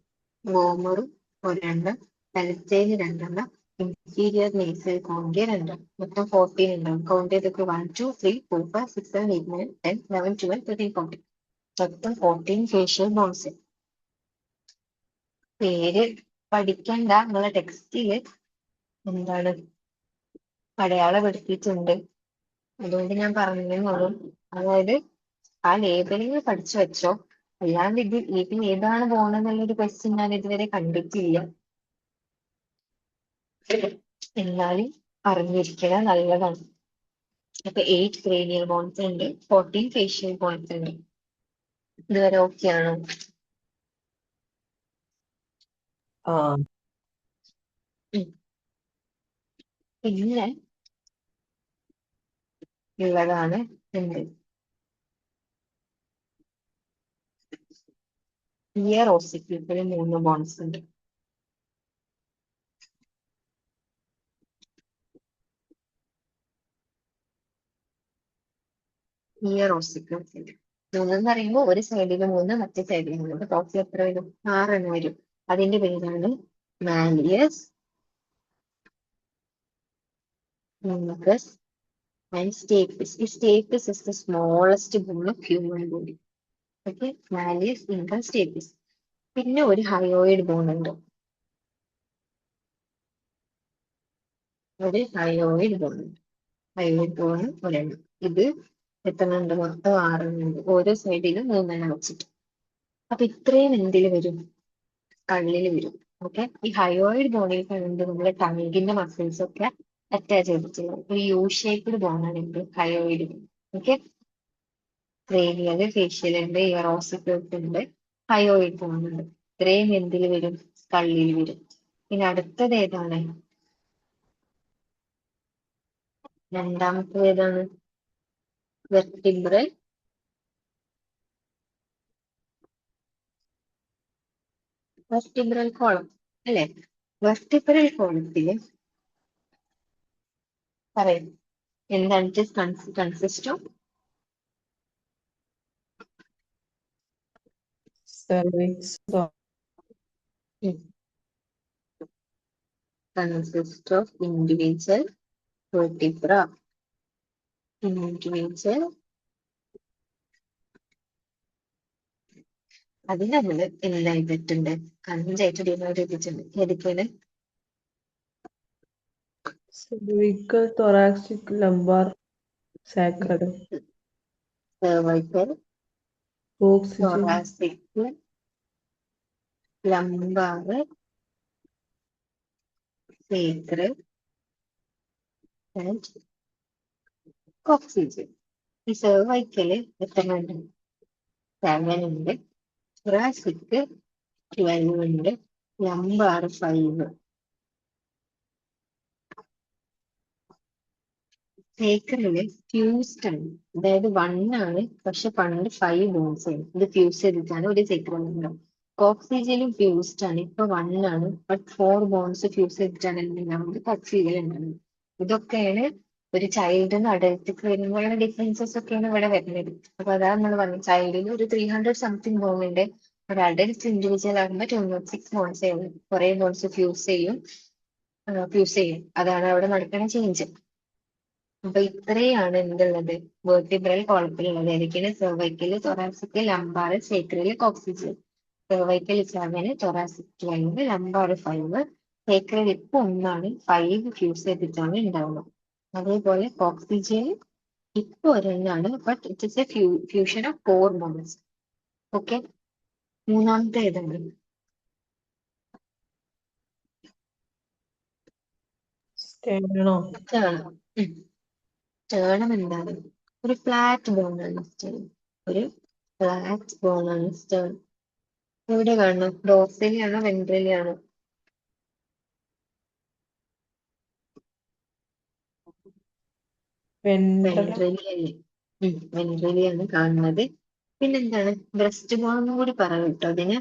വോമറും 1, പെലക്സൈന് 2, ഇൻഫീരിയർ നേസൽ കോൺകെ 2. മൊത്തം 14 ഉണ്ടാവും. കൗണ്ട് ചെയ്തൊക്കെ 1 2 3 4 5 6 7 8 9 10 11 12 13 14. മൊത്തം 14 ഫേഷ്യൽ ബോൺസ്. പേര് പഠിക്കണ്ട, നിങ്ങളെ ടെക്സ്റ്റില് എന്താണ് അടയാളപ്പെടുത്തിയിട്ടുണ്ട്. അതുകൊണ്ട് ഞാൻ പറഞ്ഞെന്നുള്ളൂ. അതായത് ആ ലേബലിങ് പഠിച്ചു വെച്ചോ. അല്ലാണ്ട് ഇതിൽ ഏതാണ് പോണെന്നുള്ളൊരു ക്വസ്റ്റ്യൻ ഞാൻ ഇതുവരെ കണ്ടിട്ടില്ല. എന്നാലും അറിഞ്ഞിരിക്കണം, നല്ലതാണ്. അപ്പൊ 8 ക്രേനിയൽ ബോൺസ് ഉണ്ട്, 14 ഫേഷ്യൽ ബോൺസ് ഉണ്ട്. ഇതുവരെ ഓക്കെ ആണോ? ആ, പിന്നെ ഉള്ളതാണ് എന്ത്? ഇയർ ഓസിക്യൂട്ടിൽ 3 ബോൺസ് ഉണ്ട്. ഇയർ ഓസിക്യൂട്ടിൽ 3 എന്ന് പറയുമ്പോൾ ഒരു സൈഡിൽ 3, മറ്റേ സൈഡിൽ 3. ടോട്ടൽ എത്ര വരും? 6 എണ്ണം വരും. അതിന്റെ പേരാണ് മാലിയസ്, മുങ്കസ് and stapes. ഈ stapes is the smallest bone of human body. Okay, malleus income status. പിന്നെ ഒരു ഹയോയിഡ് ബോൺ ഉണ്ട്, ഒരു ഹയോയിഡ് ബോൺ ഉണ്ട്. ഹയോയിഡ് ബോൺ ഒരെണ്ണം. ഇത് എത്ര ഉണ്ട്? മൊത്തം 6 ഉണ്ട്, ഓരോ സൈഡിലും 3 വെച്ചിട്ട്. അപ്പൊ ഇത്രയും എന്തിൽ വരും? കള്ളിൽ വരും. ഓക്കെ, ഈ ഹയോയിഡ് ബോണിൽ കണ്ട് നമ്മുടെ ടങ്കിന്റെ മസിൽസ് ഒക്കെ അറ്റാച്ച് ചെയ്തിട്ടുള്ളത്. ഒരു യു ഷേപ്ഡ് ബോണാണ് ഇത് ഹയോയിഡ്. ഓക്കെ, ക്രേനിയല്, ഫേഷ്യൽ ഉണ്ട്, ഇയറോസിക്കോട്ട് ഉണ്ട്, ഹയോയിഡ് ബോൺ ഉണ്ട്. ഇത്രയും എന്തിൽ വരും? കള്ളിൽ വരും. ഇനി അടുത്തത് ഏതാണ്? രണ്ടാമത്തത് ഏതാണ്? വെർട്ടിബ്രൽ വെർട്ടിബ്രൽ കോളം അല്ലെ? വെർട്ടിബ്രൽ കോളത്തില് പറയും എന്താണ്? It is consist of cervix, individual vertebra. Individual, അത് നമ്മള് എല്ലാം ചെയ്തിട്ടുണ്ട്, 5 ഡിവൈഡ് ചെയ്തിട്ടുണ്ട്. ഏതൊക്കെയാണ്? cervical, thoracic, lumbar, sacral, cervical, oxygen, thoracic, lumbar, sacral and coccygeal. ഈ സെർവൈക്കല് എത്ര ഉണ്ട്? 7 ഉണ്ട്. thoracic 12 ഉണ്ട്. lumbar 5. സേക്രല് ഫ്യൂസ്ഡ് ആണ്, അതായത് 1 ആണ്, പക്ഷെ പണ്ട് 5 ബോൺസ് ആണ്. ഇത് ഫ്യൂസ് ചെയ്തിട്ടാണ് ഒരു സേക്രൽ ഉണ്ടാവും. കോക്സിജിയലും ഫ്യൂസ്ഡ് ആണ്, ഇപ്പൊ 1 ആണ്, ബട്ട് 4 ബോൺസ് ഫ്യൂസ് ചെയ്തിട്ടാണ് എന്തുണ്ടാവുന്നത്? കോക്സിജിയൽ ഉണ്ടാവുന്നത്. ഇതൊക്കെയാണ് ഒരു ചൈൽഡിന് അഡൽറ്റ് വരുമ്പോഴുള്ള ഡിഫറൻസസ് ഒക്കെയാണ് ഇവിടെ വരുന്നത്. അപ്പൊ അതാണ് നമ്മൾ പറഞ്ഞത്, ചൈൽഡിന് ഒരു 300 സംതിങ് ബോൺ ഉണ്ട്, ഒരു അഡൽറ്റ് ഇൻഡിവിജ്വൽ ആകുമ്പോൾ 206 ബോൺസ് ചെയ്യും. കുറെ ബോൺസ് ഫ്യൂസ് ചെയ്യും. അതാണ് അവിടെ നടക്കുന്ന ചേഞ്ച്. അപ്പൊ ഇത്രയാണ് എന്തുള്ളത്? വെർട്ടിബ്രൽ കോളത്തിലുള്ളത്. ഏതൊക്കെയാണ്? Cervical, thoracic, lumbar, sacral, coccygeal. Cervical 7, thoracic 12, lumbar 5, sacral ഇപ്പൊ 1 ആണ്, 5 ഫ്യൂസ് ചെയ്തിട്ടാണ് ഉണ്ടാവുന്നത്. അതേപോലെ കോക്സിജിയൽ ഇപ്പൊ ഒരെണ്ണാണ്, but it is a fusion of 4 bones. Okay, മൂന്നാമത്തെ ഏതാണ്? sternum, sternum. സ്റ്റേണം എന്താണ്? ഒരു ഫ്ലാറ്റ് ബോൺ ആണ് സ്റ്റേണം. ഒരു ഫ്ലാറ്റ് ബോൺ ആണ് സ്റ്റേണം. എവിടെ കാണണം? ഡോർസലി ആണോ വെൻട്രലി ആണോ? ventral, വെൻട്രലി അല്ലേ? വെൻട്രലി ആണ് കാണുന്നത്. പിന്നെന്താണ്? ബ്രസ്റ്റ് ബോൺ എന്നും കൂടി പറയാം കേട്ടോ അതിന്.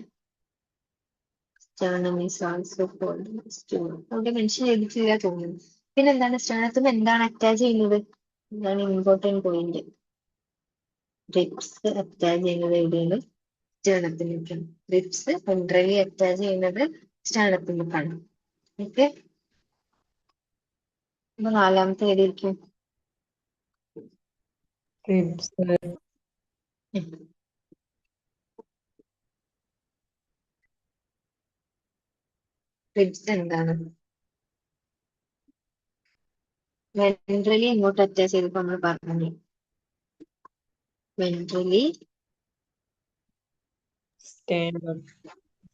Sternum is also called sternum. അവിടെ മെൻഷൻ ചെയ്തിട്ടില്ല തോന്നുന്നു. പിന്നെന്താണ്? സ്റ്റേണത്തിന് എന്താണ് അറ്റാച്ച് ചെയ്യുന്നത്? ഇതാണ് ഇമ്പോർട്ടന്റ് പോയിന്റ്. റിബ്സ് അറ്റാച്ച് ചെയ്യുന്നത് എവിടെയാണ്? സ്റ്റേണത്തിലേക്കാണ്. റിബ്സ് വെൻട്രലി അറ്റാച്ച് ചെയ്യുന്നത് സ്റ്റേണത്തിലേക്കാണ്. ഓക്കെ, അപ്പൊ നാലാമത്തെ ഏതായിരിക്കും? ribs, റിബ്സ് എന്താണ്? വെൻട്രലി എങ്ങോട്ട് അറ്റാച്ച് ചെയ്തപ്പോ നമ്മൾ പറഞ്ഞു? Ventrally sternum,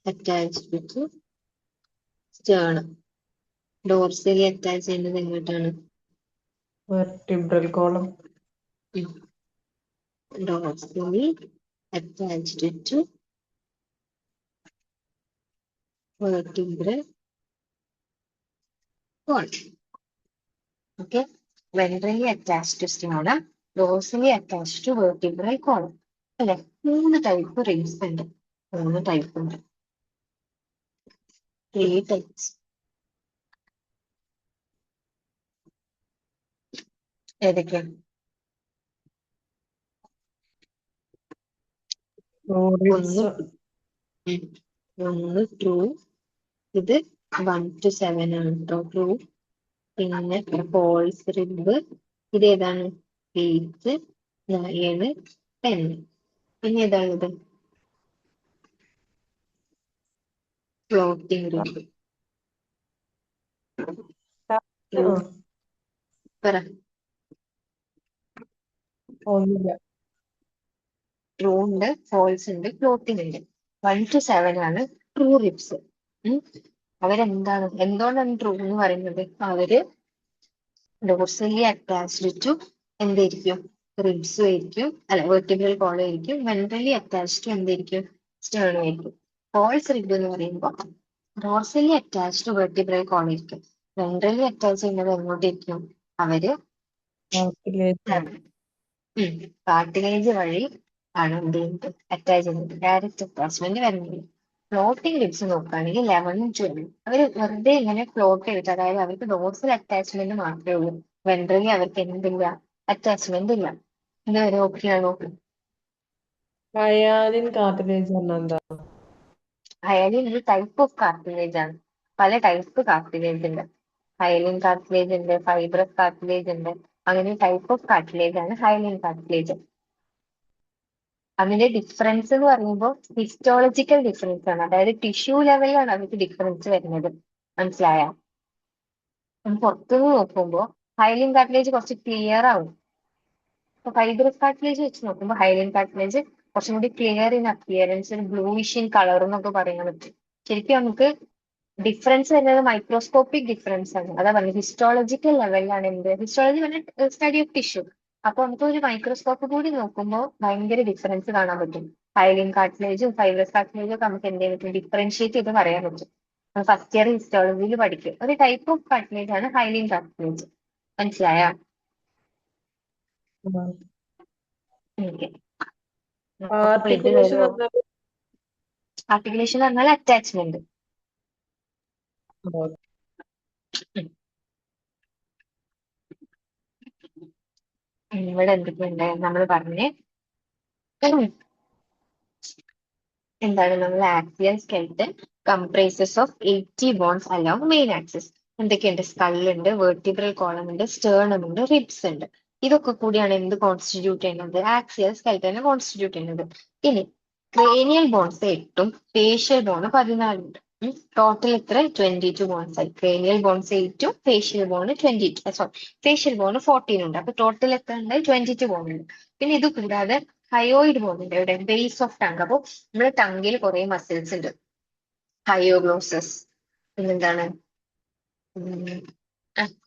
attached to sternum. Dorsally attach ചെയ്യുന്നത് എങ്ങോട്ടാണ്? vertebral column, dorsally attached to vertebral column. Okay, ventrally attached to sternum, dorsally attached to vertebral column. അല്ലെ? 3 ടൈപ്പ് റിബ്സ് ഉണ്ട്. 3 ടൈപ്പ് ഉണ്ട്. 3 ടൈപ്സ്. ഏതൊക്കെയാണ്? ribs, ഒന്ന് ട്രൂ, ഇത് 1 to 7 ആണ് കേട്ടോ ട്രൂ. പിന്നെ ഫോൾസ് റിബ്, ഇത് ഏതാണ്? 8, 9, 10. പിന്നെ ഏതാണുള്ളത്? Floating rib. പറ. ഒന്നുമില്ല. ട്രൂ ഉണ്ട്, ഫോൾസ് ഉണ്ട്, ഫ്ലോട്ടിംഗ് ഉണ്ട്. 1 to 7 ആണ് ട്രൂ റിബ്സ്. അവരെന്താണ്, എന്തുകൊണ്ടാണ് ട്രൂ എന്ന് പറയുന്നത്? അവര് ഡോർസലി അറ്റാച്ച്ഡ് ടു എന്തായിരിക്കും? റിബ്സും ആയിരിക്കും, അല്ല വെർട്ടിബ്രൽ കോളം ആയിരിക്കും. വെൻട്രലി അറ്റാച്ച്ഡ് ടു എന്തായിരിക്കും? സ്റ്റേർണം ആയിരിക്കും. ഫോൾസ് റിബ് എന്ന് പറയുമ്പോൾ dorsally attached to vertebral column ആയിരിക്കും. വെൻട്രലി അറ്റാച്ച് ചെയ്യുന്നത് എങ്ങോട്ടായിരിക്കും? അവര് കാർട്ടിലേജ് വഴി ആണ് എന്ത് ചെയ്യുന്നത്? അറ്റാച്ച് ചെയ്യുന്നത്. ഡയറക്റ്റ് അറ്റാച്ച്മെന്റ് വരുന്നില്ല. ഫ്ലോട്ടിംഗ് റിബ്സ് നോക്കുകയാണെങ്കിൽ 11 to 12 അവര് വെറുതെ ഇങ്ങനെ ഫ്ലോട്ട് ചെയ്തിട്ട്, അതായത് അവർക്ക് ഡോർസൽ അറ്റാച്ച്മെന്റ് മാത്രമേ ഉള്ളൂ. വെൻട്രലി അവർക്ക് എന്തില്ല? അറ്റാച്ച്മെന്റ് ഇല്ല. ഇതുവരെ ഓക്കെ ആണോ? ഹയാലിൻ കാർട്ടിലേജ് പറഞ്ഞാൽ എന്താ? ഹയലിൻ ഒരു ടൈപ്പ് ഓഫ് കാർട്ടിലേജ് ആണ്. പല ടൈപ്പ് കാർട്ടിലേജ് ഉണ്ട്. ഹയലിൻ കാർട്ടിലേജ് ഉണ്ട്, ഫൈബ്രസ് കാർട്ടിലേജ് ഉണ്ട്. അങ്ങനെ ടൈപ്പ് ഓഫ് കാർട്ടിലേജ് ആണ് ഹയലിൻ കാർട്ടിലേജ്. അതിന്റെ ഡിഫറൻസ് എന്ന് പറയുമ്പോൾ ഹിസ്റ്റോളജിക്കൽ ഡിഫറൻസ് ആണ്. അതായത് ടിഷ്യൂ ലെവലിലാണ് അവർക്ക് ഡിഫറൻസ് വരുന്നത്. മനസ്സിലായോ? പുറത്തുനിന്ന് നോക്കുമ്പോൾ ഹൈലിൻ കാർട്ടിലേജ് കുറച്ച് ക്ലിയർ ആവും. അപ്പൊ ഫൈബ്രസ് കാർട്ടിലേജ് വെച്ച് നോക്കുമ്പോൾ ഹൈലിൻ കാർട്ടിലേജ് കുറച്ചും കൂടി ക്ലിയർ ഇൻ അപ്പിയറൻസ്, ഒരു ബ്ലൂയിഷ് ഇൻ കളർ എന്നൊക്കെ പറയാൻ പറ്റും. ശരിക്കും നമുക്ക് ഡിഫറൻസ് വരുന്നത് മൈക്രോസ്കോപ്പിക് ഡിഫറൻസ് ആണ്. അതാ പറയുന്നത് ഹിസ്റ്റോളജിക്കൽ ലെവലിലാണ്. എന്ത് ഹിസ്റ്റോളജി പറഞ്ഞ സ്റ്റഡി ഓഫ് ടിഷ്യൂ. അപ്പൊ നമുക്ക് ഒരു മൈക്രോസ്കോപ്പ് കൂടി നോക്കുമ്പോൾ ഭയങ്കര ഡിഫറൻസ് കാണാൻ പറ്റും. ഹൈലിൻ കാർട്ടിലേജും ഫൈബ്രസ് കാർട്ടിലേജും ഒക്കെ നമുക്ക് എന്ത് ചെയ്യാൻ പറ്റും? ഡിഫറൻഷിയേറ്റ് ചെയ്ത് പറയാൻ പറ്റും. ഫസ്റ്റ് ഇയർ ഹിസ്റ്റോളജിയിൽ പഠിക്കും. ഒരു ടൈപ്പ് ഓഫ് കാർട്ടിലേജ് ആണ് ഹൈലിൻ കാർട്ടിലേജ്. മനസ്സിലായോ? ഓക്കെ. അപ്പൊ ഇത് ആർട്ടിക്കുലേഷൻ വരുമോ? ആർട്ടിക്കുലേഷൻ എന്ന് പറഞ്ഞാൽ അറ്റാച്ച്മെന്റ്. ഇവിടെ എന്തൊക്കെയുണ്ട് നമ്മൾ പറഞ്ഞേ? എന്താണ് നമ്മൾ axial skeleton comprises of 80 bones along main axis. എന്തൊക്കെയുണ്ട്? സ്കള്ളുണ്ട്, വെർട്ടിബ്രൽ കോളം ഉണ്ട്, സ്റ്റേർണം ഉണ്ട്, റിബ്സ് ഉണ്ട്. ഇതൊക്കെ കൂടിയാണ് എന്ത് കോൺസ്റ്റിറ്റ്യൂട്ട് ചെയ്യുന്നത്? ആക്സിയൽ സ്കെൽറ്റനെ കോൺസ്റ്റിറ്റ്യൂട്ട് ചെയ്യുന്നത്. ഇനി ക്രേനിയൽ ബോൺസ് 8ഉം ഫേഷ്യൽ ബോൺ 14 ഉണ്ട്. ടോട്ടൽ എത്ര? 22 ബോൺസ് ആയി. ക്രേനിയൽ ബോൺസ് 8ഉം facial bone 22, sorry facial bone 14 ഉണ്ട്. അപ്പൊ ടോട്ടൽ എത്ര ഉണ്ട്? 22 ബോൺ ഉണ്ട്. പിന്നെ ഇത് കൂടാതെ ഹയോയിഡ് ബോൺ ഉണ്ട്. ഇവിടെ ബേസ് ഓഫ് ടങ്. അപ്പൊ നമ്മുടെ ടങ്ങിൽ കുറെ മസിൽസ് ഉണ്ട്. ഹയോഗ്ലോസസ്, പിന്നെന്താണ്,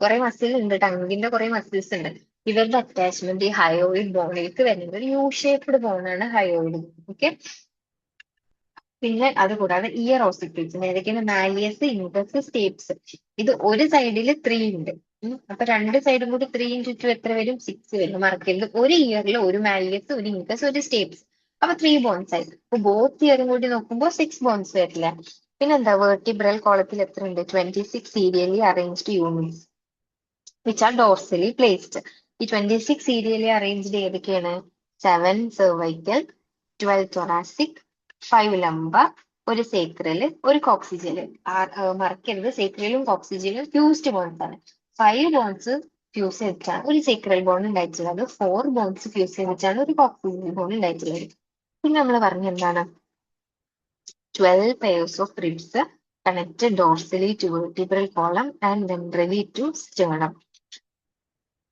കുറെ മസിൽ ഉണ്ട്. ടങ്ങിന്റെ കുറെ മസിൽസ് ഉണ്ട്. ഇവരുടെ അറ്റാച്ച്മെന്റ് ഈ ഹയോയിഡ് ബോണിലേക്ക് വരുന്നത് ഒരു യു ഷേപ്ഡ് ബോണാണ് ഹയോയിഡ്. ഓക്കെ. പിന്നെ അത് കൂടാതെ ഇയർ ഓസിക്കിൾസ് ഏതൊക്കെയാണ്? Malleus, incus, stapes. ഇത് ഒരു സൈഡിൽ 3 ഉണ്ട്. അപ്പൊ രണ്ട് സൈഡും കൂടി 3 into 2 എത്ര വരും? 6 വരും. മറക്കരുത്. ഒരു ഇയറിൽ ഒരു മാലിയസ്, ഒരു ഇൻകസ്, ഒരു സ്റ്റേപ്സ്. അപ്പൊ 3 ബോൺസ് ആയി. അപ്പൊ ബോത്ത് ഇയറും കൂടി നോക്കുമ്പോൾ 6 ബോൺസ് വരില്ല. പിന്നെന്താ? വെർട്ടിബ്രൽ കോളത്തിൽ എത്ര ഉണ്ട്? 26 serially arranged units which are dorsally placed. ഈ 26 സീരിയലി അറേഞ്ച്ഡ് ഏതൊക്കെയാണ്? 7 സെർവൈക്കൽ, 12 thoracic, 5 lumbar, ഒരു സേക്രല്, ഒരു കോക്സിജല്. മറക്കരുത്, സേക്രലും കോക്സിജലും ഫ്യൂസ്ഡ് ബോൺസ് ആണ്. 5 ബോൺസ് ഫ്യൂസ് ചെയ്തിട്ടാണ് ഒരു സേക്രൽ ബോൺ ഉണ്ടായിട്ടുള്ളത്. 4 ബോൺസ് ഫ്യൂസ് ചെയ്തിട്ടാണ് ഒരു കോക്സിജൽ ബോൺ ഉണ്ടായിട്ടുള്ളത്. പിന്നെ നമ്മൾ പറഞ്ഞ എന്താണ്? 12 pairs of ribs connected dorsally to vertebral column and ventrally to sternum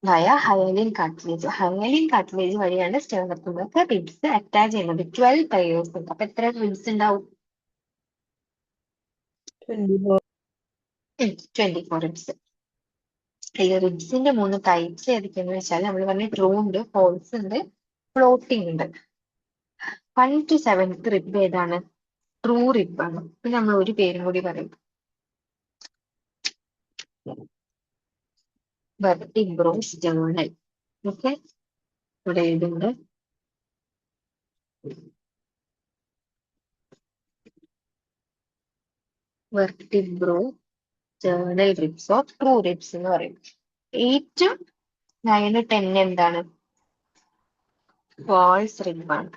via hyaline cartilage. Hyaline cartilage വഴിയാണ് സ്റ്റേർണത്തിലേക്ക് റിബ്സ് അറ്റാച്ച് ചെയ്യുന്നത്. 12 pairs ഉണ്ട്. അപ്പൊ എത്ര റിബ്സ് ഉണ്ടാവും? 24 റിബ്സ്. ഈ റിബ്സിന്റെ 3 ടൈപ്സ് ഏതൊക്കെയാന്ന് വെച്ചാൽ നമ്മൾ പറഞ്ഞ ട്രൂ ഉണ്ട്, ഫോൾസ് ഉണ്ട്, ഫ്ലോട്ടിംഗ് ഉണ്ട്. 1 to 7th റിബ് ഏതാണ്? ട്രൂ റിബ് ആണ്. പിന്നെ നമ്മൾ ഒരു പേരും കൂടി പറയും, വെർട്ടിബ്രോ സ്റ്റേർണൽ. ഓക്കെ, ഇവിടെ എഴുതുന്നുണ്ട്. വെർട്ടിബ്രോ സ്റ്റേർണൽ റിബ്സ് ഓഫ് ട്രൂ റിബ്സ് എന്ന് പറയും. 8, 9, 10 എന്താണ്? ഫാൾസ് റിബ് ആണ്.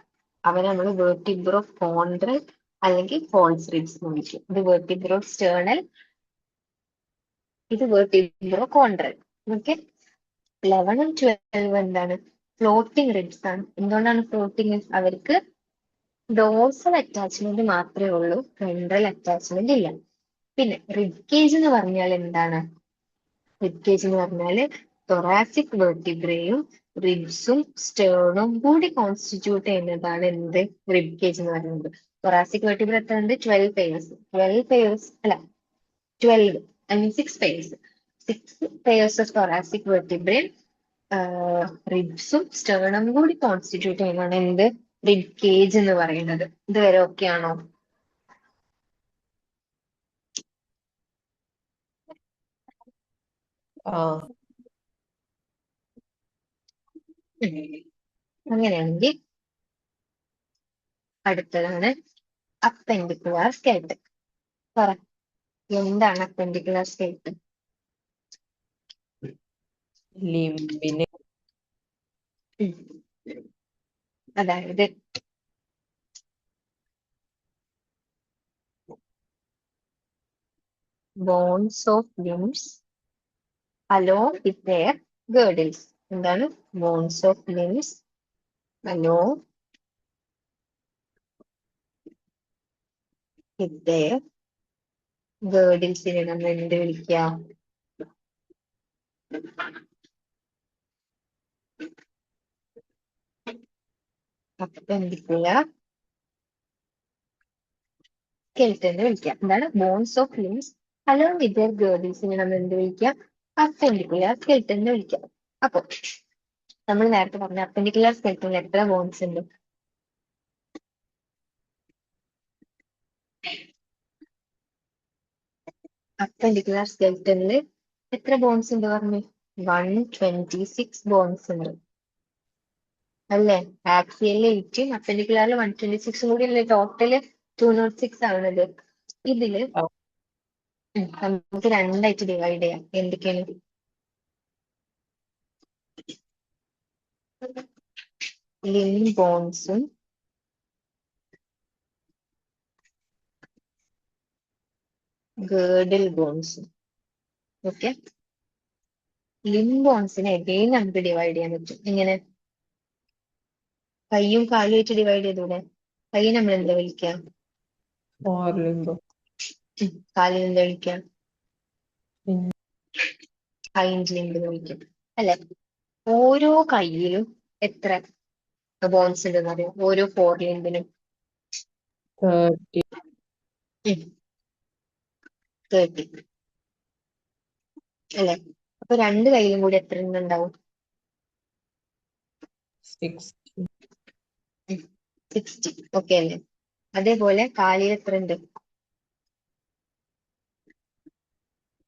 അവരെ നമ്മൾ വെർട്ടിബ്രോ കോൺട്രൽ അല്ലെങ്കിൽ ഫോൾസ് റിബ്സ് എന്ന് വിളിക്കും. ഇത് വെർട്ടിബ്രോ സ്റ്റേർണൽ, ഇത് വെർട്ടിബ്രോ കോൺട്രൽ. ഓക്കെ. 11 ഉം 12 എന്താണ്? ഫ്ലോട്ടിംഗ് റിബ്സ് ആണ്. എന്തുകൊണ്ടാണ് ഫ്ലോട്ടിംഗ്? അവർക്ക് ഡോർസൽ അറ്റാച്ച്മെന്റ് മാത്രമേ ഉള്ളൂ, വെൻട്രൽ അറ്റാച്ച്മെന്റ് ഇല്ല. പിന്നെ റിബ് കേജ് എന്ന് പറഞ്ഞാൽ എന്താണ്? റിബ് കേജ് എന്ന് പറഞ്ഞാല് തൊറാസിക് വെർട്ടിബ്രയും റിബ്സും സ്റ്റേണും കൂടി കോൺസ്റ്റിറ്റ്യൂട്ട് ചെയ്യുന്നതാണ് എന്ത്? റിബ് കേജ് എന്ന് പറയുന്നത്. തൊറാസിക് വെർട്ടിബ്ര എത്ര ഉണ്ട്? 12 പെയർസ്. 12 പെയർസ് അല്ല, 12 I mean 6 pairs. 6 pairs of thoracic വെർട്ടിബ്രയും റിബ്സും സ്റ്റേണും കൂടി കോൺസ്റ്റിറ്റ്യൂട്ട് ചെയ്യുന്നതാണ് എന്ത്? റിബ് കേജ് എന്ന് പറയുന്നത്. ഇതുവരെ ഓക്കെ ആണോ? ആ അങ്ങനെയാണെങ്കിൽ അടുത്തതാണ് അപ്പെൻഡിക്കുലാർ സ്കെൽട്ടൻ. പറ, എന്താണ് അപ്പെൻഡിക്കുലാർ സ്കെൽട്ടൻ? ലിംബിന് അതായത് bones of limbs along with their girdles. എന്താണ്? Bones of limbs along with their girdlesനെ നമ്മൾ എന്ത് വിളിക്കുക? അപ്പെൻഡിക്കുലാർ സ്കെൽട്ടൻ എന്ന് വിളിക്കുക. എന്താണ്? Bones of limbs along with their girdlesനെ നമ്മൾ എന്ത് വിളിക്കുക? അപ്പെൻഡിക്കുലാർ സ്കെൽട്ടൻ എന്ന് വിളിക്കുക. അപ്പൊ നമ്മൾ നേരത്തെ പറഞ്ഞ അപ്പെൻഡിക്കുലാർ സ്കെൽട്ടനിൽ എത്ര ബോൺസ് ഉണ്ട്? അപ്പെൻഡിക്കുലാർ സ്കെൽട്ടനിൽ എത്ര ബോൺസ് ഉണ്ട് പറഞ്ഞു? 126 ബോൺസ് ഉണ്ട് അല്ലേ? ആക്സിയലിൽ 18, അപ്പെൻഡിക്കുലാറിൽ 126 കൂടി അല്ലേ ടോട്ടല് 206 ആണത്. ഇതില് ആ, നമുക്ക് രണ്ടായിട്ട് ഡിവൈഡ് ചെയ്യാം. എന്തൊക്കെയാണ്? ലിം ബോൺസും ഗേർഡിൽ ബോൺസും. ഓക്കെ, ലിം ബോൺസിനെ എഗെയിൻ നമുക്ക് ഡിവൈഡ് ചെയ്യാൻ പറ്റും. എങ്ങനെ? കൈയും കാലും ആയിട്ട് ഡിവൈഡ് ചെയ്തൂടെ? കൈ നമ്മൾ എന്താ വിളിക്കുക? ഫോർ ലിംബ് കാലിൽ എന്താ വിളിക്കുക? ഹൈൻഡ് ലിംബ് എന്ന് വിളിക്കും അല്ലെ? ഓരോ കൈയിലും എത്ര ബോൺസ് ഉണ്ടെന്ന് അറിയാം? ഓരോ ഫോർ ലിംബിനും 30 30 അല്ലെ? അപ്പൊ രണ്ട് കൈയിലും കൂടി എത്ര എണ്ണം ഉണ്ടാവും? 60 60. ഓക്കെ അല്ലേ? അതേപോലെ കാലിൽ എത്ര ഉണ്ട്?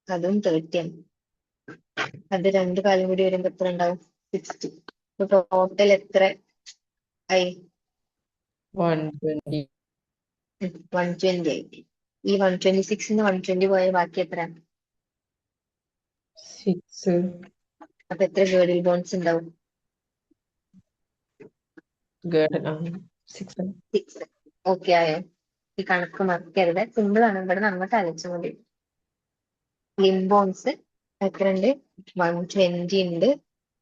അതും 30 ആണ്. അത് രണ്ട് കാലും കൂടി വരുമ്പോ എത്ര ഉണ്ടാവും? 60. അപ്പൊ ടോട്ടൽ എത്ര ആയി? 120 120 ആയി. ഈ 126 120 പോയ ബാക്കി എത്ര? 6 അപ്പൊ എത്ര ഗേർഡിൽ ബോൺസ് ഉണ്ടാവും? ഗേർഡൻ 6 6. ഓക്കെ ആയോ? ഈ കണക്ക് മറക്കരുത്. സിമ്പിൾ ആണ്. ഇവിടെ അങ്ങോട്ട് അലച്ചാൽ മതി. ലിംബോൺസ് എത്ര ഉണ്ട്? 120 ഉണ്ട്.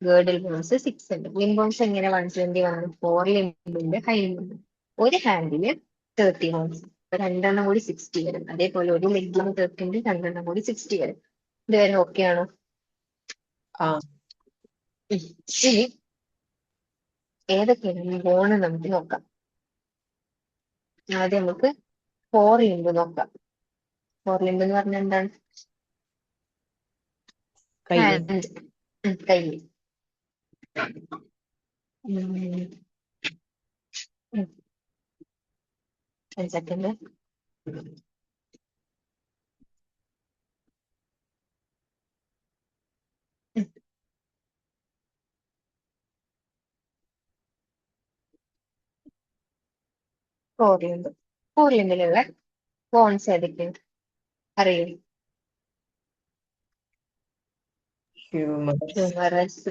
ഗേർഡിൽ ബോൺസ് 6 ഉണ്ട്. ലിംബോൺസ് എങ്ങനെ 120 വന്നു? 4 ലിംബുണ്ട്, ഹൈ ലിംബുണ്ട്. ഒരു ഹാൻഡില് 30 ബോൺസ്, രണ്ടെണ്ണം കൂടി 60 വരും. അതേപോലെ ഒരു ലെഗിന് 30 ഉണ്ട്, രണ്ടെണ്ണം കൂടി 60 വരും. ഇതുവരെ ഓക്കെ ആണോ? ആ ഇനി ഏതൊക്കെയാണ് ബോണ് നമുക്ക് നോക്കാം. ആദ്യം നമുക്ക് 4 ലിംബ് നോക്കാം. 4 ലിംബ് എന്ന് പറഞ്ഞാൽ എന്താണ്? കൈ ഹാൻഡ്, കൈ. സെക്കൻഡ്. Forelimb. ഫോർ ലിംബിലുള്ള ബോൺസ് ഏതൊക്കെയാണ് അറിയില്ല? ഹ്യൂമറസ് ഹ്യൂമറസ്,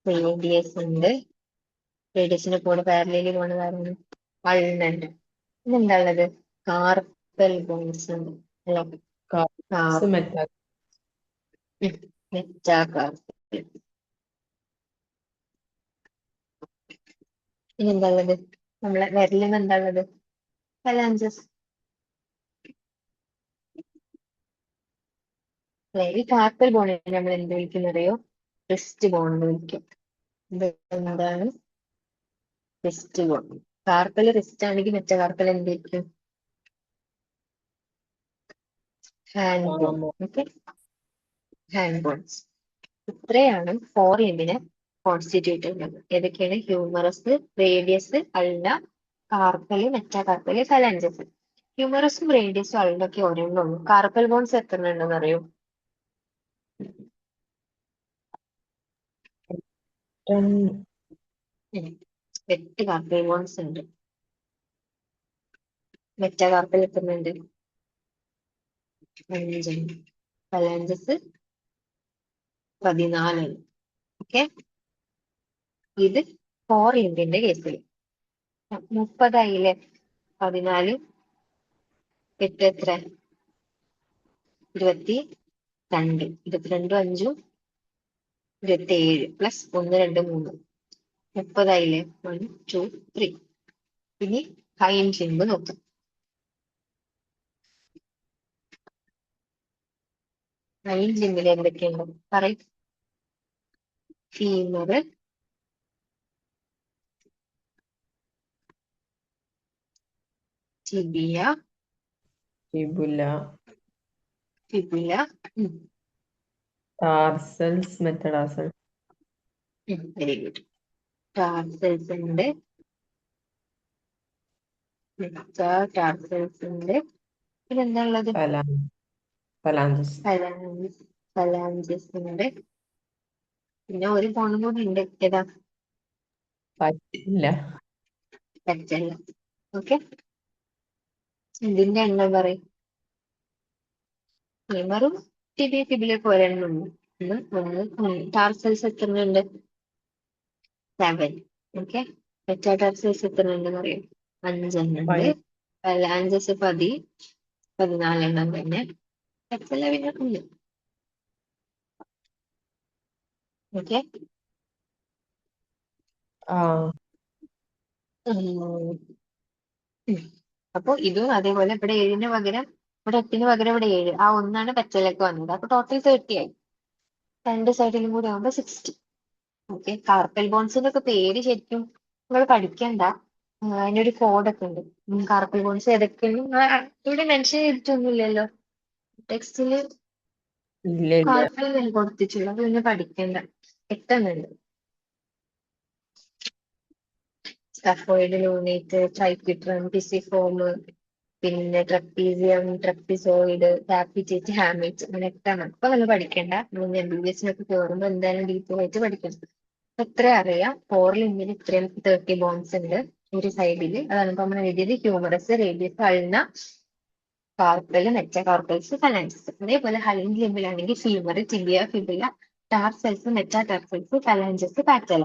റേഡിയസ് ഉണ്ട്. റേഡിയസിന്റെ കൂടെ പാരലലി പോണ കാരണം അൾനുണ്ട്. പിന്നെന്താ ഉള്ളത്? കാർപ്പൽ ബോൺസ് ഉണ്ട് അല്ലെ? കാർസ് മെറ്റാ മെറ്റാകാർപ്പൽ. പിന്നെന്താ ഉള്ളത്? നമ്മളെ വിരലിന് എന്താ ഉള്ളത്? ഫലാഞ്ചസ്. ഈ കാർപ്പൽ ബോണിനെ നമ്മൾ എന്ത് വിളിക്കുന്നറിയോ? റിസ്റ്റ് ബോൺ എന്ന് വിളിക്കും. ഇത് എന്താണ്? Wrist bone. കാർപ്പൽ റിസ്റ്റ് ആണെങ്കിൽ മറ്റേ കാർപ്പൽ എന്തായിരിക്കും? Hand bone. ഓക്കെ, ഹാൻഡ് ബോൺസ്. ഇത്രയാണ് ഫോർ ലിംബിനെ കോൺസ്റ്റിറ്റ്യൂട്ട് ചെയ്യുന്നത്. ഏതൊക്കെയാണ്? Humerus, radius, ulna, carpal, metacarpal, phalanges. ഹ്യൂമറസും റേഡിയസും അൾനൊക്കെ ഒരെണ്ണുള്ളൂ. കാർപ്പൽ ബോൺസ് എത്ര ഉണ്ടെന്ന് അറിയോ? 8 കാർപ്പൽ ബോൺസ് ഉണ്ട്. മെറ്റാകാർപ്പൽ എത്രയുണ്ട്? 5. ഫലാഞ്ചസ് 14. ഓക്കെ, ഇത് ഫോർ ലിംബിന്റെ കേസിൽ 30 14 8 എത്ര? 22. 22 5 27 പ്ലസ് 1 2 3 30. 1 2 3. ഇനി ഹൈൻഡ് ലിംബ് നോക്കാം. ഹൈൻഡ് ലിംബിൽ എന്തൊക്കെയുണ്ട് പറയും? Femur, tibia, fibula, fibula, tarsals, metatarsal. Very good. Tarsals ഉണ്ട്, ടാർസൽസ് ഉണ്ട്. പിന്നെന്താ ഉള്ളത്? ഫലാഞ്ചസ്. ഫലാഞ്ചസ് ഉണ്ട്. പിന്നെ ഒരു ബോണും കൂടി ഉണ്ട്. ഏതാ? പറ്റില്ല. പറ്റല്ല. ഓക്കെ, ഇതിന്റെ എണ്ണം പറയും. ഫീമറും ടിബിയ ഫിബിലൊക്കെ ഒരെണ്ണം ഉണ്ട്. ടാർസൽസ് എത്ര ഉണ്ട്? 7. ഓക്കെ, മെറ്റാടാർസൽസ് എത്ര ഉണ്ടെന്ന് അറിയാം? 5 ഉണ്ട്. ഫലാഞ്ചസ് 14 തന്നെ. പറ്റല്ല പിന്നെ ഉണ്ട്. ഓക്കെ, ആ അപ്പൊ ഇതും അതേപോലെ ഇവിടെ 7 പകരം ഇവിടെ 8 പകരം ഇവിടെ 7. ആ ഒന്നാണ് പച്ചലേക്ക് വന്നത്. അപ്പൊ ടോട്ടൽ 30 ആയി. രണ്ട് സൈഡിലും കൂടി ആവുമ്പോ 60. ഓക്കെ, കാർപ്പൽ ബോൺസിന്റെ ഒക്കെ പേര് ശരിക്കും നിങ്ങൾ പഠിക്കണ്ട. അതിനൊരു കോഡൊക്കെ ഉണ്ട്. കാർപ്പൽ ബോൺസ് ഏതൊക്കെയാണ് ഇവിടെ മെൻഷൻ ചെയ്തിട്ടൊന്നുമില്ലല്ലോ ടെക്സ്റ്റില്. ഇല്ല ഇല്ല. കാർപ്പൽ കൊടുത്തിട്ടുള്ളൂ. അത് പിന്നെ പഠിക്കണ്ട. 8 ഉണ്ട്. സ്കഫോയിഡ്, ലൂണേറ്റ്, ട്രൈക്വിട്രം, പിസിഫോം, പിന്നെ ട്രപ്പീസിയം, ട്രപ്പിസോയിഡ്, കാപ്പിറ്റേറ്റ്, ഹാമിറ്റ്, അങ്ങനെ 8. അപ്പൊ നമ്മൾ പഠിക്കേണ്ട. MBBS കയറുമ്പോൾ എന്തായാലും ഡീറ്റെയിൽ ആയിട്ട് പഠിക്കണം. എത്ര അറിയാം? ഫോർ ലിംബിന് ഇത്രയും 30 ബോൺസ് ഉണ്ട് ഒരു സൈഡിൽ. അതാണ് ഇപ്പൊ നമ്മൾ എഴുതിയത്. Humerus, radius, ulna, carpal, metacarpals, phalanges. അതേപോലെ ഹൈൻഡ് ലിംബിലാണെങ്കിൽ femur, tibia, fibula, tarsals, metatarsals, phalanges, patella.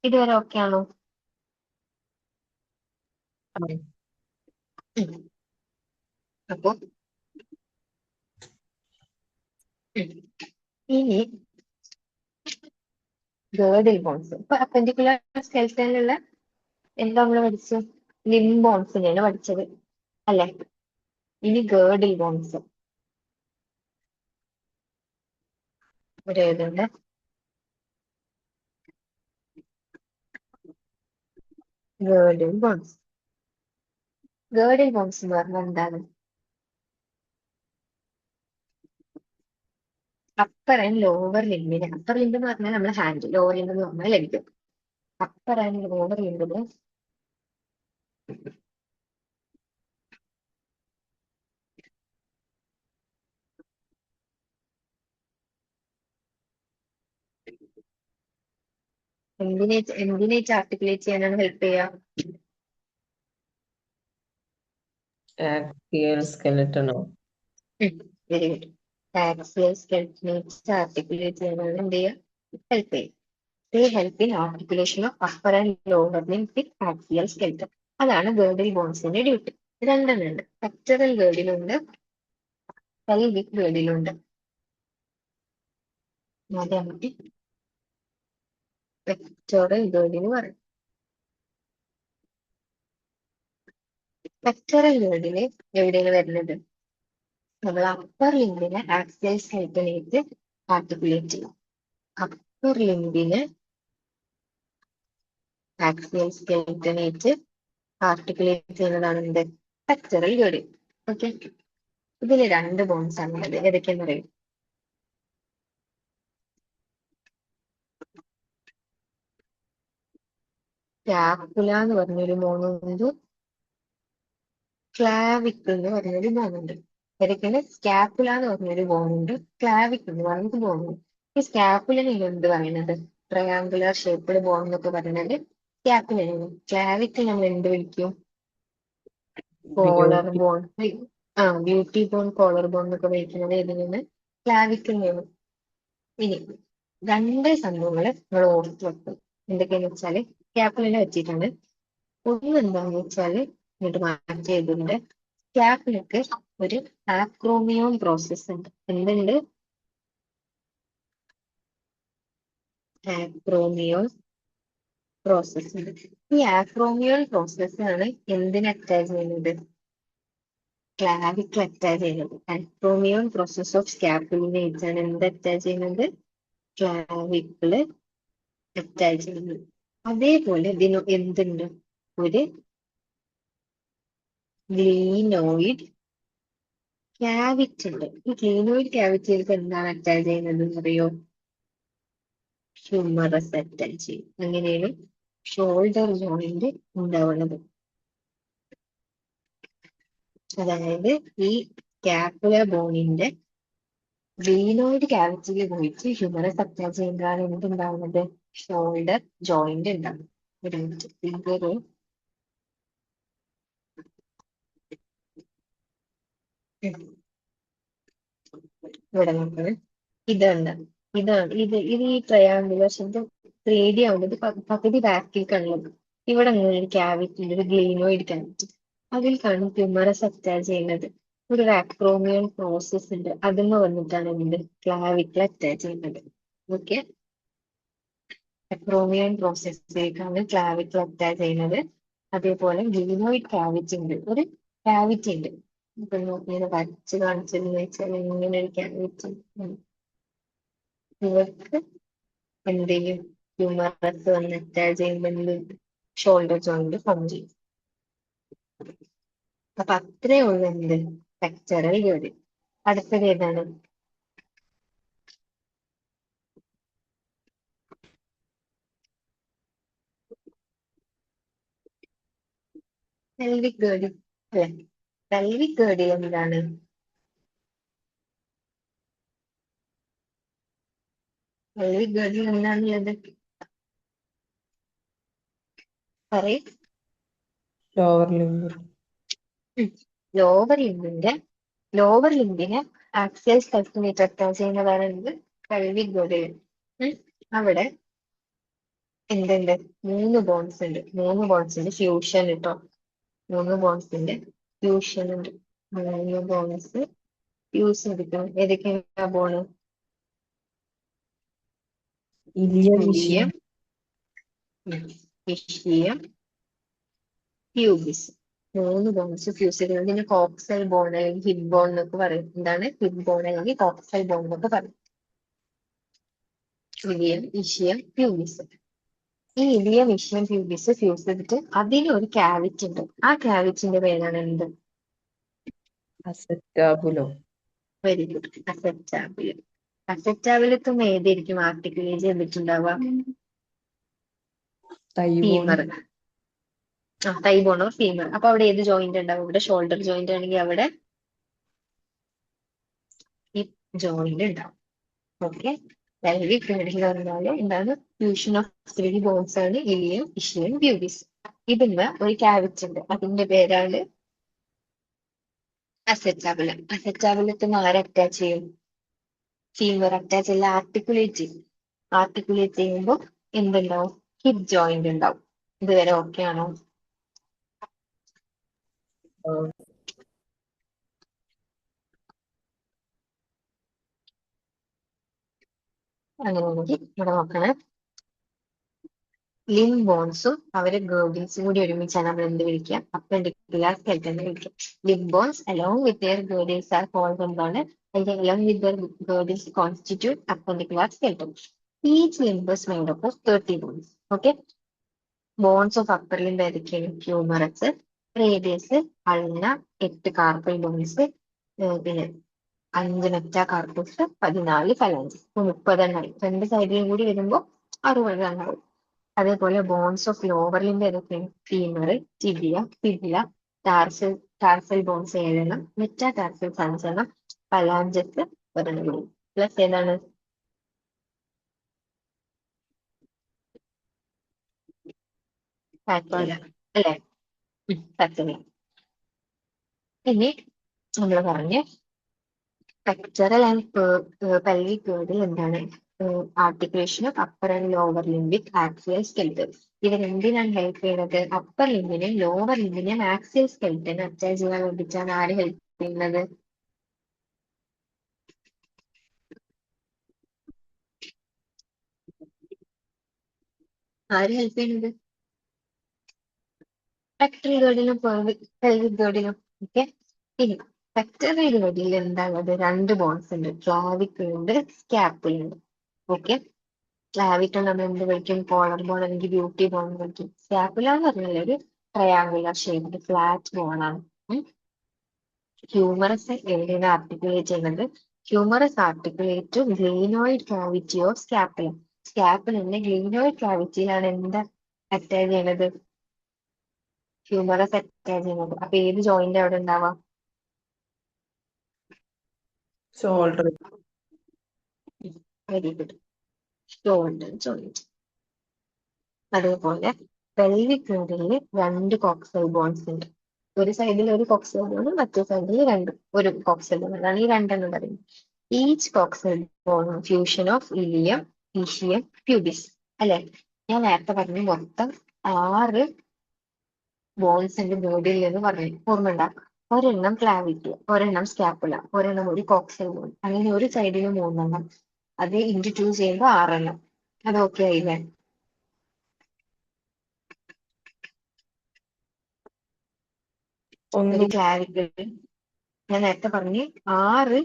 ഇതുവരെ ഓക്കെ ആണോ? അപ്പൊ ഇനി ഗേർഡിൽ ബോൺസ്. ഇപ്പൊ അപ്പൻഡിക്കുലർ സ്കെൽറ്റനിലുള്ള എന്താ നമ്മൾ പഠിച്ചത്? ലിംബ് ബോൺസിനെയാണ് പഠിച്ചത് അല്ലെ? ഇനി ഗേർഡിൽ ബോൺസ് ഒരു ഏതുണ്ട്? Girdle bones. ഗേർഡിൽ ബോൺസ് എന്ന് പറഞ്ഞാൽ എന്താണ്? അപ്പർ ആൻഡ് ലോവർ ലിംബിന്. അപ്പർ ലിംബ് എന്ന് പറഞ്ഞാൽ നമ്മുടെ ഹാൻഡ്, ലോവർ ലിംബ് എന്ന് പറഞ്ഞാൽ ലെഗ്. അപ്പർ ആൻഡ് ലോവർ ലിംബിന് എന്തിനേറ്റ് ആർട്ടിക്കുലേറ്റ് ചെയ്യാനാണ് ഹെൽപ്പ് ചെയ്യുക? ആക്സിയൽ സ്കെലറ്റനോ? Very good. ആക്സിയൽ സ്കെൽറ്റനേറ്റ് ആർട്ടിക്കുലേറ്റ് ചെയ്യാനാണ് എന്ത് ചെയ്യുക? ഹെൽപ്പ് ചെയ്യുക. They help in articulation of upper and lower limb with axial skeleton. അതാണ് ഗേർഡിൽ ബോൺസിന്റെ ഡ്യൂട്ടി. രണ്ടെണ്ണം ഉണ്ട്. പെക്ടറൽ ഗേർഡിലുണ്ട്, പെൽവിക് ഗേർഡിലുണ്ട്. അതാണ് പെക്ടറൽ ഗേർഡിൽ പറയും. പെക്ടറൽ വേർഡില് എവിടെയാണ് വരുന്നത്? നമ്മൾ അപ്പർ ലിംബിനെ ആക്സിയൽ സ്കെൽട്ടനേറ്റ് ആർട്ടിക്കുലേറ്റ് ചെയ്യും. അപ്പർ ലിംബിനെ ആക്സിയൽ സ്കെൽട്ടനേറ്റ് ആർട്ടിക്കുലേറ്റ് ചെയ്യുന്നതാണ് എന്ത്? Pectoral word. ഓക്കെ, ഇതില് രണ്ട് ബോൺസ് ആണുള്ളത്. ഏതൊക്കെയാന്ന് പറയും? സ്കാപ്പുല എന്ന് പറഞ്ഞൊരു ബോണുണ്ട്, ക്ലാവിക്കിൾ എന്ന് പറഞ്ഞൊരു ബോണുണ്ട്. ഏതൊക്കെയാണ്? സ്കാപ്പുല എന്ന് പറഞ്ഞൊരു ബോണുണ്ട്, ക്ലാവിക്കിൾ എന്ന് പറഞ്ഞൊരു ബോണുണ്ട്. ഈ സ്കാപ്പുലിന് എന്ത് പറയുന്നത്? ട്രയാങ്കുലർ ഷേപ്പിഡ് ബോൺ എന്നൊക്കെ പറയുന്നത് സ്കാപ്പുലിനാണ്. ക്ലാവിക്കിൾ നമ്മൾ എന്ത് വിളിക്കും? Collar beauty. Bone. Beauty bone, collar bone എന്നൊക്കെ വിളിക്കുന്നത് ഇതിനാണ്, ക്ലാവിക്കിളിനെയാണ്. ഇനി രണ്ട് സംഭവങ്ങൾ നമ്മൾ ഓർത്ത് വെക്കും. എന്തൊക്കെയാന്ന് വെച്ചാല് സ്കാപ്പുലിനെ വെച്ചിട്ടാണ്. ഒന്ന് എന്താന്ന് വെച്ചാല് ഇങ്ങോട്ട് മാറ്റി എഴുതുന്നുണ്ട്. സ്കാപ്പുലക്ക് ഒരു ആക്രോമിയോൺ പ്രോസസ് ഉണ്ട്. എന്തുണ്ട്? ആക്രോമിയോൺ പ്രോസസ് ഉണ്ട്. ഈ ആക്രോമിയോൺ പ്രോസസ് ആണ് എന്തിനെ അറ്റാച്ച് ചെയ്യുന്നത്? ക്ലാവിക്കിൾ അറ്റാച്ച് ചെയ്യുന്നത്. ആക്രോമിയോൺ പ്രോസസ് ഓഫ് സ്കാപ്പുലിനേറ്റ് ആണ് എന്ത് അറ്റാച്ച് ചെയ്യുന്നത്? ക്ലാവിക്കിള് അറ്റാച്ച് ചെയ്യുന്നത്. അതേപോലെ ഇതിന് എന്തുണ്ട്? ഒരു ഗ്ലീനോയിഡ് ക്യാവിറ്റി ഉണ്ട്. ഈ ഗ്ലീനോയിഡ് ക്യാവിറ്റിയിലേക്ക് എന്താണ് അറ്റാച്ച് ചെയ്യുന്നത് എന്നറിയോ? ഹ്യൂമറസ് അറ്റാച്ച് ചെയ്യും. അങ്ങനെയാണ് ഷോൾഡർ ജോയിന്റ് ഉണ്ടാവുന്നത്. അതായത് ഈ സ്കാപ്പുലർ ബോണിന്റെ ഗ്ലീനോയിഡ് ക്യാവിറ്റിയിൽ പോയിട്ട് ഹ്യൂമറസ് അറ്റാച്ച് ചെയ്യുമ്പോഴാണ് എന്തുണ്ടാവുന്നത്? ഷോൾഡർ ജോയിന്റ് ഉണ്ടാവും. ഒരു മിനിറ്റ്, ഫിഗർ ഇവിടെ നോക്കുന്നത് ഇതുണ്ട്. ഇത് ഈ ട്രയാങ്കുലർ ശബ്ദം 3D ആവുന്നത് പകുതി ബാക്കിലേക്കാണുള്ളത്. ഇവിടെ അങ്ങനെ ഒരു ക്യാവിറ്റി ഉണ്ട്, ഒരു ഗ്ലീനോയിഡ് ക്യാവിറ്റി. അതിലേക്കാണ് ഹ്യൂമറസ് അറ്റാച്ച് ചെയ്യുന്നത്. ഒരു ആക്രോമിയൻ പ്രോസസ് ഉണ്ട്, അതിന് വന്നിട്ടാണ് എന്ത്? ക്ലാവിക്കിൾ അറ്റാച്ച് ചെയ്യുന്നത്. ഓക്കെ, അക്രോമിയൻ പ്രോസസ്സിലേക്കാണ് ക്ലാവിക്കിൾ അറ്റാച്ച് ചെയ്യുന്നത്. അതേപോലെ ഗ്ലീനോയിഡ് ക്യാവിറ്റി ഉണ്ട്, ഒരു ക്യാവിറ്റി ഉണ്ട്. ഇപ്പൊ നോക്കിയത് വരച്ച് കാണിച്ചതെന്ന് വെച്ചാൽ ഇങ്ങനെ ഒരു ക്യാവിറ്റി. ഇവർക്ക് എന്ത് ചെയ്യും? ഹ്യൂമറസ് വന്ന് അറ്റാച്ച് ചെയ്യുമ്പോൾ ഷോൾഡർ ജോയിന്റ് ഫോം ചെയ്യും. അപ്പൊ അത്രേ ഉള്ളൂ എന്ത്? Pectoral joint. അടുത്തത് ഏതാണ്? പെൽവിക് ഗേർഡിൽ അല്ലെ? പെൽവിക് ഗേർഡിൽ എന്താണ്? പെൽവിക് ഗേർഡിൽ എന്താണുള്ളത്? പറയും. Lower limb. ലോവർ ലിംബിനെ ആക്സിയൽ സ്കെൽട്ടനേറ്റ് അറ്റാച്ച് ചെയ്യുന്നതാണ് എന്ത്? Pelvic girdle. അവിടെ എന്തുണ്ട്? മൂന്ന് ബോൺസ് ഉണ്ട്. മൂന്ന് ബോൺസിന്റെ ഫ്യൂഷൻ കേട്ടോ. മൂന്ന് ബോൺസിന്റെ ഫ്യൂഷൻ ഉണ്ട്. മൂന്ന് ബോൺസ് ഫ്യൂസ് എടുക്കണം. ഏതൊക്കെയാണ് bone? Ilium, ilium, ischium, pubis. മൂന്ന് ബോൺസ് ഫ്യൂസ് ചെയ്യുന്നത്. ഇതിന് കോക്സൽ ബോൺ അല്ലെങ്കിൽ ഹിപ്പ് ബോൺ എന്നൊക്കെ പറയും. എന്താണ് ഹിപ്പ് ബോൺ അല്ലെങ്കിൽ കോക്സൽ ബോൺ എന്നൊക്കെ പറയും. Ilium, ischium, pubis. ഈ ഇലിയം, ഇഷ്ടിയം, പ്യൂബിസ് ഫ്യൂസ് ചെയ്തിട്ട് അതിനൊരു ക്യാവിറ്റി ഉണ്ട്. ആ ക്യാവിറ്റിന്റെ പേരാണ് എന്ത്? അസെറ്റാബുലോ. Very good, അസെറ്റാബുലം. അസെറ്റാബുലത്തും ഏതായിരിക്കും ആർട്ടിക്കുലേറ്റ് ചെയ്തിട്ടുണ്ടാവുക? തൈബോൺ. ഫീമർ. തൈബോണോ ഫീമർ. അപ്പൊ അവിടെ ഏത് ജോയിന്റ് ഉണ്ടാവും? ഇവിടെ ഷോൾഡർ ജോയിന്റ് ആണെങ്കിൽ അവിടെ ഹിപ്പ് ജോയിന്റ് ഉണ്ടാവും. ഓക്കെ, പെൽവിക് ഗേർഡിൽ പറഞ്ഞാല് എന്താണ്? ഫ്യൂഷൻ ഓഫ് ത്രീ ബോൺസ് ആണ് ഇലിയം, ഇഷ്ടിയം, പ്യൂബിസ്. ഇതിന് ഒരു ക്യാവിറ്റി ഉണ്ട്, അതിന്റെ പേരാണ് അസെറ്റാബുലം. അസെറ്റാബുലത്തിന് ആരെ അറ്റാച്ച് ചെയ്യും? ഫീമർ അറ്റാച്ച് അല്ല, ആർട്ടിക്കുലേറ്റ് ചെയ്യും. ആർട്ടിക്കുലേറ്റ് ചെയ്യുമ്പോൾ എന്തുണ്ടാവും? ഹിപ്പ് ജോയിന്റ് ഉണ്ടാവും. ഇതുവരെ ഓക്കെ ആണോ? അങ്ങനെയാണെങ്കിൽ ഇവിടെ നോക്കണേ. ലിംബ് ബോൺസും അവരെ ഗേർഡിൽസും കൂടി ഒരുമിച്ചാണ് നമ്മൾ എന്ത് വിളിക്കുക? അപ്പൻഡിക്കുലാർ സ്കെൽട്ടൻ എന്ന് വിളിക്കുക. Limb bones along with their girdles are called എന്താണ്? along with their girdles constitute appendicular skeleton. Each limb is made up of 30 bones. Okay. Bones of upper limb ഏതൊക്കെയാണ്? Humerus, radius, ulna, 8 carpal bones, പിന്നെ 5 മെറ്റാകാർപ്പസ്, 14 phalanges. 30 എണ്ണമായി. രണ്ട് സൈഡിലും കൂടി വരുമ്പോൾ 60 എണ്ണമായി. അതേപോലെ bones of lower limb ഏതൊക്കെയാണ്? Femur, tibia, fibula, tarsal bones 7 metatarsals 5 phalanges 1 plus ഏതാണ്? ഫാക്ടോല അല്ലെ? ഫാക്ടോല. ഇനി നമ്മൾ പറഞ്ഞ് പെക്ടറൽ ആൻഡ് പെൽവിക് girdle എന്താണ്? Articulation of upper and lower limb with axial skeleton. ഇത് എന്തിനാണ് ഹെൽപ്പ് ചെയ്യുന്നത്? അപ്പർ ലിംബിനെയും ലോവർ ലിംബിനെയും ആക്സിയൽ സ്കെൽറ്റൻ അറ്റാച്ച് ചെയ്യാൻ വേണ്ടിയിട്ടാണ് ആര് ഹെൽപ്പ് ചെയ്യുന്നത്? ആര് ഹെൽപ്പ് ചെയ്യുന്നത്? പെക്ടറൽ ഗേർഡിലും പെൽവിക് ഗേർഡിലും. ഓക്കെ. ഇനി പെക്ടറൽ ഗേർഡിൽ എന്താണുള്ളത്? 2 ബോൺസ് ഉണ്ട്. ക്ലാവിക്കിൾ ഉണ്ട്, സ്കാപ്പിൾ ഉണ്ട്. ഓക്കെ. ക്ലാവിക്കിൾ നമ്മൾ എന്ത് വിളിക്കും? കോളർ ബോൺ അല്ലെങ്കിൽ ബ്യൂട്ടി ബോൺ എന്ന് വിളിക്കും. സ്കാപ്പുല എന്ന് പറഞ്ഞാൽ ഒരു ട്രയാങ്കുലർ ഷേപ്ഡ് ഫ്ലാറ്റ് ബോൺ ആണ്. ഹ്യൂമറസ് എവിടെയാണ് ആർട്ടിക്കുലേറ്റ് ചെയ്യുന്നത്? Humerus articulate to glenoid cavity of scapula. സ്കാപ്പുലിന്റെ ഗ്ലീനോയിഡ് ക്യാവിറ്റിയിലാണ് എന്താ അറ്റാച്ച് ചെയ്യുന്നത്? ഹ്യൂമറസ് അറ്റാച്ച് ചെയ്യുന്നത്. അപ്പൊ ഏത് ജോയിന്റ് അവിടെ ഉണ്ടാവാം? Shoulder. Very good. Shoulder joint. അതേപോലെ പെൽവിക് ഗേർഡില് 2 കോക്സൽ ബോൺസ് ഉണ്ട്. ഒരു സൈഡിൽ ഒരു കോക്സൽ ബോൺ, മറ്റേ സൈഡിൽ ഒരു കോക്സൽ ബോൺ. അതാണ് ഈ 2 പറയുന്നത്. Each coxal bone fusion of ilium, ischium, pubis. അല്ലെ? ഞാൻ നേരത്തെ പറഞ്ഞു മൊത്തം 6 ബോൺസ് ഉണ്ട് ബോഡിയിൽ എന്ന് പറഞ്ഞു. ഓർമ്മ ഉണ്ടാക്കുക. ഒരെണ്ണം ക്ലാവിക്യുല, ഒരെണ്ണം സ്കാപ്പുല, ഒരെണ്ണം ഒരു കോക്സൽ ബോൺ. അങ്ങനെ ഒരു സൈഡിൽ 3 അത് ഇൻറ്റു 2 ചെയ്യുമ്പോൾ 6. അത് ഓക്കെ ആയില്ലേ? ഒരു ക്ലാവിക്കിൾ ഞാൻ നേരത്തെ പറഞ്ഞ് 6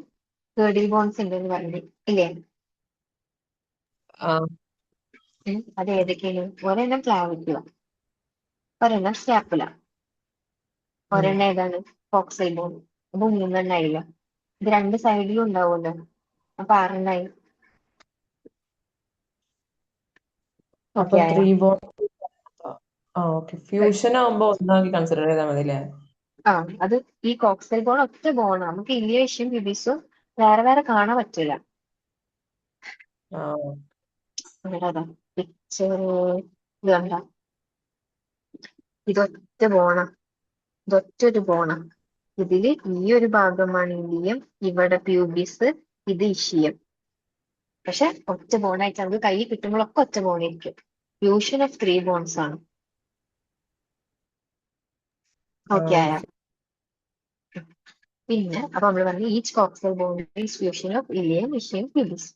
ഗേർഡിൽ ബോൺസ് ഉണ്ടെന്ന് പറഞ്ഞു ഇല്ലേ? അത് ഏതൊക്കെയാണ്? ഒരെണ്ണം ക്ലാവിക്കുല, ഒരെണ്ണം സ്കാപ്പുല, ഒരെണ്ണം ഏതാണ്? Coxal bone. അപ്പൊ 3 ആയില്ല. ഇത് 2 സൈഡിലും ഉണ്ടാവുമല്ലോ. അപ്പൊ 6 അപ്പൊ ഓക്കെ ആയ? 3 ബോൺ. ഓക്കെ. ഫ്യൂഷൻ ആവുമ്പോ ഒന്നാക്കി കൺസിഡർ ചെയ്താൽ മതി അല്ലേ? അത് ഈ കോക്സൽ ബോൺ ഒറ്റ ബോണാണ്. നമുക്ക് ഇലിയേഷ്യയും പ്യൂബിസും വേറെ വേറെ കാണാൻ പറ്റില്ല. ഇവിടെ പിക്ചർ ഇത് കണ്ട, ഇതൊറ്റ ബോണാ. ഇതൊറ്റൊരു ബോണാ. ഇതില് ഈ ഒരു ഭാഗമാണ് ഇലിയം, ഇവിടെ പ്യൂബിസ്, ഇത് ഇഷിയം. പക്ഷെ ഒറ്റ ബോണായിട്ട് നമുക്ക് കൈ കിട്ടുമ്പോഴൊക്കെ ഒറ്റ ബോണായിരിക്കും. ഫ്യൂഷൻ ഓഫ് 3 ബോൺസ് ആണ്. ഓക്കെ ആയ? പിന്നെ അപ്പൊ നമ്മൾ പറഞ്ഞു each coxal bone is fusion of ilium, ischium, pubis.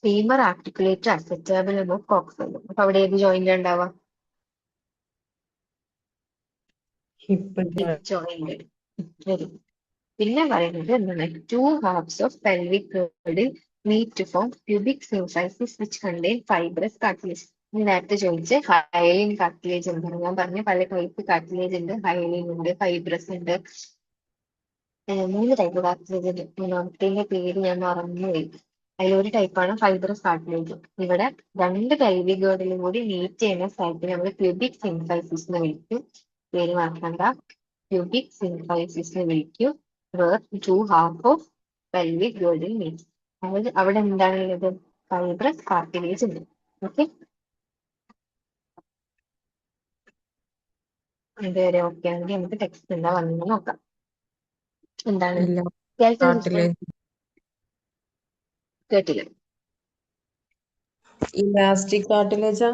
Femur articulate acceptable of coxal. അപ്പൊ അവിടെ ഏത് ജോയിന്റ് ഉണ്ടാവുക? Hip joint. വരും. പിന്നെ പറയുന്നത് എന്താണ്? 2 halves of pelvic girdle meet to form pubic symphysis which contain fibrous cartilage. ഇനി നേരത്തെ ചോദിച്ച് ഹയലിൻ കാർട്ടിലേജ് എന്താണ്? ഞാൻ പറഞ്ഞ പല ടൈപ്പ് കാർട്ടിലേജ് ഉണ്ട്. ഹയലിൻ ഉണ്ട്, ഫൈബ്രസ് ഉണ്ട്. 3 ടൈപ്പ് കാർട്ടിലേജ് ഉണ്ട്. മൂന്നാമത്തെ പേര് ഞാൻ മറന്നുപോയി. അതിലൊരു ടൈപ്പാണ് ഫൈബ്രസ് കാർട്ടിലേജ്. ഇവിടെ 2 പെൽവിക് ഗേർഡിലും കൂടി മീറ്റ് ചെയ്യുന്ന സ്ഥലത്തിന് നമ്മൾ പ്യൂബിക് സിംഫൈസിസ് എന്ന് വിളിക്കും. പേര് മറക്കണ്ട. പ്യൂബിക് സിംഫൈസിസ് എന്ന് വിളിക്കും. where 2 half of pelvic girdle meet. അതായത് അവിടെ എന്താണുള്ളത്? ഫൈബ്രസ് കാർട്ടിലേജ് ഉണ്ട്. ഓക്കെ. ഇതുവരെ ഓക്കെ ആണെങ്കിൽ നമുക്ക് ടെക്സ്റ്റ് എന്താ വന്നെന്ന് നോക്കാം. എന്താണ്? സ്കെൽറ്റൽ സിസ്റ്റം കേട്ടില്ല? ഇലാസ്റ്റിക് കാർട്ടിലേജാ?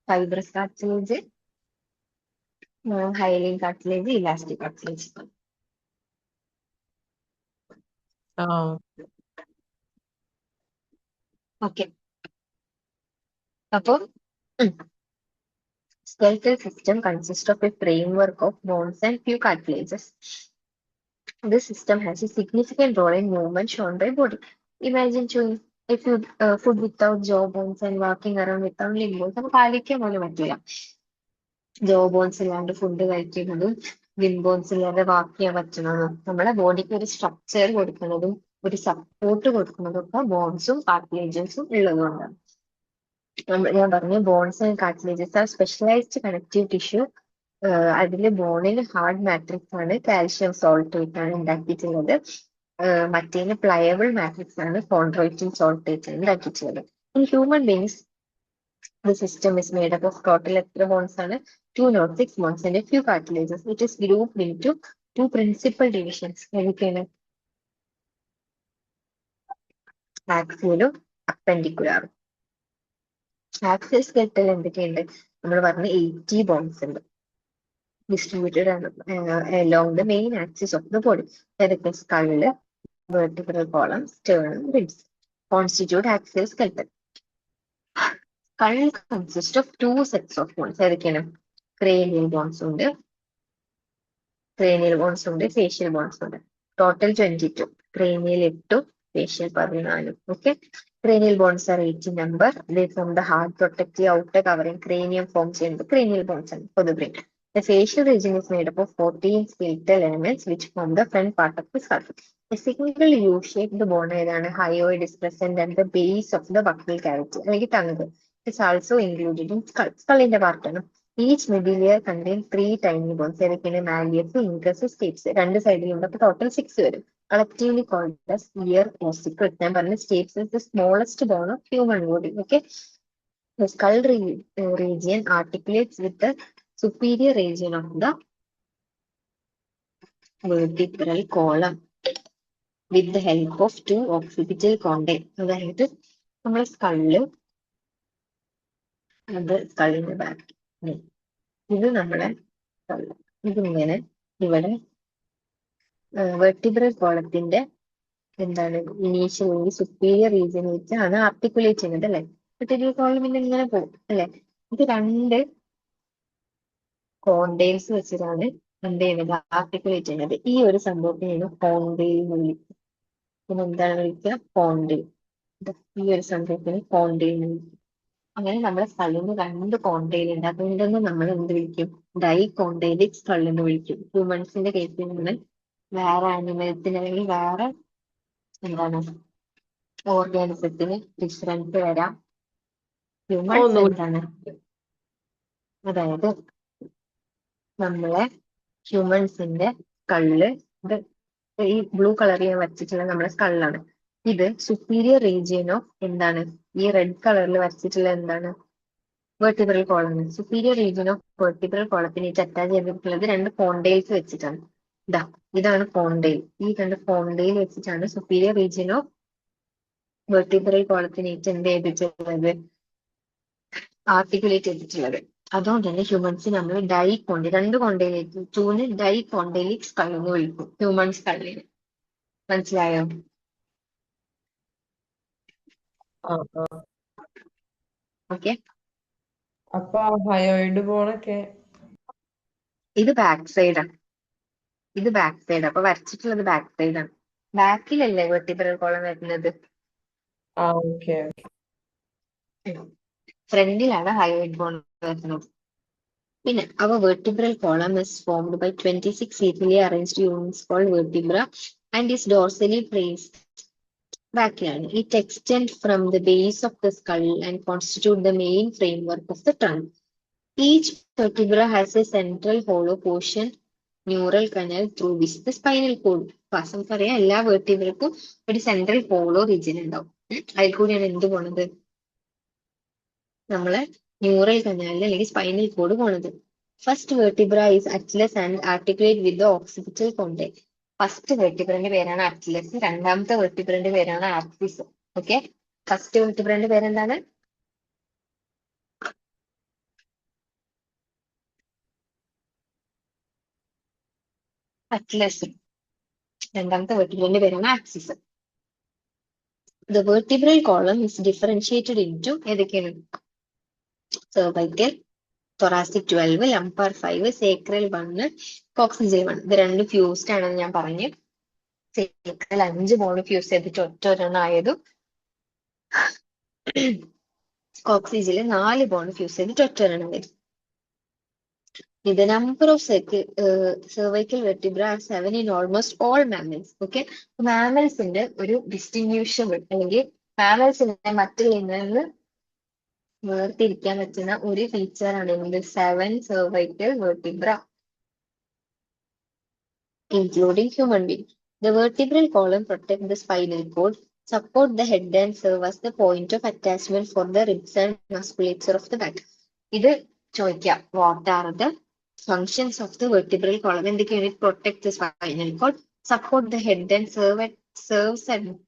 Fibrous cartilage, hyaline cartilage, elastic cartilage. Okay. അപ്പൊ skeletal system consists of a framework of bones and few cartilages. This system has a significant role in movement shown by body. Imagine chewing a food without jaw bones and walking around without limb bones. നമുക്ക് ആലോചിക്കാൻ പോലും പറ്റില്ല. ജോ bones ഇല്ലാണ്ട് food കഴിക്കുന്നതും limb bones ഇല്ലാതെ വാക്ക് ചെയ്യാൻ പറ്റുന്നതും നമ്മളെ ബോഡിക്ക് ഒരു സ്ട്രക്ചർ കൊടുക്കുന്നതും ഒരു സപ്പോർട്ട് കൊടുക്കുന്നതും ഒക്കെ ബോൺസും കാർട്ടിലേജസും ഉള്ളതുകൊണ്ടാണ്. ഞാൻ പറഞ്ഞു bones and cartilages are specialised connective tissue. അതില് ബോണിൽ ഹാർഡ് മാട്രിക്സ് ആണ്, കാൽഷ്യം സോൾട്ടേറ്റ് ആണ് ഉണ്ടാക്കിയിട്ടുള്ളത്. മറ്റേന് പ്ലയബിൾ മാട്രിക്സ് ആണ്, കോൺട്രോയിറ്റിൻ സോൾട്ടേറ്റ് ആണ് ഉണ്ടാക്കിയിട്ടുള്ളത്. In human beings the system is made up of total എത്ര bones ആണ് 206 bones and a few cartilages. It is grouped into two principal divisions. ഏതൊക്കെയാണ്? ആക്സിയലും അപ്പെൻഡിക്കുലാറും. ആക്സിയൽ സ്കെൽറ്റൽ എന്തൊക്കെയുണ്ട്? നമ്മൾ പറഞ്ഞ 80 bones ഉണ്ട് distributed along the main axis of the body. ഏതൊക്കെ? Skull, vertebral column, sternum, ribs constitute axial skeleton. Skull consists of two sets of bones. ഏതൊക്കെയാണ്? cranial bones ഉണ്ട്, facial bones ഉണ്ട്. Total 22. Cranial 8, facial 14. Okay. Cranial bones are 8 in number. They form the hard protective outer covering cranium forms in the cranial bones for the brain. The facial region is made up of 14 skeletal elements which form the front part of the skull. A single U-shaped bone ഏതാണ്? hyoid is present at the base of the buccal cavity. അല്ലെങ്കിൽ tongue. It's also included in skull. സ്കള്ളിന്റെ പാർട്ടാണ്. Each medulla contains 3 tiny bones. ഏതൊക്കെയാണ്? malleus, incus, stapes. രണ്ട് സൈഡിലുണ്ട്. അപ്പൊ total 6 വരും. Collectively called as ear ossicles. ഞാൻ പറഞ്ഞ stapes is the smallest bone of human body. Okay. The skull region articulates with the superior region of the vertebral column with the help of two occipital condyles. അതായത് നമ്മുടെ skull, അത് സ്കള്ളിന്റെ back, ഇത് നമ്മളെ skull, ഇതിങ്ങനെ ഇവിടെ vertebral കോളത്തിന്റെ എന്താണ് initially superior region വെച്ചാണ് articulate ചെയ്യുന്നത് അല്ലെ. വെർട്ടിബ്രൽ കോളം പിന്നെ ഇങ്ങനെ പോകും അല്ലെ. ഇത് രണ്ട് കോണ്ടൈൽസ് വെച്ചിട്ടാണ് എന്ത് ചെയ്യുന്നത്? ആർട്ടിക്കുലേറ്റ് ചെയ്യുന്നത്. ഈ ഒരു സംഭവത്തിനാണ് കോണ്ടൈൽ എന്ന് വിളിക്കുക. പിന്നെ എന്താണ് വിളിക്കുക? കോണ്ടൈൽ. ഈ ഒരു സംഭവത്തിന് കോണ്ടൈൽ എന്ന് വിളിക്കും. അങ്ങനെ നമ്മുടെ സ്കള്ളിന് രണ്ട് കോണ്ടൈൽ ഉണ്ട്. അതുകൊണ്ടൊന്ന് നമ്മൾ എന്ത് വിളിക്കും? ഡൈകോണ്ടൈലിക് സ്കൾ എന്ന് വിളിക്കും. ഹ്യൂമൻസിന്റെ കേസിൽ നിന്ന് വേറെ ആനിമൽസിന് അല്ലെങ്കിൽ വേറെ എന്താണ് ഓർഗാനിസത്തിന് ഡിഫറൻസ് വരാം. ഹ്യൂമൻസ് ഒന്നുകൂടി. എന്താണ്, അതായത് നമ്മളെ ഹ്യൂമൻസിന്റെ സ്കള്ള്, ഇത് ഈ ബ്ലൂ കളർ ചെയ്യാൻ വരച്ചിട്ടുള്ള നമ്മുടെ സ്കള്ളാണ്. ഇത് സുപ്പീരിയർ റീജിയൻ ഓഫ് എന്താണ്? ഈ റെഡ് കളറിൽ വരച്ചിട്ടുള്ള എന്താണ്? Vertebral column. Superior region of vertebral കോളത്തിന് അറ്റാച്ച് ചെയ്തിട്ടുള്ളത് രണ്ട് കോണ്ടൈൽസ് വെച്ചിട്ടാണ്. ഇതാണ് കോണ്ടൈൽ. ഈ രണ്ട് കോണ്ടൈൽ വെച്ചിട്ടാണ് സുപ്പീരിയർ റീജിയൻ ഓഫ് വെർട്ടിബ്രൽ കോളത്തിന് എന്ത് ചെയ്തിട്ടുള്ളത്? ആർട്ടിക്കുലേറ്റ് ചെയ്തിട്ടുള്ളത്. അതുകൊണ്ട് തന്നെ ഹ്യൂമൻസ് നമ്മൾ രണ്ട് കോണ്ടൈലേക്ക് ടൂന് ഡൈകോണ്ടൈലിക് സ്കൾ എന്ന് വിളിക്കും. ഹ്യൂമൻ സ്കള്ളിന്. മനസ്സിലായോ? ആ, ആ. ഓക്കെ. അപ്പൊ ഹയോയിഡ് ബോണൊക്കെ ഇത് ബാക്ക് സൈഡാണ്. അപ്പൊ വരച്ചിട്ടുള്ളത് ബാക്ക് സൈഡാണ്. ബാക്കിലല്ലേ വെർട്ടിബ്രൽ കോളം വരുന്നത്? ഓക്കെ. ഫ്രണ്ടിലാണ് ഹയോയിഡ് ബോൺ വരുന്നത്. പിന്നെ our vertebral column is formed by 26 equally arranged units called vertebra and is dorsally placed backland. It extends from the base of the skull and constitute the main framework of the trunk. Each vertebra has a central hollow portion, neural canal through which the spinal cord pass. നമുക്കറിയാം എല്ലാ വെർട്ടിബ്രക്കും ഒരു central hollow region ഉണ്ടാവും. അതിൽ കൂടിയാണ് എന്ത് പോണത്? നമ്മളെ neural കനാലിൽ അല്ലെങ്കിൽ സ്പൈനൽ കോഡ് പോണത്. First vertebra is atlas and articulate with the occipital condyle. First വെർട്ടിബ്രന്റെ പേരാണ് അറ്റ്ലസ്, രണ്ടാമത്തെ വെർട്ടിബ്രന്റെ പേരാണ് ആക്സിസ്. ഓക്കെ. ഫസ്റ്റ് വെർട്ടിബ്രന്റെ പേരെന്താണ്? അറ്റ്ലസ്. രണ്ടാമത്തെ വെർട്ടിബ്രന്റെ പേരാണ് axis. The vertebral column is differentiated into ഏതൊക്കെയാണ്? Cervical, thoracic 12, lumbar 5, sacral 1, coccygeal 1. ഇത് രണ്ടും ഫ്യൂസ്ഡ് ആണെന്ന് ഞാൻ പറഞ്ഞു. സേക്രൽ 5 ബോൺ ഫ്യൂസ് ചെയ്തിട്ട് ഒറ്റ ഒരെണ്ണം ആയതും കോക്സിജിൽ 4 ബോൺ ഫ്യൂസ് ചെയ്തിട്ട് ഒറ്റ ഒരെണ്ണം വരും. The number of cervical vertebrae are 7 in almost all mammals. Okay, മാമൽസിന്റെ ഒരു ഡിസ്റ്റിങ്വിഷബിൾ അല്ലെങ്കിൽ മാമൽസിനെ മറ്റുള്ള ഇനങ്ങളിൽ വേർതിരിക്കാൻ പറ്റുന്ന ഒരു ഫീച്ചർ ആണ് എന്ത് 7 cervical vertebra, including human being. The vertebral column protect the spinal cord, support the head and serve as the point of attachment for the ribs and musculature of the back. ഇത് ചോദിക്കാം, what are the functions of the vertebral column? എന്തൊക്കെയാണ്? It protect the spinal cord, support the head and serves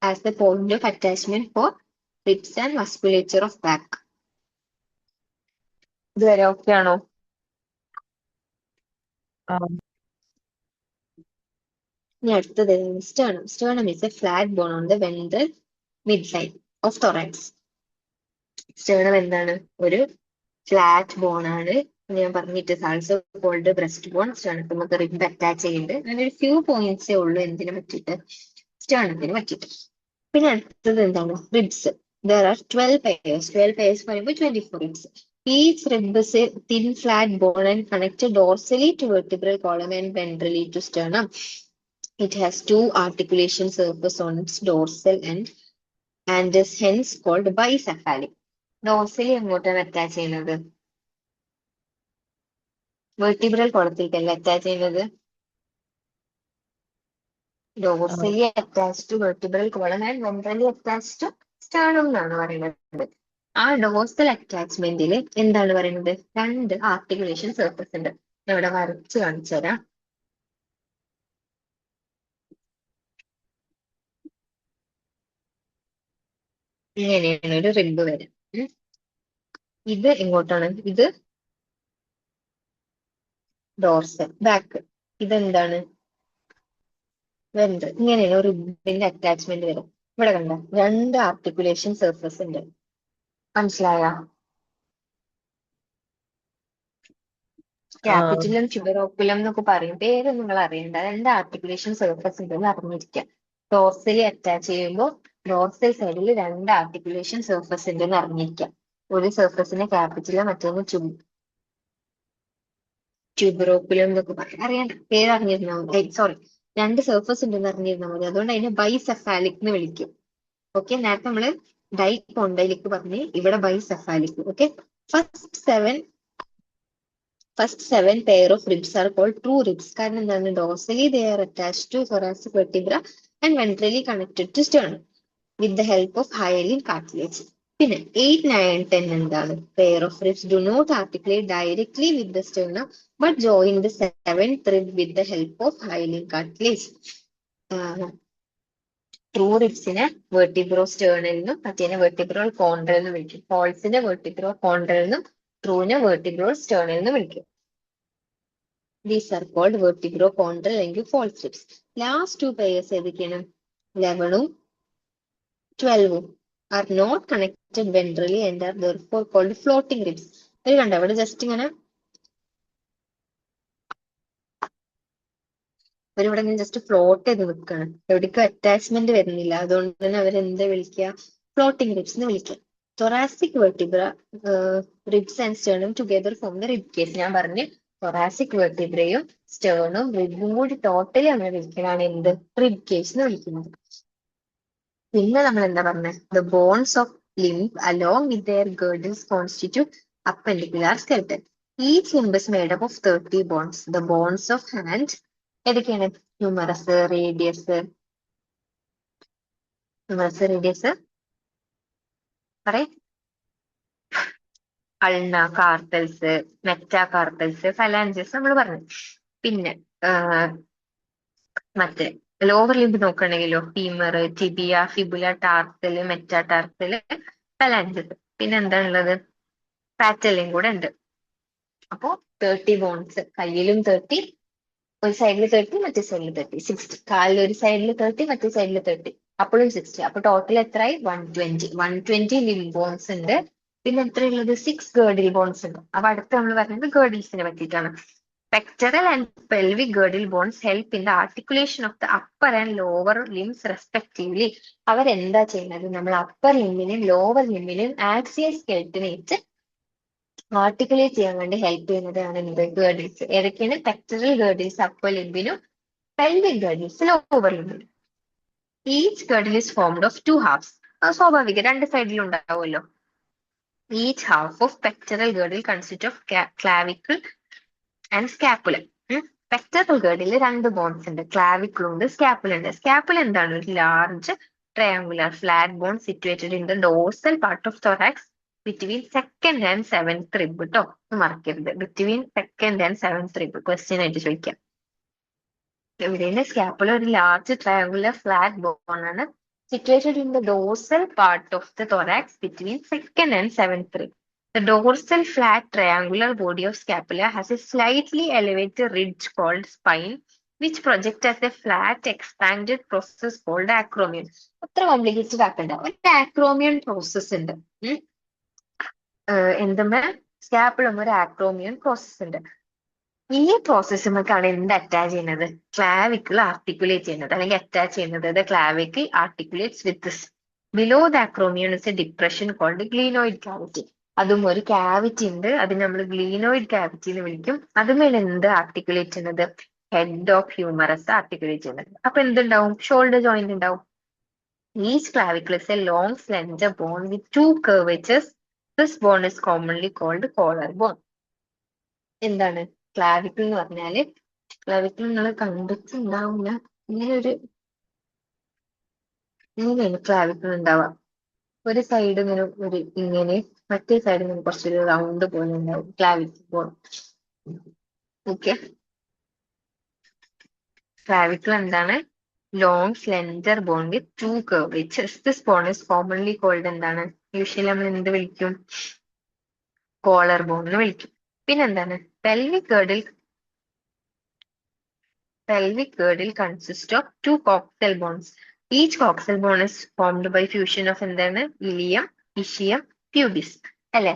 as the point of attachment for ribs and musculature of back. ഇതുവരെ okay ആണോ? ഇനി അടുത്തത് sternum. Sternum is a flat bone on the ventral midline of thorax. sternum എന്താണ്? ഒരു flat bone ആണ്. ഞാൻ പറഞ്ഞിട്ട് also called breast bone. സ്റ്റേണത്തിൽ നമുക്ക് റിബ് അറ്റാച്ച് ചെയ്യുന്നുണ്ട്. അങ്ങനെ ഒരു ഫ്യൂ പോയിന്റ്സേ ഉള്ളൂ എന്തിനെ പറ്റിയിട്ട്, സ്റ്റേണത്തിന് പറ്റിയിട്ട്. പിന്നെ അടുത്തത് എന്താണ്? Ribs. There are 12 pairs. 12 pairs പറയുമ്പോൾ 24 ribs. Each rib is a thin flat bone and connected dorsally to vertebral column and ventrally to sternum. It has two articulation surface on its dorsal end and is hence called bicephalic. Dorsally എങ്ങോട്ടാണ് attach ചെയ്യുന്നത്? Vertebral കോളത്തിലേക്കല്ല attach ചെയ്യുന്നത്. Dorsally attach to vertebral column and ventrally attach to sternum എന്നാണ് പറയുന്നത്. ആ dorsal അറ്റാച്ച്മെന്റിൽ എന്താണ് പറയുന്നത്? 2 articulation surface ഉണ്ട്. ഞാൻ ഇവിടെ വരച്ച് കാണിച്ചു തരാം. ഇങ്ങനെയാണ് ഒരു റിബ് വരും. ഇത് എങ്ങോട്ടാണ്? ഇത് ഡോർസൽ ബാക്ക്. ഇതെന്താണ്? വെൻട്രൽ. ഇങ്ങനെയാണ് ഒരു റിബിന്റെ അറ്റാച്ച്മെന്റ് വരും. ഇവിടെ കണ്ട 2 ആർട്ടിക്കുലേഷൻ സർഫസ് ഉണ്ട്. മനസ്സിലായ? ക്യാപിറ്റുലം ട്യൂബറോക്കുലം എന്നൊക്കെ പറയും. പേര് നിങ്ങൾ അറിയണ്ട. 2 ആർട്ടിക്കുലേഷൻ സർഫസ് ഉണ്ടെന്ന് അറിഞ്ഞിരിക്കാം. ഡോർസലി അറ്റാച്ച് ചെയ്യുമ്പോൾ ഡോർസൽ സൈഡിൽ 2 ആർട്ടിക്കുലേഷൻ സർഫസ് ഉണ്ടെന്ന് അറിഞ്ഞിരിക്കാം. ഒരു സർഫസിന് ക്യാപിറ്റുലം, മറ്റൊന്ന് ട്യൂബറോക്കുലം എന്നൊക്കെ പറയും. അറിയണ്ട, പേര് അറിഞ്ഞിരുന്നാൽ മതി. സോറി, 2 സർഫസ് ഉണ്ടെന്ന് അറിഞ്ഞിരുന്നാൽ മതി. അതുകൊണ്ട് അതിനെ ബൈസെഫാലിക് എന്ന് വിളിക്കും. ഓക്കെ, നേരത്തെ നമ്മള് ഡൈകോണ്ടൈലിക് പറഞ്ഞ്, ഇവിടെ bicephalic. Okay, First seven pair of ribs are called true ribs. കാരണം എന്താണ്? dorsally they are attached to thoracic vertebra and ventrally connected to sternum with the help of hyaline cartilage. പിന്നെ 8, 9, 10 എന്താണ്? Pair of ribs do not articulate directly with the sternum but join the 7th rib with the help of hyaline cartilage. True റിബ്സിനെ vertebrosternal എന്നും മറ്റേനെ വെർട്ടിബ്രോ കോൺട്രൽ എന്ന് വിളിക്കും. ഫോൾസിനെ വെർട്ടിബ്രോ കോൺട്രൽ എന്നും ട്രൂവിനെ വെർട്ടിബ്രോ സ്റ്റേർണൽ എന്ന് വിളിക്കും. These are called vertebro chondral അല്ലെങ്കിൽ false ribs. Last 2 pairs ഏതൊക്കെയാണ്? 11ഉം 12ഉം are not connected ventrally and are therefore called floating ribs. ഇത് കണ്ടോ? ഇവിടെ ജസ്റ്റ് ഇങ്ങനെ അവരിവിടെ ജസ്റ്റ് ഫ്ലോട്ട് ചെയ്ത് നിൽക്കുകയാണ്. എവിടേക്കും അറ്റാച്ച്മെന്റ് വരുന്നില്ല. അതുകൊണ്ട് തന്നെ അവരെന്ത് വിളിക്കുക? ഫ്ലോട്ടിംഗ് റിബ്സ് എന്ന് വിളിക്കുക. thoracic vertebra, ribs and sternum together form the rib cage. ഞാൻ പറഞ്ഞു thoracic vertebrയും സ്റ്റേണും റിബും കൂടി ടോട്ടലി നമ്മൾ വിളിക്കലാണ് എന്ത്? റിബ് കേജ് എന്ന് വിളിക്കുന്നത്. പിന്നെ നമ്മൾ എന്താ പറഞ്ഞത്? The bones of limb along with their girdles constitute appendicular skeleton. Each limb is made up of 30 bones. The bones of hand ഏതൊക്കെയാണ്? Humerus, radius. ഹ്യൂമറസ്, റേഡിയസ് പറയേ. അൾന, കാർട്ടൽസ്, മെറ്റാകാർട്ടൽസ്, ഫലാഞ്ചസ് നമ്മൾ പറഞ്ഞു. പിന്നെ മറ്റേ ലോവർ ലിംബ് നോക്കുകയാണെങ്കിലോ femur, tibia, fibula, tarsal, metatarsal, phalanges. പിന്നെ എന്താ ഉള്ളത്? പാറ്റലും കൂടെ ഉണ്ട്. അപ്പോ 30 ബോൺസ്. കയ്യിലും 30, ഒരു സൈഡിൽ 30, മറ്റേ സൈഡിൽ 30, 60. കാലിൽ ഒരു സൈഡിൽ 30, മറ്റേ സൈഡിൽ 30, അപ്പോഴും 60. അപ്പൊ ടോട്ടൽ എത്രയായി? 120 ലിംബ് ബോൺസ് ഉണ്ട് പിന്നെ എത്രയുള്ളത് 6 ഗേർഡിൽ ബോൺസ് ഉണ്ട്. അപ്പൊ അടുത്ത് നമ്മൾ പറയുന്നത് ഗേർഡിൽസിനെ പറ്റിയിട്ടാണ്. Pectoral and pelvic girdle bones help in the articulation of the upper and lower limbs respectively. അവരെന്താ ചെയ്യുന്നത്? നമ്മൾ അപ്പർ ലിംബിനും ലോവർ ലിംബിനും ആക്സിയൽ സ്കെൽറ്റനേറ്റ് ആർട്ടിക്കുലേറ്റ് ചെയ്യാൻ വേണ്ടി ഹെൽപ്പ് ചെയ്യുന്നതാണ് എന്ത്? ഗേർഡിൽസ്. ഏതൊക്കെയാണ്? പെക്ടറൽ ഗേർഡിൽസ് അപ്പർ ലിംബിനും പെൽവിക് ഗേർഡിൽസ് ലോവർ ലിംബിനും. Each girdle is formed of two halves. അത് സ്വാഭാവികം, രണ്ട് സൈഡിലും ഉണ്ടാവുമല്ലോ. Each half of pectoral girdle consists of clavicle and scapula. Pectoral girdle രണ്ട് ബോൺസ് ഉണ്ട്, ക്ലാവിക്കിൾ ഉണ്ട്, സ്കാപ്പുല ഉണ്ട്. സ്കാപ്പുല എന്താണ്? ഒരു large triangular flat bone situated in the dorsal part of thorax between second and seventh rib. കേട്ടോ, മറക്കരുത്. Between second and seventh rib question ആയിട്ട് ചോദിക്കാം. ഇവിടെയാണ് സ്കാപ്പുല ഒരു ലാർജ് ട്രയാങ്കുലർ ഫ്ലാറ്റ് ബോൺ ആണ്, situated in the dorsal part of the thorax between second and seventh rib. The dorsal flat triangular body of scapula has a slightly elevated ridge called spine, which projects as a flat expanded process called acromion. അത്ര complicated ആക്കണ്ട, ഒരു ആക്രോമിയൻ process ഉണ്ട്. എന്തുമ്പോ സ്കാപ്പുളം ഒരു ആക്രോമിയൻ process ഉണ്ട്. ഈ പ്രോസസ്സിലേക്കാണ് എന്ത് attach ചെയ്യുന്നത്? Clavicle articulate ചെയ്യുന്നത്, അല്ലെങ്കിൽ അറ്റാച്ച് ചെയ്യുന്നത്. The clavicle articulates with this. Below the acromion is a depression called glenoid cavity. അതും ഒരു ക്യാവിറ്റി ഉണ്ട്, അത് നമ്മൾ ഗ്ലീനോയിഡ് ക്യാവിറ്റി എന്ന് വിളിക്കും. അതുമേലെ എന്ത് ആർട്ടിക്കുലേറ്റ് ചെയ്യുന്നത്? ഹെഡ് ഓഫ് ഹ്യൂമറസ് ആർട്ടിക്കുലേറ്റ് ചെയ്യുന്നത്. അപ്പൊ എന്തുണ്ടാവും? ഷോൾഡർ ജോയിന്റ് ഉണ്ടാവും. Each clavicle is a long slender bone with two curvatures. This bone is commonly called collar bone. എന്താണ് ക്ലാവിക്കിൾ എന്ന് പറഞ്ഞാല്? ക്ലാവിക്കിൾ നിങ്ങൾ കണ്ടിട്ടുണ്ടാവില്ല. ഇങ്ങനെയാണ് ക്ലാവിക്കിൾ ഉണ്ടാവുക. ഒരു സൈഡ് ഇങ്ങനെ ഒരു ഇങ്ങനെ, മറ്റേ സൈഡ് ഇങ്ങനെ കുറച്ചൊരു റൗണ്ട് പോലെ ഉണ്ടാവും ക്ലാവിക്കിൾ ബോൺ. ഓക്കെ, ക്ലാവിക്കിൾ എന്താണ്? Long slender bone with two curvatures. This bone is commonly called എന്താണ്? യൂഷ്വലി നമ്മൾ എന്ത് വിളിക്കും? കോളർ ബോൺ എന്ന് വിളിക്കും. പിന്നെന്താണ്? Pelvic girdle consists of two coxal bones. Each coxal bone is formed by fusion of എന്താണ്? Ilium, ischium, pubis. അല്ലെ?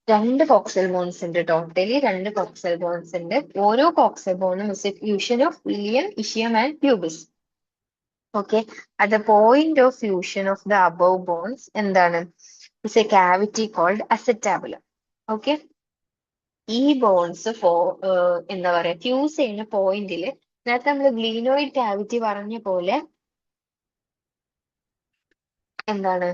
രണ്ട് കോക്സൽ ബോൺസ് ഉണ്ട്. ടോട്ടലി രണ്ട് കോക്സൽ ബോൺസ് ഉണ്ട്. ഓരോ കോക്സൽ ബോണും is a fusion of ilium, ischium and pubis. Okay, at the point of fusion of the above bones എന്താണ്? is a cavity called acetabulum. Okay, ഈ bones എന്താ പറയാ, fuse ചെയ്യുന്ന പോയിന്റില് നേരത്തെ നമ്മൾ ഗ്ലീനോയിഡ് ക്യാവിറ്റി പറഞ്ഞ പോലെ എന്താണ്?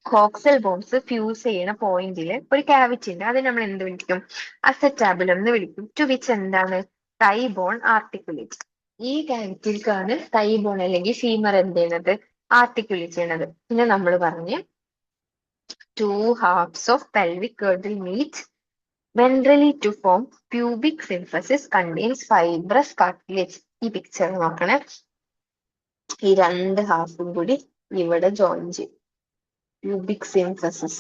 കോക്സൽ ബോൺസ് ഫ്യൂസ് ചെയ്യുന്ന പോയിന്റിൽ ഒരു ക്യാവിറ്റി ഉണ്ട്, അത് നമ്മൾ എന്ത് വിളിക്കും? അസറ്റാബുലം എന്ന് വിളിക്കും. ടു വിച്ച് എന്താണ്? തൈ ബോൺ ആർട്ടിക്കുലേറ്റ്. ഈ ക്യാവിറ്റിക്കാണ് തൈ ബോൺ അല്ലെങ്കിൽ ഫീമർ എന്ത് ചെയ്യുന്നത്? ആർട്ടിക്കുലേറ്റ് ചെയ്യുന്നത്. പിന്നെ നമ്മൾ പറഞ്ഞ് two halves of pelvic girdle meet ventrally to form pubic symphysis contains fibrous cartilage. ഈ പിക്ചർ നോക്കണേ. ഈ രണ്ട് ഹാഫും കൂടി ഇവിടെ ജോയിൻ ചെയ്യും. pubic symphysis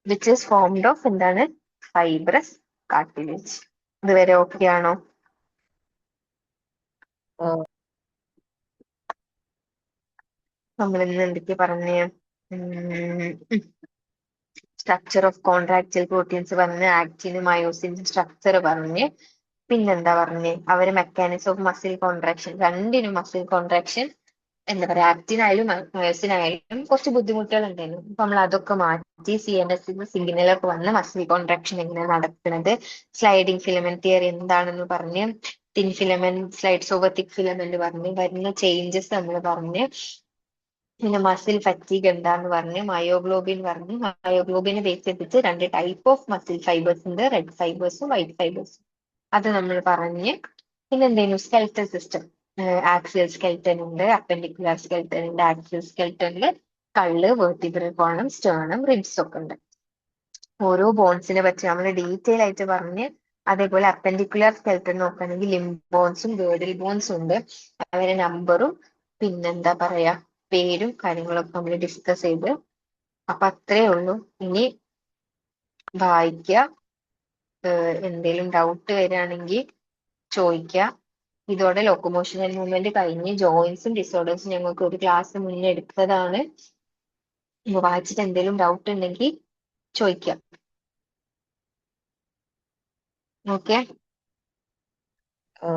which is formed of എന്താണ്? fibrous cartilage. ഇതുവരെ ഓക്കെ ആണോ? നമ്മൾ ഇന്ന് എന്തൊക്കെ പറഞ്ഞേ? സ്ട്രക്ചർ ഓഫ് കോൺട്രാക്റ്റൈൽ പ്രോട്ടീൻസ് പറഞ്ഞ്, ആക്റ്റിൻ മയോസിന്റെ സ്ട്രക്ചർ പറഞ്ഞ്, പിന്നെന്താ പറഞ്ഞേ? അവര് മെക്കാനിസം ഓഫ് മസിൽ കോൺട്രാക്ഷൻ, രണ്ടിനും മസിൽ കോൺട്രാക്ഷൻ എന്താ പറയാ, ആക്റ്റിനായാലും മയോസിനായാലും കുറച്ച് ബുദ്ധിമുട്ടുകൾ ഉണ്ടായിരുന്നു. അപ്പൊ നമ്മൾ അതൊക്കെ മാറ്റി CNS സിഗ്നലൊക്കെ വന്ന് മസിൽ കോൺട്രാക്ഷൻ എങ്ങനെ നടക്കുന്നത്, സ്ലൈഡിങ് ഫിലമെന്റ് തിയറി എന്താണെന്ന് പറഞ്ഞ്, thin filament slides over thick filament പറഞ്ഞ്, വരുന്ന ചേഞ്ചസ് നമ്മൾ പറഞ്ഞ്, പിന്നെ മസിൽ ഫറ്റീഗ് എന്താന്ന് പറഞ്ഞ്, മയോഗ്ലോബിൻ പറഞ്ഞ്, മയോഗ്ലോബിനെ ബേസ് ചെയ്തിട്ട് രണ്ട് ടൈപ്പ് ഓഫ് മസിൽ ഫൈബേഴ്സ് ഉണ്ട്, റെഡ് ഫൈബേഴ്സും വൈറ്റ് ഫൈബേഴ്സും. അത് നമ്മൾ പറഞ്ഞ്, പിന്നെ എന്തെങ്കിലും സ്കെൽറ്റൽ സിസ്റ്റം, ആക്സിയൽ സ്കെൽറ്റൻ ഉണ്ട്, അപ്പൻഡിക്കുലർ സ്കെൽറ്റൻ ഉണ്ട്. ആക്സിയൽ സ്കെൽറ്റനിൽ കള്ള്, വെർട്ടിബ്രൽ കോളം, സ്റ്റേർണം, റിബ്സ് ഒക്കെ ഉണ്ട്. ഓരോ ബോൺസിനെ പറ്റി നമ്മൾ ഡീറ്റെയിൽ ആയിട്ട് പറഞ്ഞ്, അതേപോലെ അപ്പൻഡിക്കുലർ സ്കെൽറ്റൻ നോക്കുകയാണെങ്കിൽ ലിംബ് ബോൺസും ഗേർഡിൽ ബോൺസും ഉണ്ട്. അവരെ നമ്പറും പിന്നെന്താ പറയാ പേരും കാര്യങ്ങളൊക്കെ നമ്മൾ ഡിസ്കസ് ചെയ്ത്. അപ്പൊ അത്രേ ഉള്ളൂ. ഇനി വായിക്കുക, എന്തെങ്കിലും ഡൗട്ട് വരികയാണെങ്കിൽ ചോദിക്കുക. ഇതോടെ ലോക്കോമോഷൻ ആൻഡ് മൂവ്മെന്റ് കഴിഞ്ഞ് ജോയിൻസും ഡിസോർഡേഴ്സും ഞങ്ങൾക്ക് ഒരു ക്ലാസ് മുന്നേ എടുത്തതാണ്. വായിച്ചിട്ട് എന്തെങ്കിലും ഡൗട്ട് ഉണ്ടെങ്കിൽ ചോദിക്കാം. ഓക്കെ. ആ